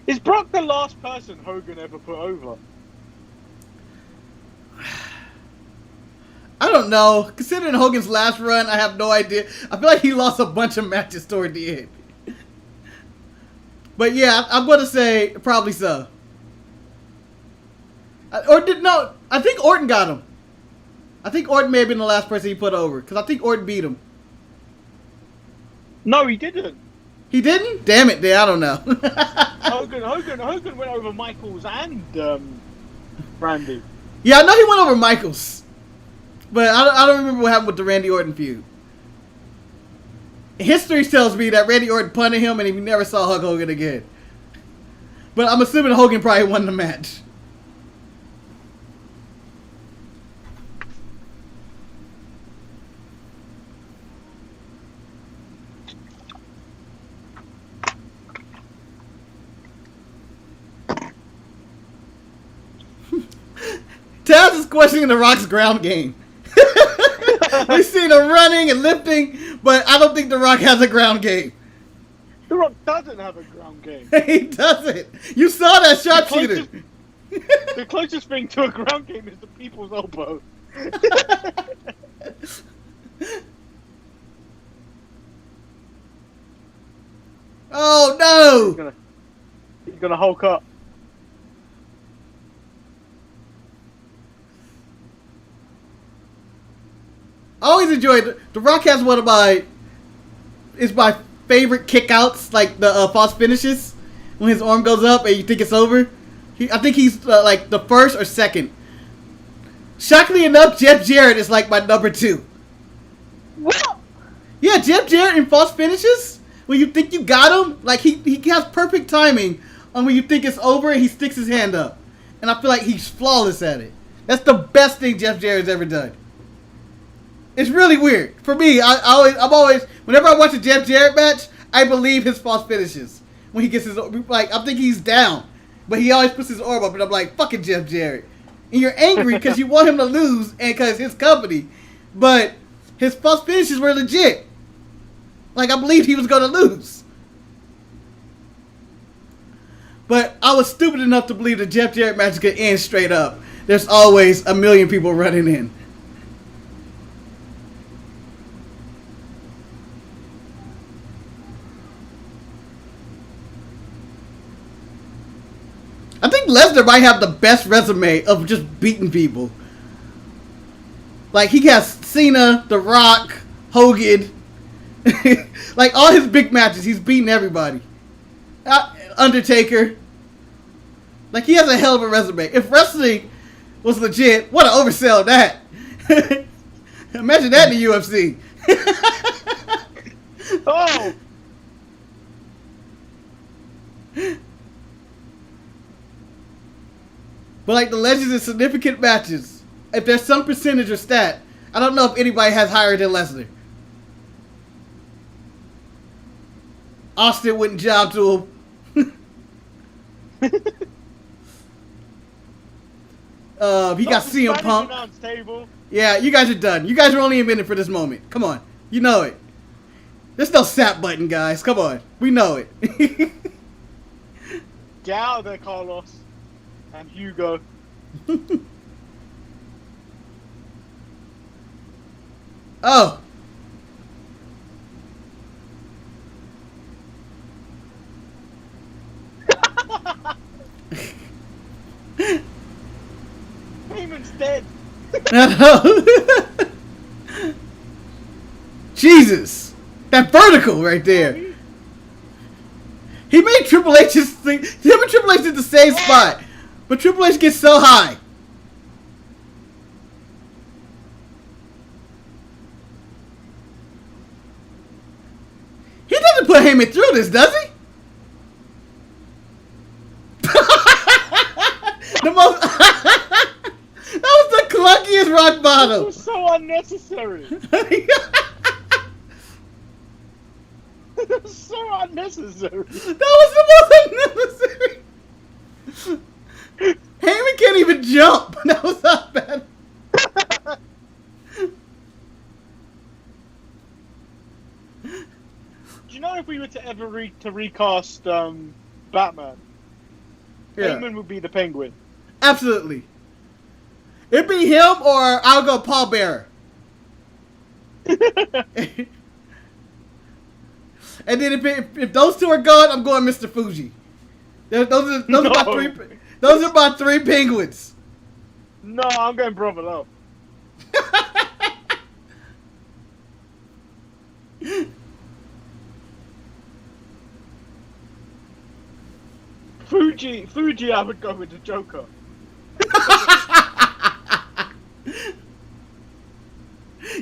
Is Brock the last person Hogan ever put over? I don't know. Considering Hogan's last run, I have no idea. I feel like he lost a bunch of matches toward the end. But yeah, I'm going to say probably so. I think Orton got him. I think Orton may have been the last person he put over, because I think Orton beat him. No, he didn't. He didn't? Damn it, I don't know. Hogan went over Michaels and Randy. Yeah, I know he went over Michaels. But I don't remember what happened with the Randy Orton feud. History tells me that Randy Orton punted him and he never saw Hulk Hogan again. But I'm assuming Hogan probably won the match. Taz is questioning The Rock's ground game. We've seen him running and lifting, but I don't think The Rock has a ground game. The Rock doesn't have a ground game. He doesn't. You saw that sharpshooter. The closest thing to a ground game is the people's elbow. Oh no! He's gonna Hulk up. I always enjoyed The Rock has one of my favorite kickouts, like the false finishes when his arm goes up and you think it's over. I think he's like the first or second. Shockingly enough, Jeff Jarrett is like my number 2. What? Yeah, Jeff Jarrett in false finishes, when you think you got him, like he has perfect timing on when you think it's over and he sticks his hand up. And I feel like he's flawless at it. That's the best thing Jeff Jarrett's ever done. It's really weird. For me, I'm always, whenever I watch a Jeff Jarrett match, I believe his false finishes. When he gets his, like, I'm thinking he's down, but he always puts his arm up, and I'm like, fucking Jeff Jarrett. And you're angry because you want him to lose, and because his company, but his false finishes were legit. Like, I believed he was going to lose. But I was stupid enough to believe the Jeff Jarrett match could end straight up. There's always a million people running in. I think Lesnar might have the best resume of just beating people. Like, he has Cena, The Rock, Hogan. Like, all his big matches, he's beating everybody. Undertaker. Like, he has a hell of a resume. If wrestling was legit, what an oversell that. Imagine that in the UFC. Oh! But like the Legends in significant matches, if there's some percentage or stat, I don't know if anybody has higher than Lesnar. Austin wouldn't job to him. He got CM Punk. Yeah, you guys are done. You guys are only a minute for this moment. Come on. You know it. There's no sap button, guys. Come on. We know it. Get out of there, Carlos. And Hugo. Oh. Heyman's dead. Jesus. That vertical right there. He made Triple H's thing. Him and Triple H did the same spot. But Triple H gets so high. He doesn't put Heyman through this, does he? The most. That was the clunkiest rock bottom. This was so unnecessary. That was so unnecessary. That was the most unnecessary. Heyman can't even jump. That was not bad. Do you know if we were to ever recast Batman, Heyman would be the Penguin. Absolutely. It'd be him or I'll go Paul Bearer. And then if those two are gone, I'm going Mr. Fuji. Those are my three penguins. No, I'm going Brother Love. Fuji, I would go with the Joker.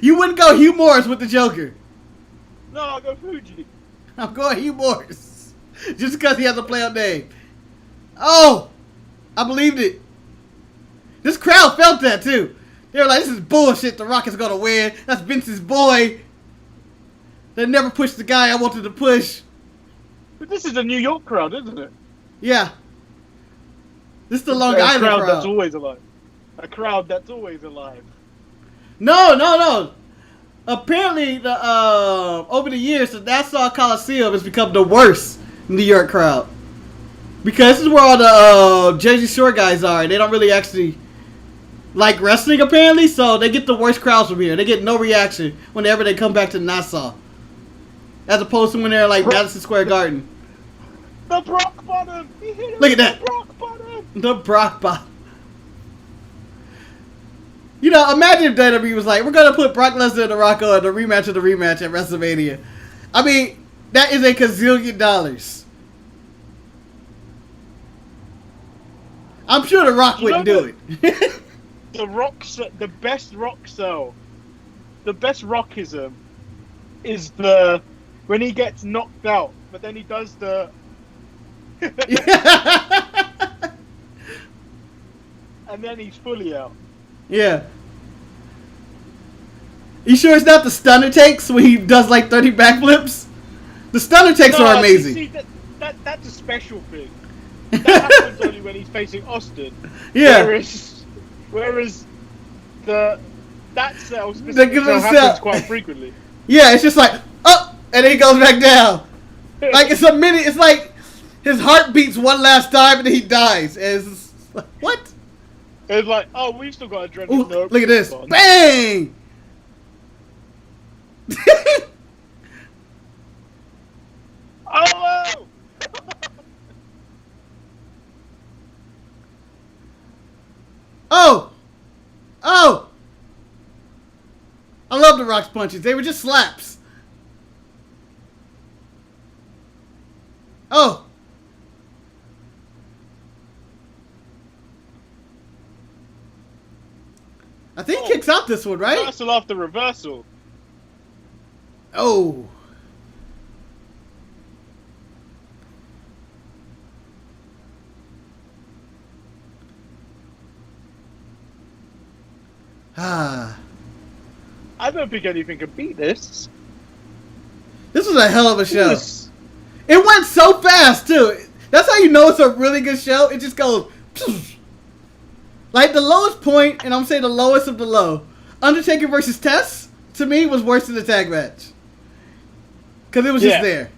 You wouldn't go Hugh Morris with the Joker. No, I'll go Fuji. I'm going Hugh Morris. Just because he has a play on name. Oh! I believed it. This crowd felt that too. They were like, this is bullshit. The Rock is going to win. That's Vince's boy. They never pushed the guy I wanted to push. But this is a New York crowd, isn't it? Yeah. This is the Long Island crowd. That's always alive. A crowd that's always alive. No. Apparently, over the years, the Nassau Coliseum has become the worst New York crowd. Because this is where all the Jersey Shore guys are. And they don't really actually like wrestling, apparently. So they get the worst crowds from here. They get no reaction whenever they come back to Nassau. As opposed to when they're like Madison Square Garden. The Brock Bottom! He hit him. Look at that! The Brock Bottom! The Brock Bottom. You know, imagine if WWE was like, we're going to put Brock Lesnar and The Rock on the rematch of the rematch at WrestleMania. I mean, that is a gazillion dollars. I'm sure The Rock wouldn't do it. The best rock sell, the best rockism is when he gets knocked out, but then he does the... and then he's fully out. Yeah. You sure it's not the stunner takes when he does like 30 backflips? The stunner takes are amazing. See, that's a special thing. That happens only when he's facing Austin. Yeah. Whereas that cell specifically happens quite frequently. Yeah, it's just like, oh, and then he goes back down. Like it's a minute. It's like his heart beats one last time and then he dies. And it's like, what? It's like, oh, we've still got adrenaline. Ooh, nope. Look at this. Bang! Oh! Oh! Oh! I love the Rock's punches. They were just slaps. Oh! I think he kicks out this one, right? Reversal after reversal. Oh. Ah. I don't think anything can beat this. This was a hell of a show. Yes. It went so fast, too. That's how you know it's a really good show. It just goes... Like, the lowest point, and I'm saying the lowest of the low, Undertaker versus Test, to me, was worse than the tag match. Because it was just there.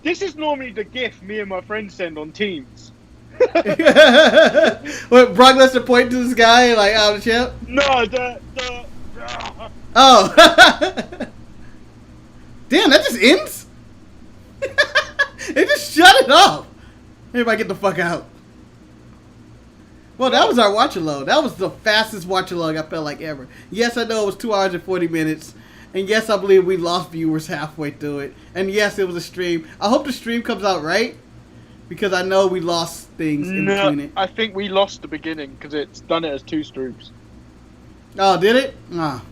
This is normally the gift me and my friends send on Teams. What, Brock Lesnar pointing to this guy, like, out of the champ? No, Oh. Damn, that just ends? They just shut it off. Everybody get the fuck out. Well, that was our watch along. That was the fastest watch along I felt like ever. Yes, I know it was 2 hours and 40 minutes. And yes, I believe we lost viewers halfway through it. And yes, it was a stream. I hope the stream comes out right. Because I know we lost things in between it. I think we lost the beginning because it's done it as 2 streams. Oh, did it? Ah.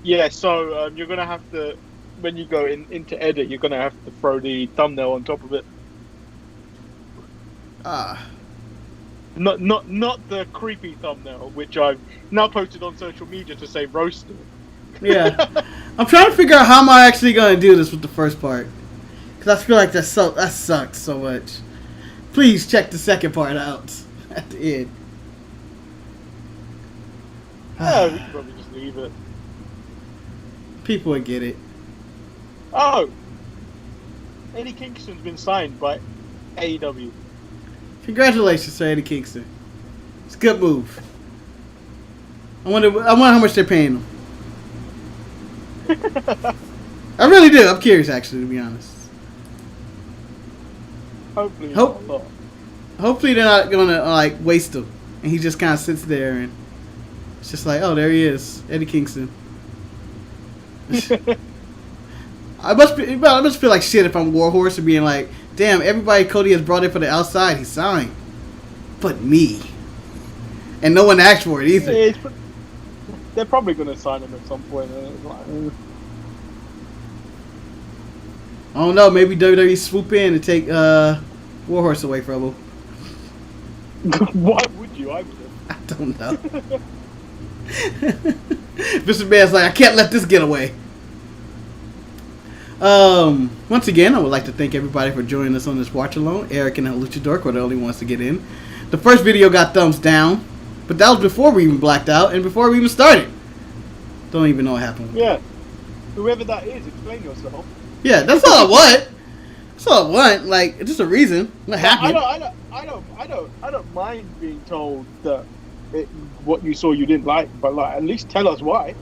Yeah, so you're going to have to, when you go into edit, you're going to have to throw the thumbnail on top of it. Ah. Not the creepy thumbnail, which I've now posted on social media to say roasted. Yeah. I'm trying to figure out how am I actually going to do this with the first part. Because I feel like that sucked so much. Please check the second part out at the end. Yeah, we can probably just leave it. People would get it. Oh! Eddie Kingston's been signed by AEW. Congratulations, Sir Eddie Kingston. It's a good move. I wonder how much they're paying him. I really do. I'm curious, actually, to be honest. Hopefully they're not gonna like waste him, and he just kind of sits there and it's just like, oh, there he is, Eddie Kingston. I must feel like shit if I'm Warhorse and being like, damn, everybody Cody has brought in for the outside, he signed, but me, and no one asked for it either. Yeah, they're probably gonna sign him at some point. I don't know. Maybe WWE swoop in and take Warhorse away from him. Why would you? I don't know. Mr. Man's like, I can't let this get away. Once again, I would like to thank everybody for joining us on this watch along. Eric and Luchador were the only ones to get in. The first video got thumbs down, but that was before we even blacked out and before we even started. Don't even know what happened. Yeah. Whoever that is, explain yourself. Yeah, that's all I want. That's all I want. Like, just a reason. What happened? I don't mind being told that what you saw you didn't like, but like at least tell us why.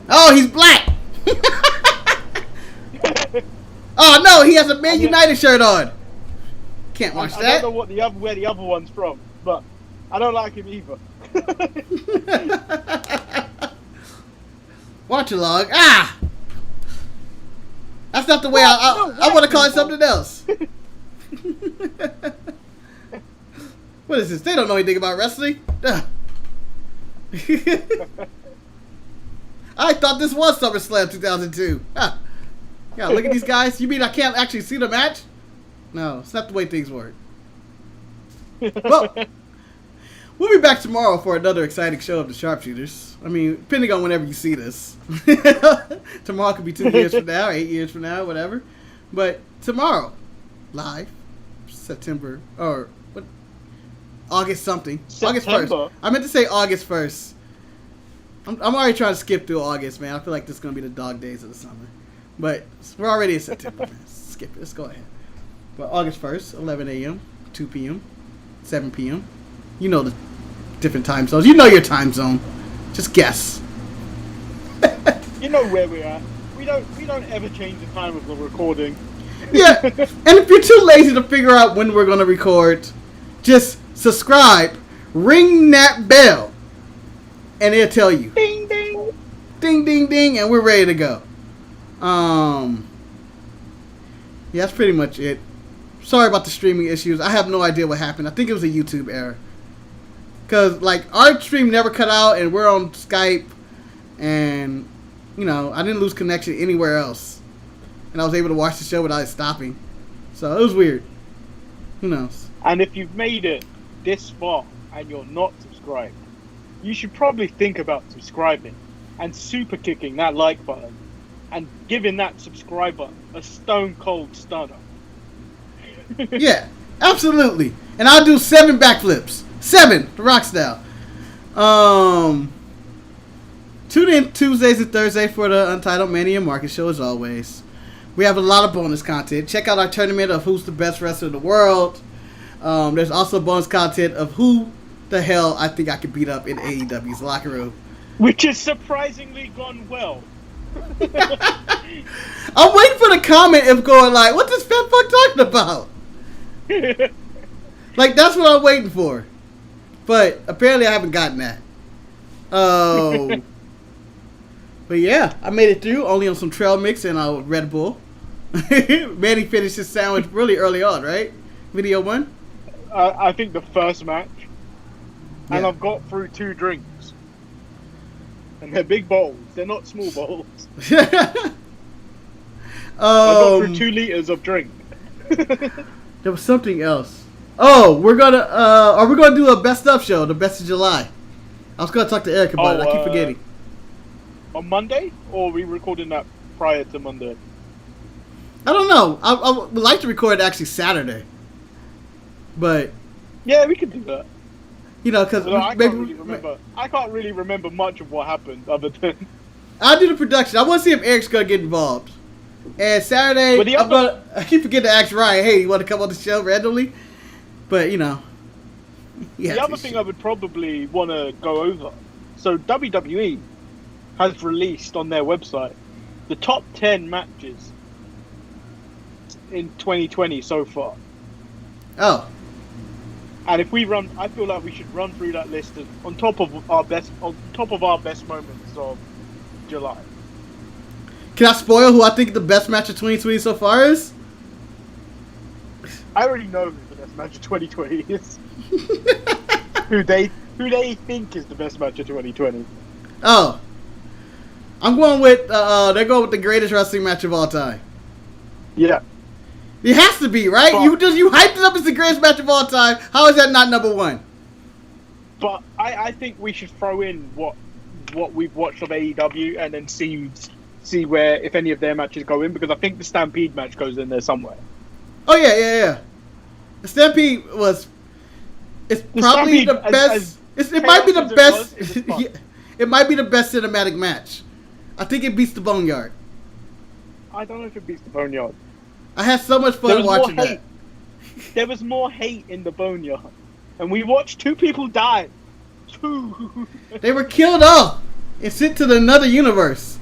Oh, he's black. Oh no, he has a Man United shirt on. Can't watch that. I don't know where the other one's from, but I don't like him either. Watch along. Ah. That's not the way I want to call it something else. What is this? They don't know anything about wrestling. I thought this was SummerSlam 2002. Huh. Yeah, look at these guys. You mean I can't actually see the match? No, it's not the way things work. Well, we'll be back tomorrow for another exciting show of the Sharpshooters. I mean, depending on whenever you see this. Tomorrow could be 2 years from now, 8 years from now, whatever. But tomorrow, live, September, or what? August something. September. August 1st. I meant to say August 1st. I'm already trying to skip through August, man. I feel like this is going to be the dog days of the summer. But we're already in September, man. Skip it. Let's go ahead. But August 1st, 11 a.m., 2 p.m., 7 p.m. You know the different time zones. You know your time zone. Just guess. You know where we are. We don't ever change the time of the recording. Yeah. And if you're too lazy to figure out when we're going to record, just subscribe, ring that bell, and it'll tell you. Ding, ding. Ding, ding, ding, and we're ready to go. Yeah, that's pretty much it. Sorry about the streaming issues. I have no idea what happened. I think it was a YouTube error. Because, like, our stream never cut out, and we're on Skype, and, you know, I didn't lose connection anywhere else. And I was able to watch the show without it stopping. So, it was weird. Who knows? And if you've made it this far and you're not subscribed, you should probably think about subscribing and super kicking that like button and giving that subscriber a stone cold stunner. Yeah, absolutely. And I'll do 7 backflips. 7, the rock style. Tune in Tuesdays and Thursdays for the Untitled Mania Market Show as always. We have a lot of bonus content. Check out our tournament of who's the best wrestler in the world. There's also bonus content of who the hell I think I could beat up in AEW's locker room. Which has surprisingly gone well. I'm waiting for the comment of going like, what this fat fuck talking about? Like, that's what I'm waiting for. But apparently I haven't gotten that. Oh. But yeah, I made it through only on some trail mix and a Red Bull. Manny finished his sandwich really early on, right? Video 1? I think the first match. And Yeah. I've got through 2 drinks. And they're big bowls. They're not small bowls. I got through 2 liters of drink. There was something else. Oh, are we gonna do a best of show, the best of July? I was gonna talk to Eric about it. I keep forgetting. On Monday, or are we recording that prior to Monday? I don't know. I would like to record actually Saturday, but Yeah, we could do that. you know, because I can't really remember much of what happened, other than I'll do the production. I want to see if Eric's gonna get involved. And Saturday, I keep forgetting to ask Ryan, hey, you want to come on the show randomly? But you know, the other thing I would probably want to go over. So WWE has released on their website the top 10 matches in 2020 so far. Oh, And if we run, I feel like we should run through that list on top of our best moments of July. can I spoil who I think the best match of 2020 so far is? I already know who the best match of 2020 is. who they think is the best match of 2020. Oh, I'm going with they're going with the greatest wrestling match of all time. Yeah. It has to be, right? But, You hyped it up as the greatest match of all time. How is that not number 1? But I think we should throw in what we've watched of AEW and then see where, if any of their matches go in, because I think the Stampede match goes in there somewhere. Oh yeah. The Stampede it's probably Stampede, the best. It might be the best. It might be the best cinematic match. I think it beats the Boneyard. I don't know if it beats the Boneyard. I had so much fun watching that. There was more hate in the Boneyard, and we watched 2 people die. 2. They were killed off and sent to another universe.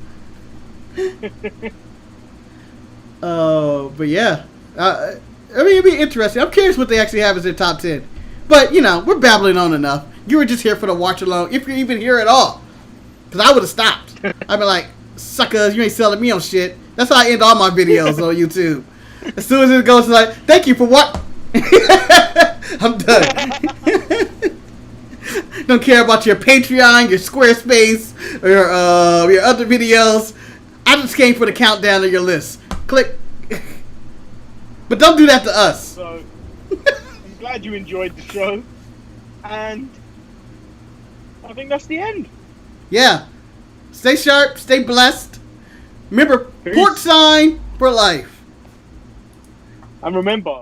But yeah, I mean, it'd be interesting. I'm curious what they actually have as their top 10. But you know, we're babbling on enough. You were just here for the watch along, if you're even here at all. Because I would have stopped. I'd be like, suckers, you ain't selling me on shit. That's how I end all my videos on YouTube. As soon as it goes like, thank you for what? I'm done. Don't care about your Patreon, your Squarespace, or your other videos. I just came for the countdown of your list. Click. But don't do that to us. So, I'm glad you enjoyed the show. And I think that's the end. Yeah. Stay sharp, stay blessed. Remember, Peace. port sign for life. And remember,